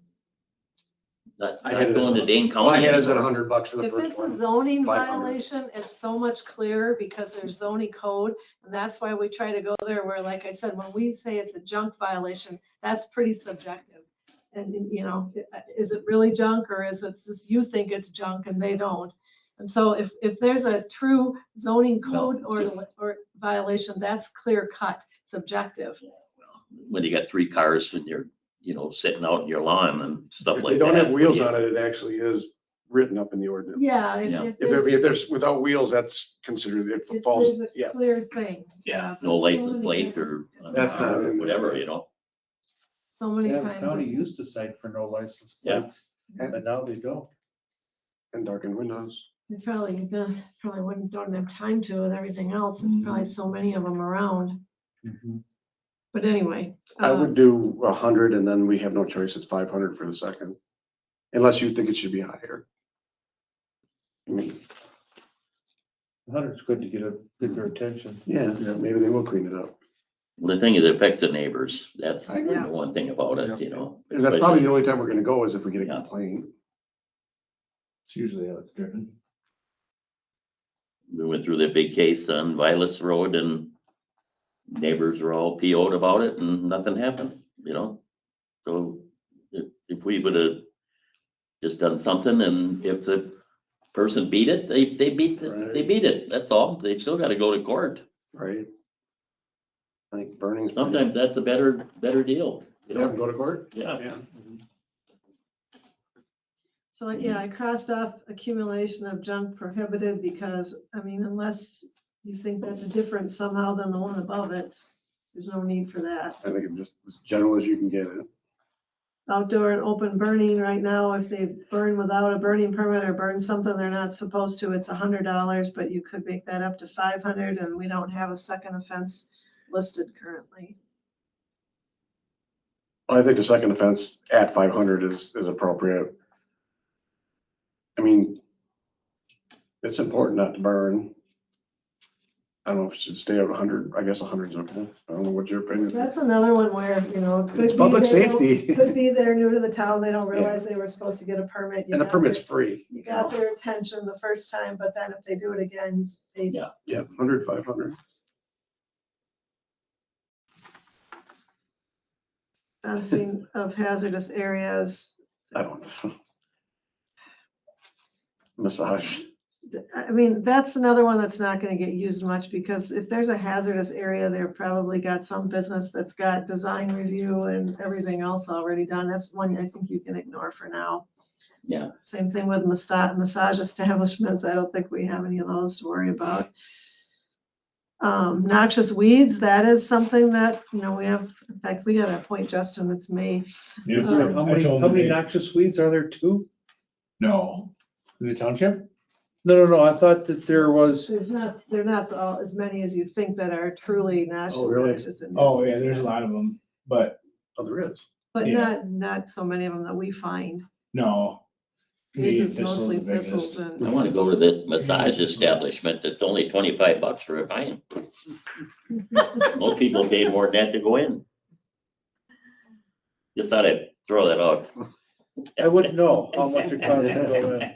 Not going to Dane Well, I County. had it at $100 for the If first it's a one. zoning 500. violation, it's so much clearer because there's zoning code. And that's why we try to go there where, like I said, when we say it's a junk violation, that's pretty subjective. And, you know, is it really junk or is it just you think it's junk and they don't? And so if there's a true zoning code or violation, that's clear cut, subjective. When you got 3 cars and you're, sitting out in your lawn and stuff If like they that. don't have wheels on it, it actually is written up in the ordinance. Yeah. Yeah. If there's without wheels, that's considered, it If falls, there's yeah. a clear thing. Yeah, no license plate or That's not or in there. whatever. So many Yeah, times. the county it's- used to cite for no license Yeah. plates, but now they don't. And darkened windows. They probably don't have time to with everything else. It's probably so many of them around. But anyway. I would do 100 and then we have no choice. It's 500 for the second. Unless you think it should be higher. I mean, 100's good to get their attention. yeah, maybe they will clean it up. Well, the thing is, it affects the neighbors. That's I agree. the one thing about it, And that's probably the only time we're gonna go is if we get a Yeah. complaint. It's usually how it's driven. We went through the big case on Vilas Road and neighbors were all PO'd about it and nothing happened, So if we would have just done something, and if the person beat it, they beat it, they beat it. That's all. They've still got to go to court. Right. I think burning. Sometimes that's a better deal. You Have them know? go to court? Yeah. So, yeah, I crossed off accumulation of junk prohibited because, I mean, unless you think that's different somehow than the one above it, there's no need for that. I think it's just as general as you can get it. Outdoor and open burning right now, if they burn without a burning permit or burn something they're not supposed to, it's $100, but you could make that up to 500, and we don't have a second offense listed currently. I think the second offense at 500 is appropriate. I mean, it's important not to burn. I don't know if it should stay at 100. I guess 100 is okay. I don't know what your opinion is. That's another one where, you know, it could It's be public they don't- safety. Could be they're new to the town, they don't realize they were supposed to get a permit. You And the got permit's their- free. You got their attention the first time, but then if they do it again, they. Yeah. Yeah, 100, 500. Fencing of hazardous areas. I don't know. Massage. I mean, that's another one that's not gonna get used much, because if there's a hazardous area, they've probably got some business that's got design review and everything else already done. That's one I think you can ignore for now. Yeah. Same thing with massage establishments. I don't think we have any of those to worry about. Noxious weeds, that is something that, you know, we have, in fact, we gotta appoint Justin, it's May. How many noxious weeds are there? 2? No, in the township? No, I thought that there was. They're not all as many as you think that are truly noxious. really? noxious and Oh, yeah, nuisance. there's a lot of them, but Oh, there is. But yeah. not so many of them that we find. no. Yours The is thistle's mostly the biggest. thistles I and. want to go to this massage establishment. It's only $25 for a fine. Most people pay more than that to go in. Just thought I'd throw that out. I wouldn't know how much it costs to go in.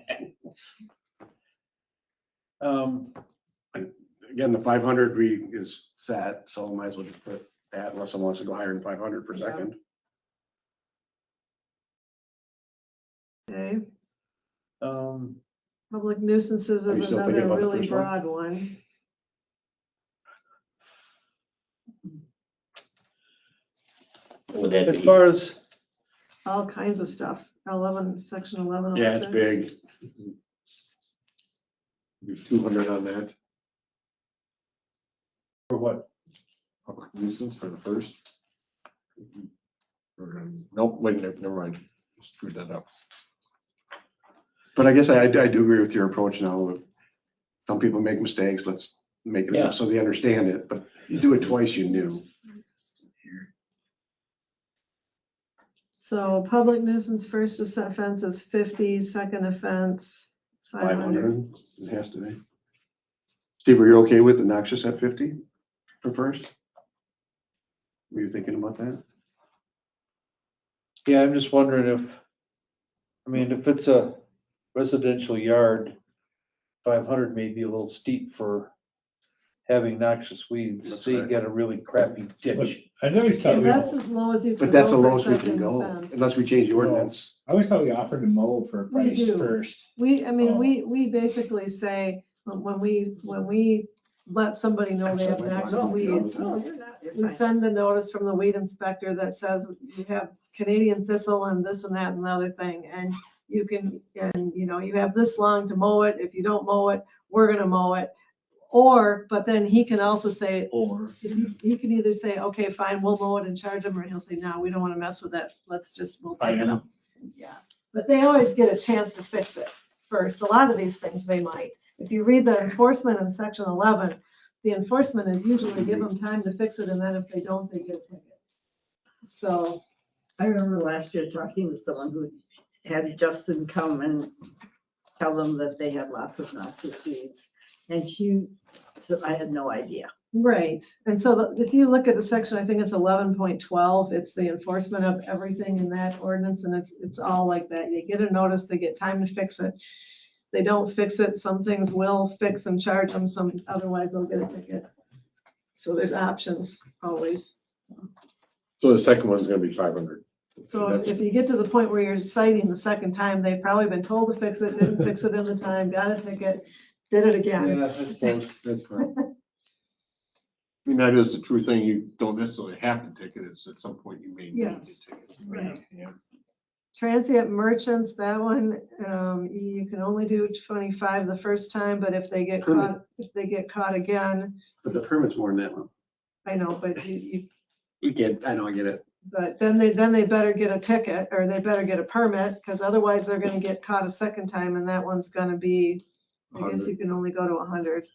Again, the 500 is set, so might as well just put that unless someone wants to go higher than 500 per second. Okay, Um, public nuisances Are is you still thinking another about the really first one? broad one. Would that As be? far as, All kinds of stuff. 11, section 1106. Yeah, it's big. There's 200 on that. for what? Public nuisance for the first. Nope, wait, never mind. Screwed that up. But I guess I do agree with your approach now. If some people make mistakes, let's make it Yeah. so they understand it, but you do it twice, you knew. So public nuisance first offense is 50, second offense 500. 500, it has to be. Steve, are you okay with the noxious at 50 for first? Were you thinking about that? Yeah, I'm just wondering if it's a residential yard, 500 may be a little steep for having noxious weeds. That's So you right. got a really crappy ditch. I always Yeah, thought we, that's as low as you can But that's the go for lowest we can second go, offense. unless we change the ordinance. I always thought we offered to mow for a We price do. first. I mean, Oh. we basically say, when we let somebody know they have noxious weeds, we send the notice from the weed inspector that says you have Canadian thistle and this and that and the other thing, and you can, you have this long to mow it. If you don't mow it, we're gonna mow it. Or, but then he can also say, Or. you can either say, okay, fine, we'll mow it and charge them, or he'll say, no, we don't wanna mess with that. We'll take Fine it him. up. Yeah, but they always get a chance to fix it first. A lot of these things they might. If you read the enforcement in section 11, the enforcement is usually give them time to fix it, and then if they don't, they get a ticket. So. I remember last year talking to someone who had Justin come and tell them that they had lots of noxious weeds. And she said, I had no idea. Right, and so if you look at the section, I think it's 11.12, it's the enforcement of everything in that ordinance, and it's all like that. They get a notice, they get time to fix it. They don't fix it, some things will fix and charge them, some, otherwise they'll get a ticket. So there's options always. So the second one's gonna be 500. So if you get to the point where you're citing the second time, they've probably been told to fix it, didn't fix it in the time, got a ticket, did it again. Yeah, I suppose, that's fine. I mean, that is the true thing. You don't necessarily have to ticket it. It's at some point you may need to Yes. ticket. Right. Yeah. Transient merchants, that one, you can only do 25 the first time, but if they get Permit. caught again, But the permit's more than that one. I know, but you, You get, I know, I get it. but then they better get a ticket or they better get a permit, because otherwise they're gonna get caught a second time and that one's gonna be, I guess you can only go to 100.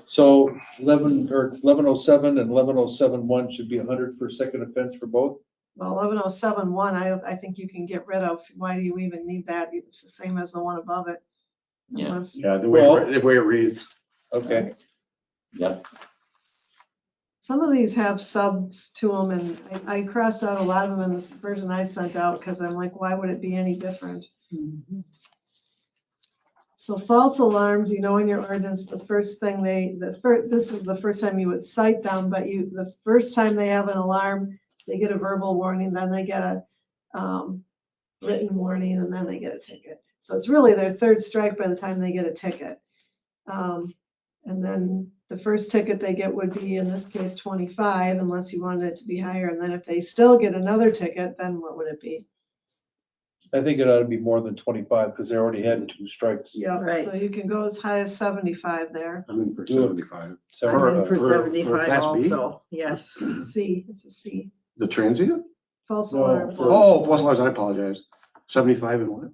So 1107 and 1107-1 should be 100 for second offense for both? Well, 1107-1, I think you can get rid of. Why do you even need that? It's the same as the one above it. Yeah. Unless- Yeah, the Well- way it reads. Okay. Yep. Some of these have subs to them, and I crossed out a lot of them in the version I sent out, because I'm like, why would it be any different? So false alarms, in your ordinance, the first thing this is the first time you would cite them, but the first time they have an alarm, they get a verbal warning, then they get a written warning, and then they get a ticket. So it's really their third strike by the time they get a ticket. And then the first ticket they get would be, in this case, 25, unless you wanted it to be higher. And then if they still get another ticket, then what would it be? I think it ought to be more than 25 because they already had 2 strikes. Yeah, Right. so you can go as high as 75 there. I'm in for Do it. 75. And for for 75 Class B? also, yes. C, it's a C. The transient? False No, alarms. Oh, false alarms, I apologize. 75 and what?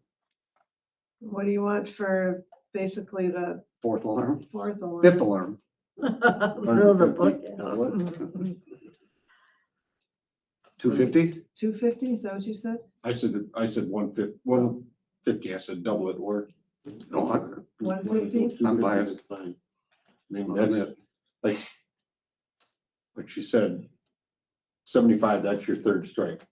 What do you want for basically the Fourth alarm? fourth alarm? Fifth alarm? Fill the book out. 250? 250, is that what you said? I said 150. I said double it or. No, 150? I'm biased. I mean, that's like she said, 75, that's your third strike.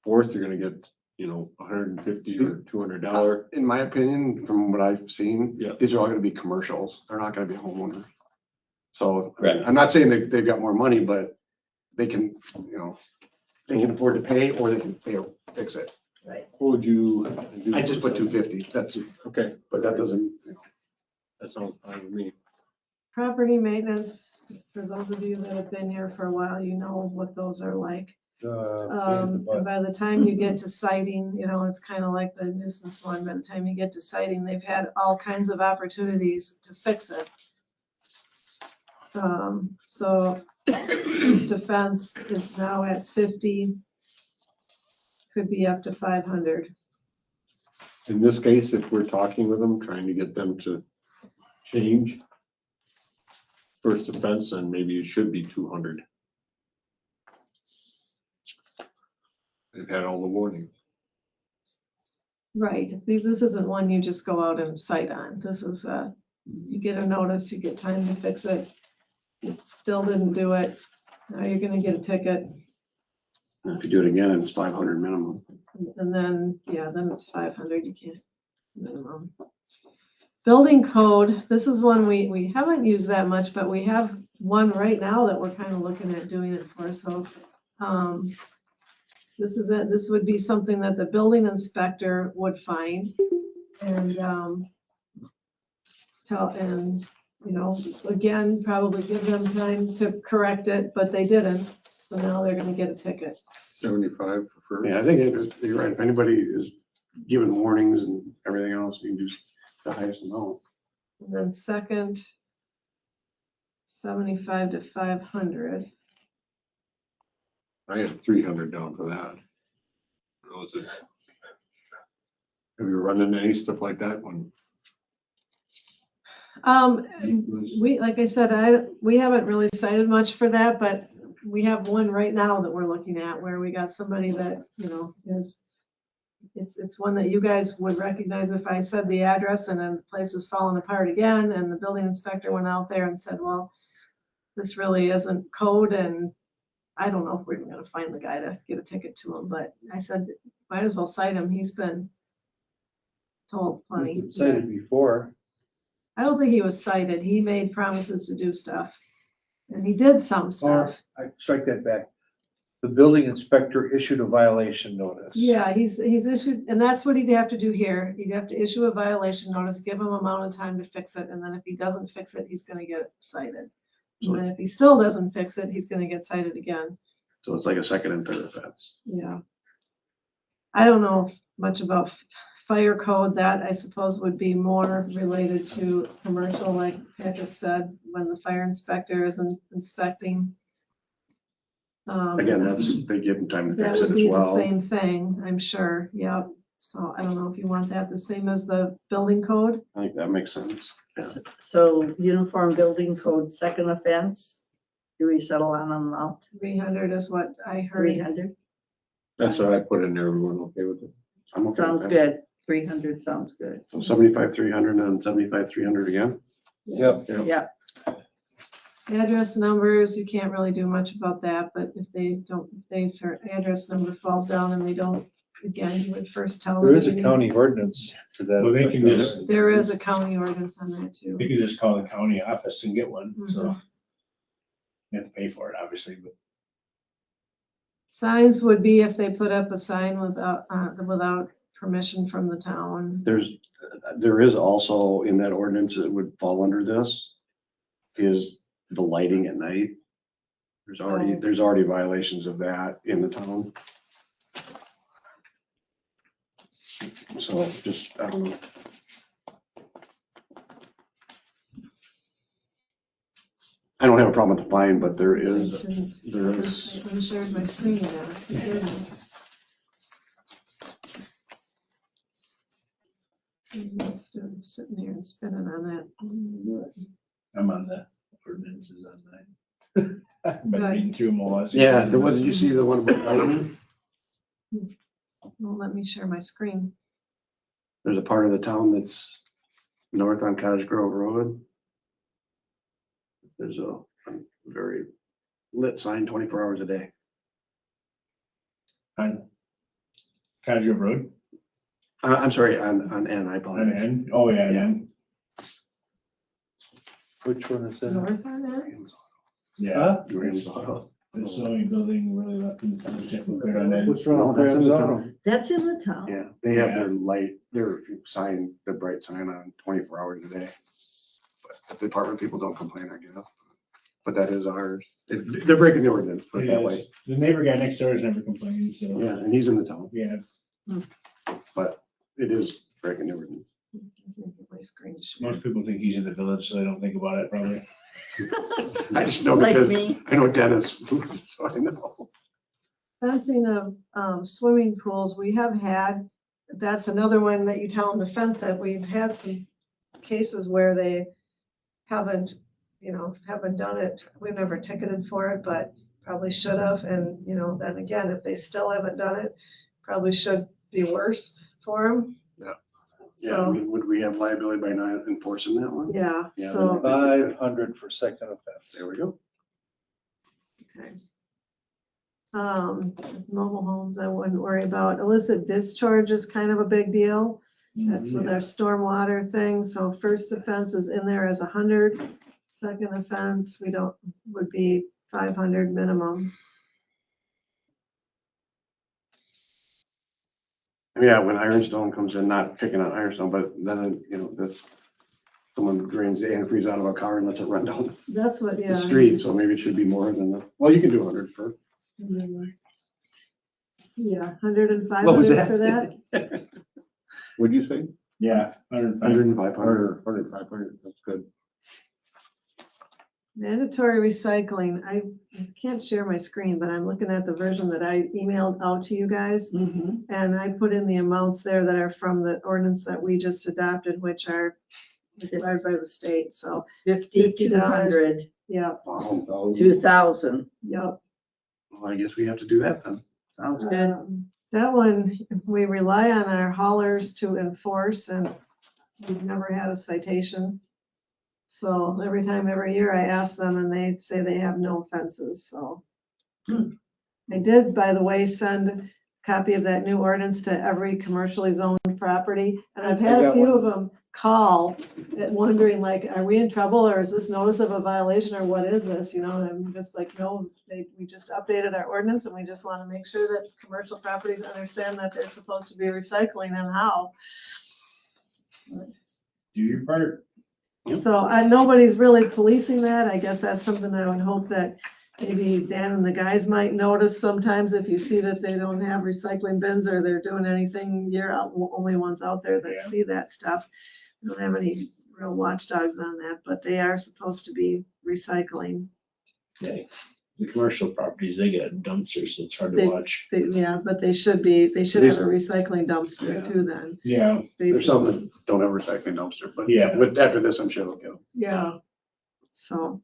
Fourth, you're gonna get, $150 or $200. In my opinion, from what I've seen, Yeah. these are all gonna be commercials. They're not gonna be homeowners. So Right. I'm not saying that they've got more money, but they can, they can afford to pay or they can fix it. Right. What would you? do I just for put 250. That's, Okay, but that doesn't, that sounds fine with me. Property maintenance, for those of you that have been here for a while, you know what those are like. And by the time you get to citing, it's kind of like the nuisance one. By the time you get to citing, they've had all kinds of opportunities to fix it. So first offense is now at 50, could be up to 500. In this case, if we're talking with them, trying to get them to change first offense, then maybe it should be 200. They've had all the warnings. Right, this isn't one you just go out and cite on. This is, you get a notice, you get time to fix it. You still didn't do it, now you're gonna get a ticket, if you do it again, it's 500 minimum. and then, then it's 500, you can't minimum. Building code, this is one we haven't used that much, but we have one right now that we're kind of looking at doing it for, so. This would be something that the building inspector would find and again, probably give them time to correct it, but they didn't. So now they're gonna get a ticket. 75 for first. Yeah, I think you're right. If anybody is giving warnings and everything else, you can do the highest amount. And then second, 75 to 500. I had 300 down for that. Was it? Have you run into any stuff like that one? Like I said, we haven't really cited much for that, but we have one right now that we're looking at where we got somebody that, it's one that you guys would recognize if I said the address and then the place is falling apart again, and the building inspector went out there and said, well, this really isn't code, and I don't know if we're even gonna find the guy to get a ticket to him, but I said, might as well cite him, he's been told plenty. Cited before. I don't think he was cited, he made promises to do stuff, and he did some stuff. I strike that back. the building inspector issued a violation notice. Yeah, he's issued, and that's what he'd have to do here. He'd have to issue a violation notice, give him amount of time to fix it, and then if he doesn't fix it, he's gonna get cited. And then if he still doesn't fix it, he's gonna get cited again. So it's like a second and third offense. Yeah. I don't know much about fire code. That I suppose would be more related to commercial, like Patrick said, when the fire inspector is inspecting. Again, they give them time to That fix would it be as the well. same thing, I'm sure. Yep. So I don't know if you want that the same as the building code. I think that makes sense. Yeah. So uniform building code, second offense, do we settle on an amount? 300 is what I heard. 300? That's what I put in there. Everyone okay with it? I'm okay with Sounds that. good. 300 sounds good. So 75, 300 and 75, 300 again? Yep. Yeah. Address numbers, you can't really do much about that, but if their address number falls down and they don't, again, you would first tell them. There is a county ordinance to that. Well, they can effect. just, There is a county ordinance on that too. they could just call the county office and get one, so. Mhm. You have to pay for it, obviously, but Signs would be if they put up a sign without permission from the town. There is also in that ordinance that would fall under this is the lighting at night. There's already violations of that in the town. So just, I don't know. I don't have a problem with the fine, but there is. I unshared my screen now. It's sitting there and spinning on that. I'm on the ordinances on mine. I've been reading through them all. Yeah, what did you see, the one about lighting? Won't let me share my screen. There's a part of the town that's north on Cottage Grove Road. There's a very lit sign 24 hours a day. On Cottage Grove Road? I'm sorry, on N, I apologize. On N? Oh, yeah, N. Which one is that? North on that? Yeah. Graham's Auto. There's the only building really left in the township. We're good on that. What's wrong No, with that's in Graham's the Auto? town. That's in the town. Yeah, they have Yeah. their sign, their bright sign on 24 hours a day. But if the apartment people don't complain, I guess. But that is ours. They're breaking the ordinance, put it that way. The neighbor guy next door has never complained, so. Yeah, and he's in the town, Yeah. but it is breaking the ordinance. I can't get my screen to share. Most people think he's in the village, so they don't think about it probably. I just know Like because me. I know Dennis, so I know. Fencing of swimming pools, we have had, that's another one that you tell them to fence it. We've had some cases where they haven't done it. We've never ticketed for it, but probably should have. And, then again, if they still haven't done it, probably should be worse for them. Yeah. Yeah, I So, mean, would we have liability by not enforcing that one? yeah, Yeah, so, 500 for second offense. There we go. okay. Mobile homes, I wouldn't worry about. Illicit discharge is kind of a big deal. That's with our stormwater thing. So first offense is in there as 100. Second offense, would be 500 minimum. Yeah, when Ironstone comes in, not picking on Ironstone, but then, someone drains the antifreeze out of a car and lets it run down That's what, yeah. the street, so maybe it should be more than well, you can do 100 for. Yeah, 100 and What was 500 for that. What'd you say? Yeah. 100 and 500. 100, 500, that's good. Mandatory recycling. I can't share my screen, but I'm looking at the version that I emailed out to you guys. And I put in the amounts there that are from the ordinance that we just adopted, which are required by the state. So 50 to $50. 100, Yeah, Wow. 2,000. yep. Well, I guess we have to do that then. Sounds good. That one, we rely on our haulers to enforce, and we've never had a citation. So every year I ask them and they say they have no offenses, so. I did, by the way, send a copy of that new ordinance to every commercially zoned property, and I've had a few of them call wondering like, are we in trouble or is this notice of a violation or what is this? You know, and I'm just like, no, we just updated our ordinance and we just want to make sure that commercial properties understand that they're supposed to be recycling and how. Do your part. So nobody's really policing that. I guess that's something I would hope that maybe Dan and the guys might notice sometimes if you see that they don't have recycling bins or they're doing anything, you're only ones out there that see that stuff. We don't have any real watchdogs on that, but they are supposed to be recycling. Yeah. The commercial properties, they get dumpsters, so it's hard to They- watch. Yeah, but they should have a recycling dumpster too then. Yeah. There's some that don't have a recycling dumpster, but Yeah. after this, I'm sure they'll get them. Yeah. So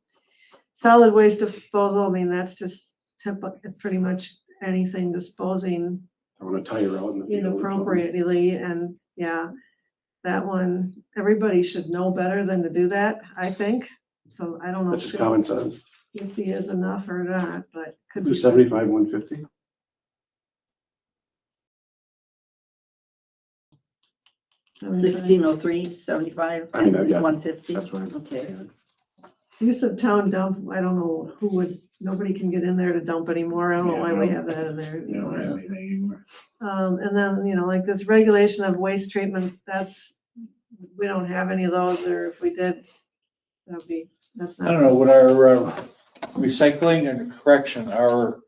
solid waste disposal, I mean, that's just pretty much anything disposing Throwing a tire out in the field or something. inappropriately and yeah, that one, everybody should know better than to do that, I think. So I don't know That's just common sense. if he is enough or not, but could Do be. 75, 150. $75. 1603, 75, I mean, I've got- 150. That's right. Okay. Use of town dump, I don't know who would, nobody can get in there to dump anymore. I don't know Yeah, why no. we have that in there. You don't have anything anymore. And then, you know, like this regulation of waste treatment, we don't have any of those, or if we did, that's not. I don't know, what our recycling and correction, our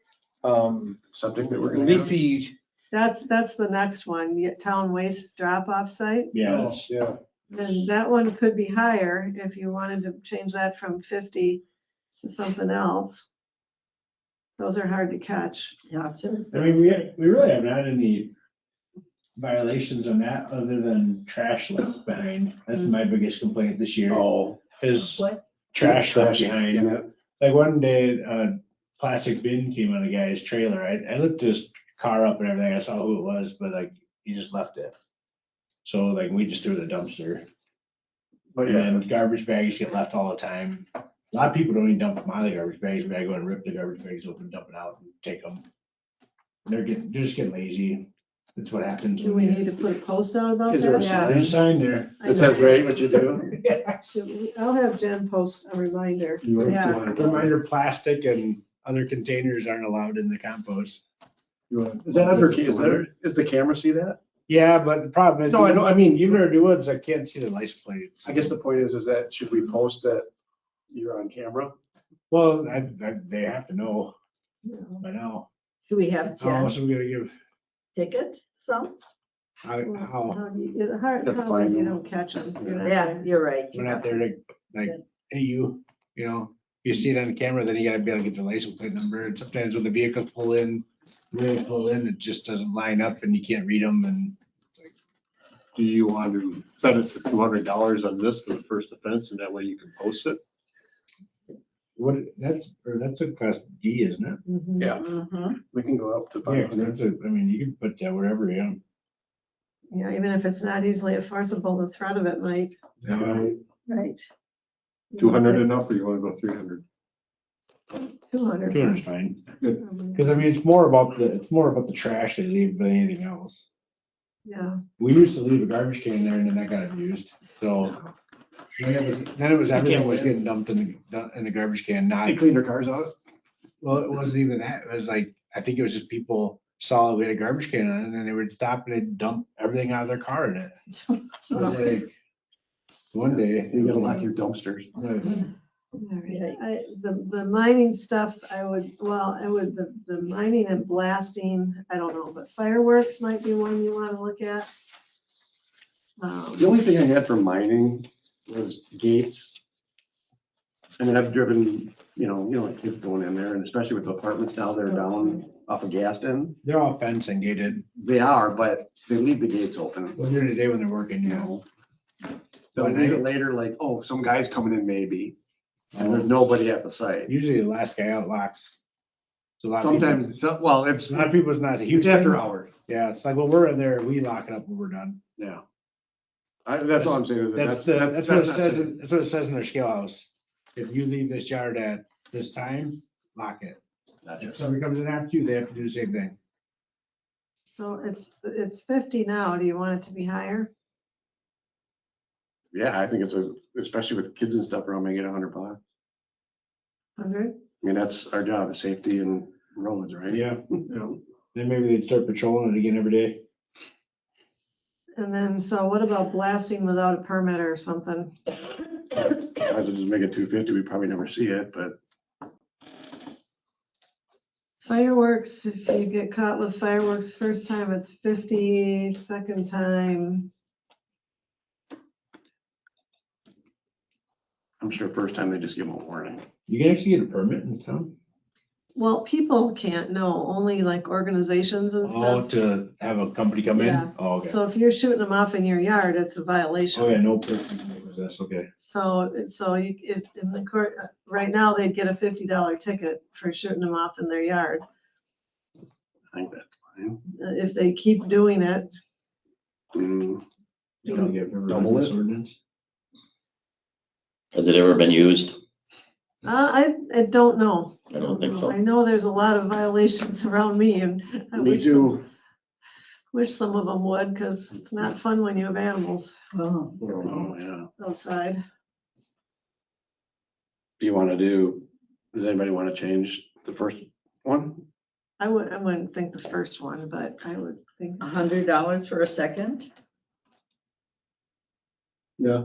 Something that we're gonna have. leafy. That's the next one, town waste drop-off site. Yeah. Yeah. And that one could be higher if you wanted to change that from 50 to something else. Those are hard to catch. Yeah, it's I mean, we really haven't had any violations on that other than trash left behind. That's my biggest complaint this year. Oh. Is trash left behind. in it. Like one day, a plastic bin came on a guy's trailer. I looked his car up and everything. I saw who it was, but like, he just left it. So like, we just threw it in the dumpster. But And yeah, garbage bags get left all the time. A lot of people don't even dump them out of the garbage bags, but I go and rip the garbage bags open, dump it out and take them. They're just getting lazy. That's what happens. Do we need to put a post out about Is there a that? sign? There's a sign there. I it says know. right what you do. I'll have Jen post a reminder. You want- Yeah. you want- Reminder, plastic and other containers aren't allowed in the compost. Is that under, is the camera see that? Yeah, but the problem is. No, I know, I mean, Even in the woods, I can't see the license plate. I guess the point is that should we post that you're on camera? Well, they have to know by now. Do we have How 10 else are we gonna give? ticket some? How? The hard Have to problem is find you them. don't catch them. Yeah, you're right. We're not there to, like, hey, you know, if you see it on camera, then you gotta be able to get the license plate number. And sometimes when the vehicles pull in, it just doesn't line up and you can't read them and. Do you want to set it to $200 on this for the first offense and that way you can post it? That's a class D, isn't it? Yeah. Mhm. We can go up to Yeah, 500. that's I mean, you can put that wherever, yeah. Yeah, even if it's not easily enforceable, the threat of it might, right? 200 enough or you want to go 300? 200. 200's fine. Good. Cause I mean, it's more about the trash they leave than anything else. Yeah, We used to leave a garbage can there and then that got abused, so. Then it was, everything was getting dumped in the garbage can, They not, clean their cars out. well, it wasn't even that, it was like, I think it was just people saw we had a garbage can on it and then they would stop and they'd dump everything out of their car in it. It was like, one day. You gotta lock your dumpsters. Right. all right. The mining stuff, the mining and blasting, I don't know, but fireworks might be one you want to look at. The only thing I had for mining was gates. I mean, I've driven, like kids going in there and especially with the apartments now, they're down off of Gaston. They're all fenced and gated. They are, but they leave the gates open, Well, during the day when they're working, you you know. know. They'll leave it later, like, oh, some guy's coming in maybe, and there's nobody at the site. Usually the last guy out locks. So a lot of people- Sometimes, well, it's, A lot of people's not a huge it's after thing. hours, Yeah, it's like, when we're in there, we lock it up when we're done. yeah. That's all I'm saying is That's that what it says, that's what it says in their scale house. If you leave this yard at this time, lock it. If somebody comes in after you, they have to do the same thing. So it's 50 now. Do you want it to be higher? Yeah, I think it's especially with kids and stuff around, make it $100. I 100? mean, that's our job, is safety and roads, right? Yeah. You know, Then maybe they'd start patrolling it again every day. And then, so what about blasting without a permit or something? I'd just make it 250, we probably never see it, but Fireworks, if you get caught with fireworks first time, it's 50, second time. I'm sure first time they just give them a warning. You can actually get a permit in town? Well, people can't know, only like organizations and Oh, stuff. to have a company come in? Yeah. Oh, okay. So if you're shooting them off in your yard, it's a violation. Oh, yeah, no person can possess, okay. So if in the court, right now, they'd get a $50 ticket for shooting them off in their yard. I think that's fine. If they keep doing it, Mm, You don't get Double this it? ordinance? Has it ever been used? I don't know. I don't think so. I know there's a lot of violations around me and I Me wish too. wish some of them would, because it's not fun when you have animals Oh, yeah. outside. Do you does anybody want to change the first one? I wouldn't think the first one, but I would think. $100 for a second? Yeah.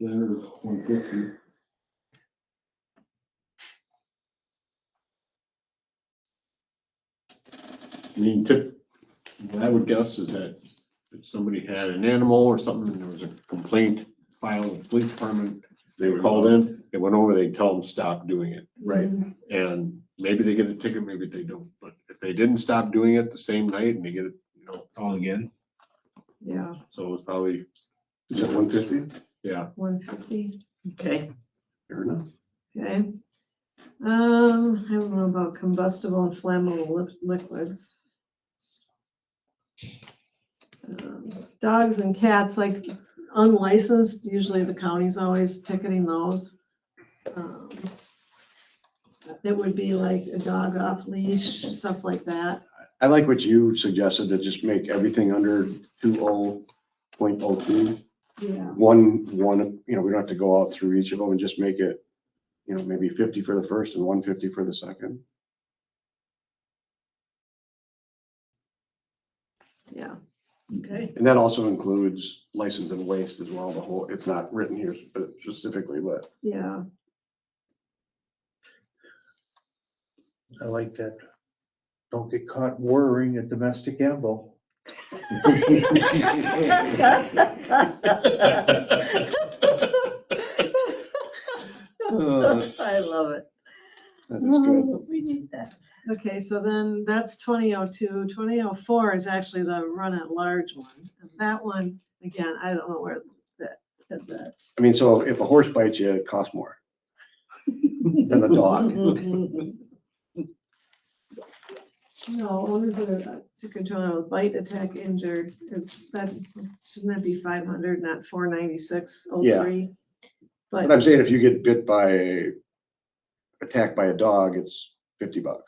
Then 150. I mean, what I would guess is that if somebody had an animal or something, and there was a complaint filed with the police department, they would call in, they went over, they'd tell them stop doing it. Right. And maybe they get a ticket, maybe they don't, but if they didn't stop doing it the same night and they get it, all again, Yeah, so it was probably. Is it 150? Yeah. 150, Okay. Fair enough. okay. I don't know about combustible and flammable liquids. Dogs and cats, like unlicensed, usually the county's always ticketing those. It would be like a dog off leash, stuff like that. I like what you suggested, to just make everything under 20.02. Yeah. One, we don't have to go out through each of them and just make it, maybe 50 for the first and 150 for the second. Yeah. Okay. And that also includes license and waste as well, it's not written here specifically, but. Yeah. I like that. Don't get caught worrying a domestic animal. I love it. That is good. We need that. Okay, so then that's 2002. 2004 is actually the run at large one. And that one, again, I don't know where that. I mean, so if a horse bites you, it costs more than a dog. No, owners to control a bite, attack, injured, shouldn't that be 500, not 496.03? But I'm saying if you get attacked by a dog, it's $50.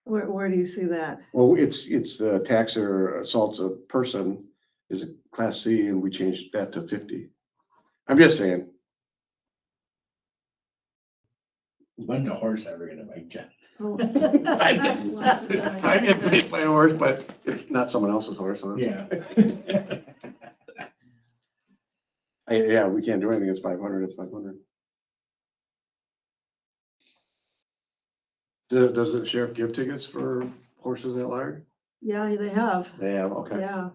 Where do you see that? Well, it's the attacks or assaults a person is a class C and we changed that to 50. I'm just saying. When's a horse ever gonna bite you? Oh. I get bit by a horse, but it's not someone else's horse. So Yeah. Yeah, we can't do anything. It's 500. It's 500. Does the sheriff give tickets for horses at large? Yeah, they have. They have, okay. Yeah.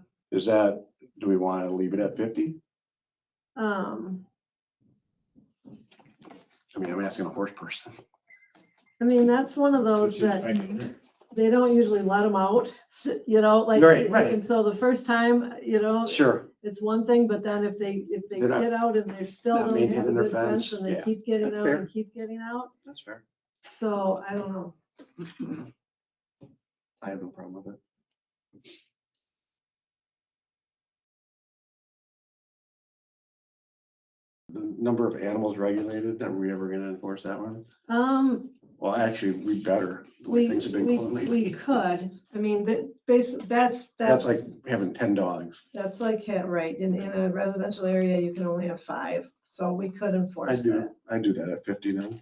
Do we want to leave it at 50? I mean, I'm asking a horse person. I mean, that's one of those that they don't usually let them out, like. Right. And so the first time, Sure. it's one thing, but then if they They're not- get out and they're still not don't have a maintaining their good fence fence, and they yeah. keep getting That's out fair. and keep getting out, That's fair. so I don't know. I have no problem with it. The number of animals regulated, are we ever gonna enforce that one? Well, actually, we better, the way things have been going We lately. could, I mean, That's like having 10 dogs. That's like, right, in a residential area, you can only have 5, so we could enforce that. I do that at 50 then.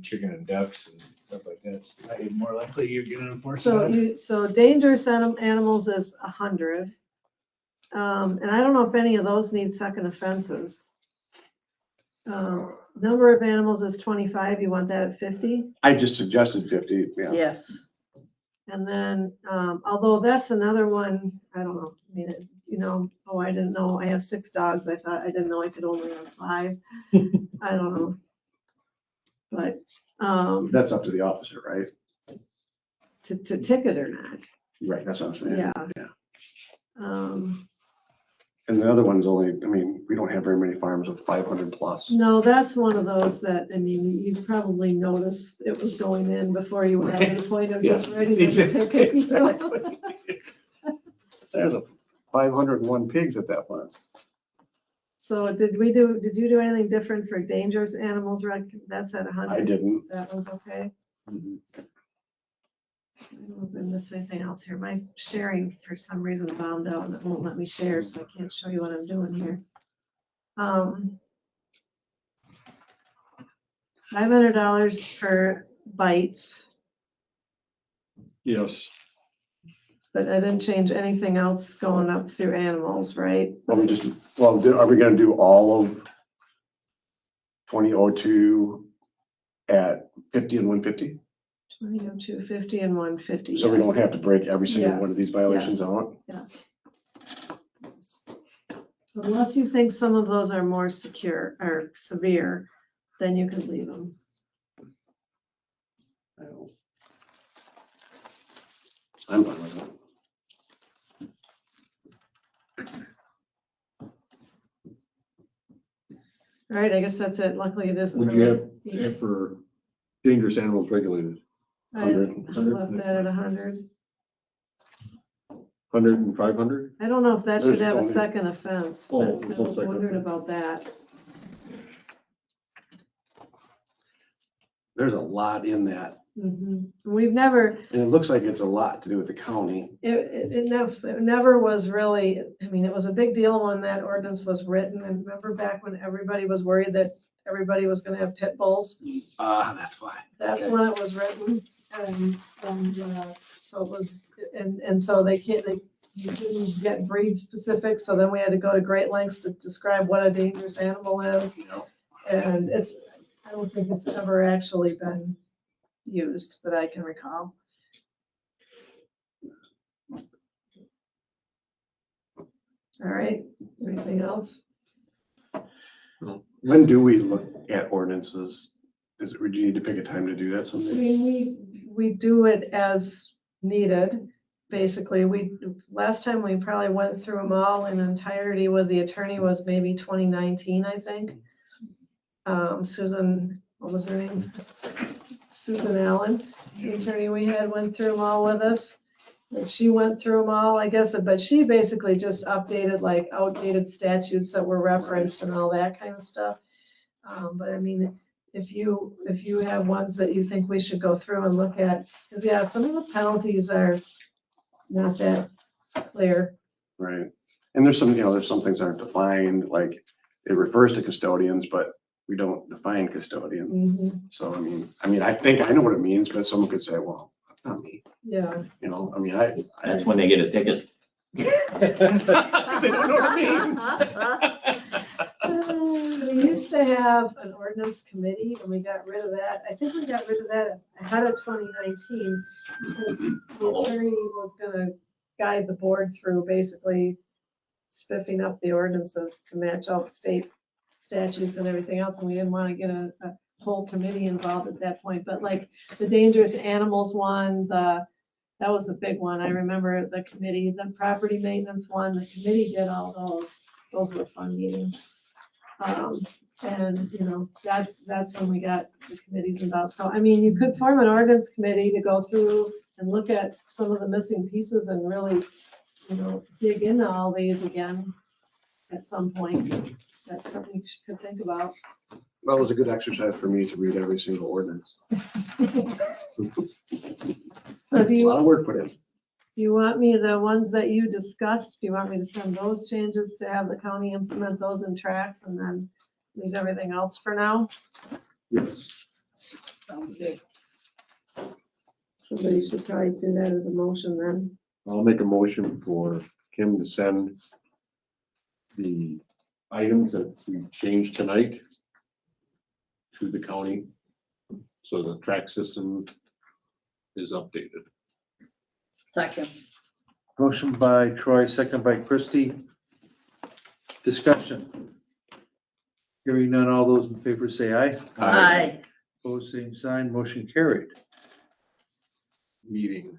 Chicken and ducks and stuff like that. It's more likely you're gonna enforce So that. so dangerous animals is 100. And I don't know if any of those need second offenses. Number of animals is 25, you want that at 50? I just suggested 50, yeah. Yes. And then, although that's another one, I don't know, I mean, oh, I didn't know, I have 6 dogs, I didn't know I could only have 5. I don't know. But, That's up to the officer, right? to ticket or not, Right, that's what I'm saying. Yeah. And the other one's only, I mean, we don't have very many farms with 500 plus. No, that's one of those that, I mean, you probably noticed it was going in before you were at the point of just ready to ticket. There's a 501 pigs at that farm. So did you do anything different for dangerous animals rec? That's at 100? I didn't. That was okay? Mhm. I don't know if I missed anything else here. My sharing for some reason bombed out and it won't let me share, so I can't show you what I'm doing here. $500 for bites, Yes. but I didn't change anything else going up through animals, right? Are we gonna do all of 2002 at 50 and 150? 2002, 50 and 150. So we don't yes. have to break every single one of Yes, these violations yes. out? Yes. Yes. Unless you think some of those are more secure or severe, then you could leave them. I don't- I'm fine with it. All right, I guess that's it. Luckily it isn't. Would you really have heat. for dangerous animals regulated? I left that at 100. 100 and 500? I don't know if that should There's have a only- second offense. Oh, I there's no was second wondering offense. about that. There's a lot in that. We've never, And it looks like it's a lot to do with the county. it never was really, I mean, it was a big deal when that ordinance was written. And remember back when everybody was worried that everybody was gonna have pit bulls? That's why. That's Okay. when it was written. So it was, and so you didn't get breed specific. So then we had to go to great lengths to describe what a dangerous animal is. And I don't think it's ever actually been used that I can recall. All right, anything else? When do we look at ordinances? Do you need to pick a time to do that I someday? mean, we do it as needed, basically. Last time we probably went through them all in entirety with the attorney was maybe 2019, I think. Susan, what was her name? Susan Allen, the attorney we had, went through them all with us. She went through them all, I guess, but she basically just updated like outdated statutes that were referenced and all that kind of stuff. But I mean, if you have ones that you think we should go through and look at, because yeah, some of the penalties are not that clear. Right. And there's some things that aren't defined, like it refers to custodians, but we don't define custodian. Mhm. So, I mean, I think I know what it means, but someone could say, well, that's not me. Yeah. That's when they get a ticket. They don't know what it means. We used to have an ordinance committee and we got rid of that. I think we got rid of that ahead of 2019 because the attorney was gonna guide the board through basically spiffing up the ordinances to match all the state statutes and everything else. And we didn't want to get a whole committee involved at that point. But like the dangerous animals one, that was the big one. I remember the committee, the property maintenance one, the committee did all those. Those were fun meetings. And that's when we got the committees involved. So, I mean, you could form an ordinance committee to go through and look at some of the missing pieces and really, dig into all these again at some point. That's something you could think about. Well, it was a good exercise for me to read every single ordinance. So do A lot of you, work put in. Do you want me, the ones that you discussed, do you want me to send those changes to have the county implement those in tracks and then leave everything else for now? Yes. Sounds good. Somebody should probably do that as a motion then. I'll make a motion for Kim to send the items that we changed tonight to the county, so the track system is updated. Second. Motion by Troy, second by Christie. Discussion. Hearing none, all those in favor say aye. Aye. Opposed, same sign, motion carried. Meeting.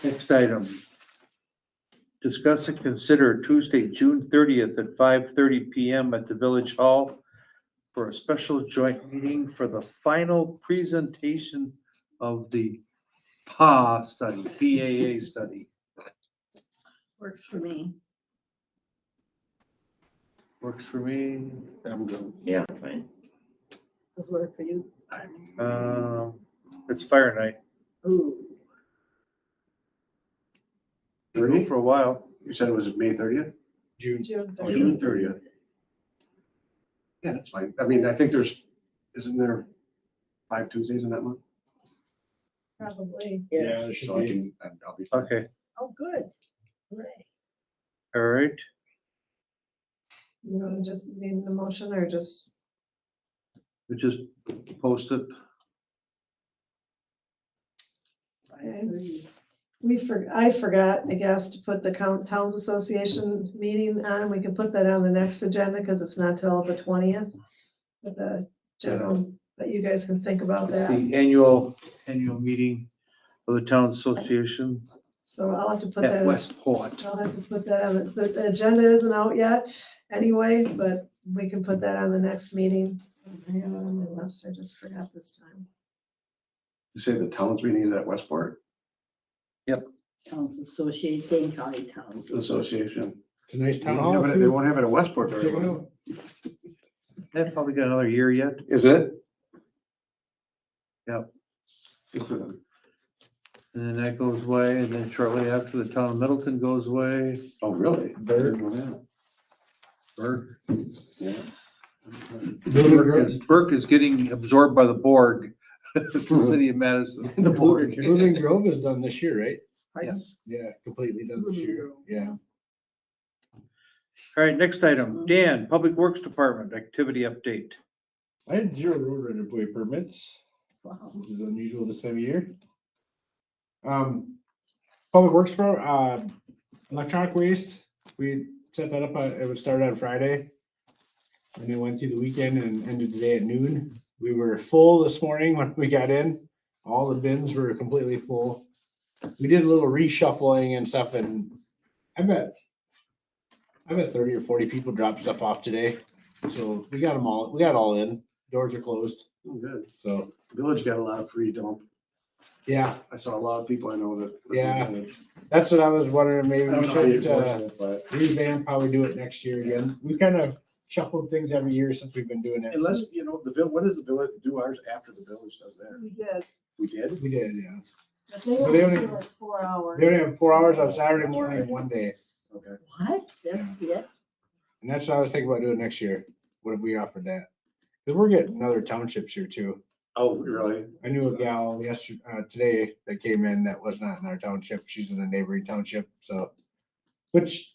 Next item. Discuss and consider Tuesday, June 30th at 5:30 PM at the Village Hall for a special joint meeting for the final presentation of the PAA study, PAA study. Works for me. Works for me. I'm good. Yeah, fine. Does work for you? It's fire night. Ooh. Go for a while. You said it was May 30th? June. June Oh, 30th. June 30th. Yeah, that's fine. I mean, I think isn't there 5 Tuesdays in that month? Probably. Yeah, Yes. there should So I be. can, I'll be fine. Okay, Oh, good. Hooray. all right. You want to just need the motion or just, We just post it. I forgot, I guess, to put the Towns Association meeting on. We can put that on the next agenda because it's not till the 20th. But the general, but you guys can think about It's that. the annual meeting of the Town Association So I'll have to put that. at in- Westport. I'll have to put that on, the agenda isn't out yet anyway, but we can put that on the next meeting. I have it on my list, I just forgot this time. You say the towns meeting is at Westport Towns Association, Dane County Towns. Association. It's a nice They town won't hall. have it- they too. won't have it at Westport very Check it long. out. They've probably got another year yet. Is it? Yep. Good for them. And then that goes away, and then shortly after, the town of Middleton goes away. Oh, really? Bird. Burke. Yeah. Burke is getting absorbed by the Borg, the city of Madison. The Borg. Blooming Grove is done this year, right? Yes. Yeah, completely done this year. Yeah. All right, next item. Dan, Public Works Department, activity update. I had 0 road right of way permits, Wow. which is unusual this time of year. Public Works for, electronic waste, we set that up, it would start on Friday. And it went through the weekend and ended today at noon. We were full this morning when we got in. All the bins were completely full. We did a little reshuffling and stuff, and I bet 30 or 40 people dropped stuff off today. So we got all in. Doors are closed. Oh, good. So, Village got a lot of free dump. yeah, I saw a lot of people I know that. Yeah. that's what I was wondering. Maybe I don't we know how you should enforce it, but revamp how we do it next year again. We kind of shuffled things every year since we've been doing it. unless, what does the village do ours after the village does theirs? We did. We did? We did, yeah. But they But they only only- do like 4 hours. They only have 4 hours on Saturday morning and one day. Okay. What? That's it? And that's what I was thinking about doing next year. What if we offered that? Because we're getting other townships here too. Oh, really? I knew a gal yesterday, today that came in that was not in our township. She's in a neighboring township, so. Which,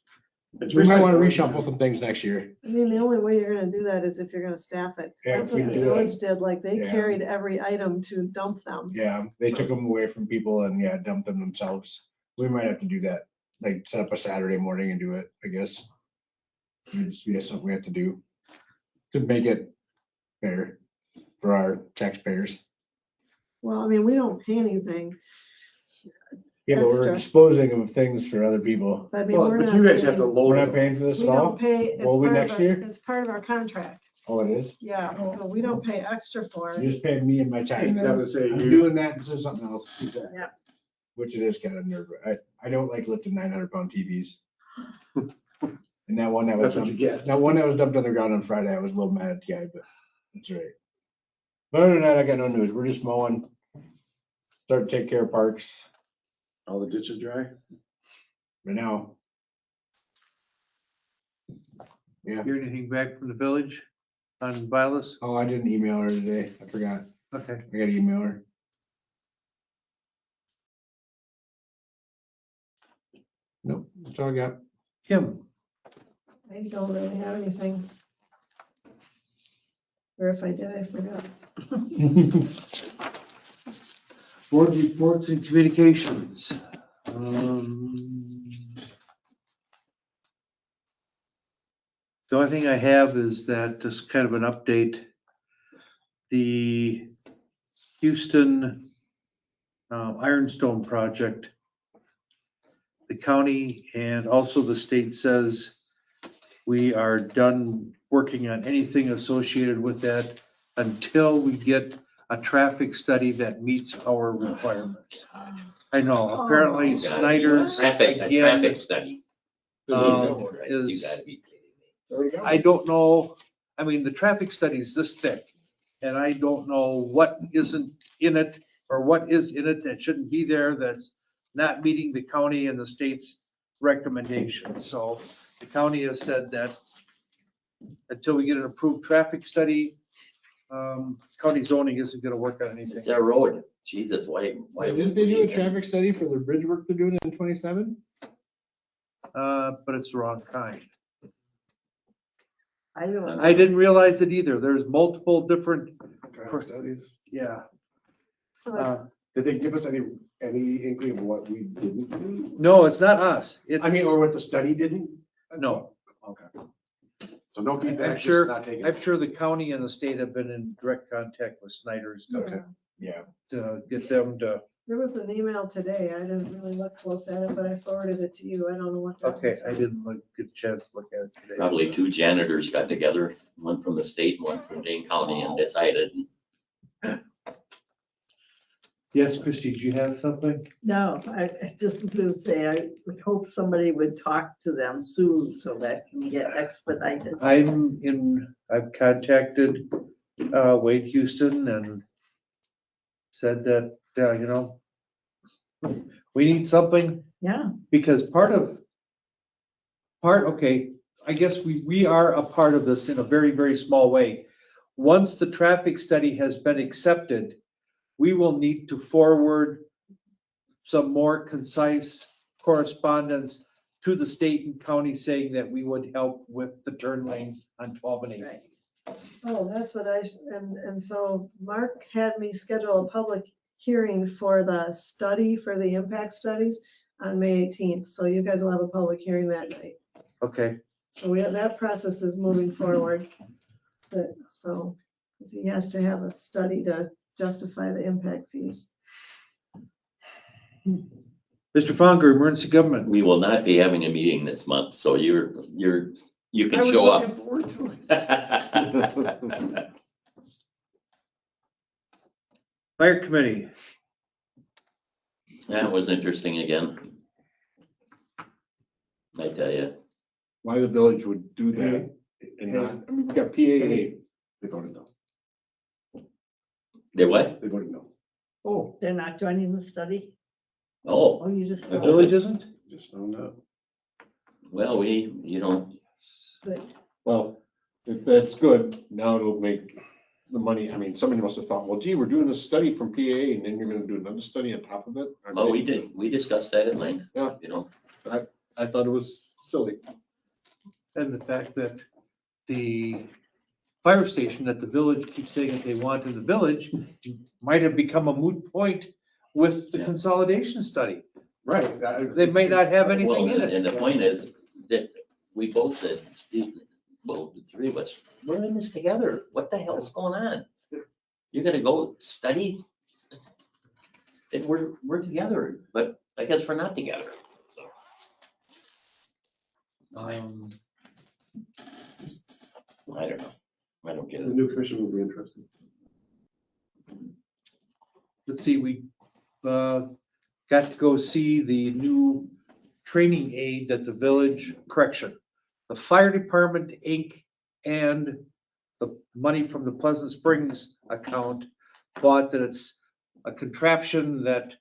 we might want to reshuffle some things next year. I mean, the only way you're gonna do that is if you're gonna staff it. Yeah, That's if we what the do it. village did, like they Yeah. carried every item to dump them. Yeah, they took them away from people and yeah, dumped them themselves. We might have to do that, like set up a Saturday morning and do it, I guess. It's just something we have to do to make it fair for our taxpayers. Well, I mean, we don't pay anything. Yeah, but we're Extra. disposing of things for other people. I mean, Well, we're but not you guys have paying- to We're load not it. paying for this We at all? don't pay, it's Will we part next of year? it's part of our contract. Oh, it is? Yeah, so we don't pay extra for You it. just paid me and my time. I was gonna say, I'm you- doing that instead of something else. Yeah. Which it is kind of nerve. I don't like lifting 900-pound TVs. And that one that was, That's what you get. that one that was dumped on the ground on Friday, I was a little mad at the guy, but that's all right. But other than that, I got no news. We're just mowing. Start to take care of parks. All the ditches dry? Right now. Yeah. Hear anything back from the village on Vilas? Oh, I didn't email her today. I forgot. Okay. I gotta email her. Nope, that's all I got. Kim, I don't really have anything. Or if I did, I forgot. board reports and communications. The only thing I have is that just kind of an update. The Houston Ironstone project, the county and also the state says we are done working on anything associated with that until we get a traffic study that meets our requirements. I know, apparently Snyder's Traffic again, study. You You gotta be kidding me. I don't know, I mean, the traffic study is this thick, and I don't know what isn't in it, or what is in it that shouldn't be there, that's not meeting the county and the state's recommendations. So the county has said that until we get an approved traffic study, county zoning isn't gonna work on anything. It's our road. Jesus, why? Didn't they do a traffic study for the bridge work they're doing in 27? But it's the wrong kind. I don't. I didn't realize it either. There's multiple different, Traffic studies. yeah. So Did they give us any inkling of what we didn't do? No, it's not us. It's, I mean, or what the study didn't? no. Okay. So no feedback. I'm just sure, not taken. I'm sure the county and the state have been in direct contact with Snyder's Okay. Yeah. to get them to, There was an email today. I didn't really look close at it, but I forwarded it to you. I don't know what. that okay, was. I didn't get a chance to look at it today. Probably two janitors got together, one from the state and one from Dane County, and decided. Yes, Christie, do you have something? No, I just was gonna say, I would hope somebody would talk to them soon so that can get expedited. I've contacted Wade Houston and said that, we need something. Yeah. Because okay, I guess we are a part of this in a very, very small way. Once the traffic study has been accepted, we will need to forward some more concise correspondence to the state and county saying that we would help with the turn lane on 12 and 8. Right. Oh, that's what and so Mark had me schedule a public hearing for the study, for the impact studies on May 18th. So you guys will have a public hearing that night. Okay, So that process is moving forward. But so he has to have a study to justify the impact fees. Mr. Fonger, emergency government. We will not be having a meeting this month, so you I can was show looking up. forward to it. Fire committee. That was interesting again. I tell you. Why the village would do that and not, I mean, we got PAA. They voted no. They what? They voted no. Oh, They're not joining the study? Oh, Oh, you just. the village isn't? Just found out. well, Good. Well, if that's good, now it'll make the money, I mean, somebody must have thought, well, gee, we're doing a study from PAA and then you're gonna do another study on top of it? oh, we discussed that at length. Yeah. I thought it was silly. And the fact that the fire station that the village keeps saying that they want in the village might have become a moot point with the Yeah. consolidation study. Right. They may not have Well, anything in and it. the point is that we both said, well, the three of us, we're in this together. What the hell's going on? You're gonna go study? And we're together, but I guess we're not together. So, I don't know. I don't get The it. new commission will be interesting. Let's see, we got to go see the new training aid that the village, correction, the fire department, Inc. and the money from the Pleasant Springs account bought that it's a contraption that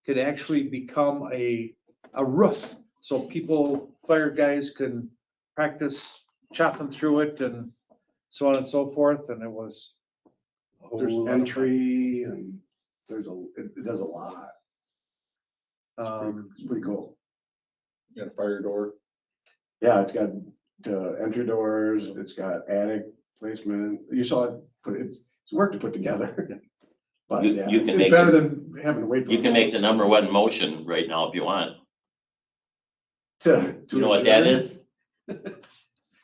could actually become a roof. So people, fire guys can practice chopping through it and so on and so forth. And it was. a whole There's lot of fun. entry and it does a lot. It's pretty cool. Got a fire door. Yeah, it's got entry doors, it's got attic placement. You saw it, it's work to put together. But You- yeah, you it's can make better it- than having to wait for. You can make the number one motion right now if you want. To You know what that adjourn. is?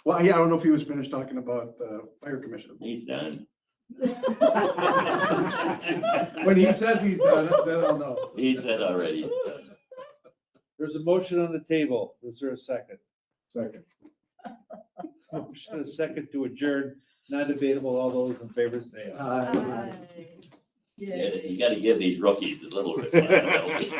Well, yeah, I don't know if he was finished talking about the fire commission. He's done. When he says he's done, then I'll know. He said already. he's done. There's a motion on the table. Is there a second? Second. Motion and a second to adjourn, non-debatable. All those in favor say aye. Yeah, you gotta give these rookies a little responsibility.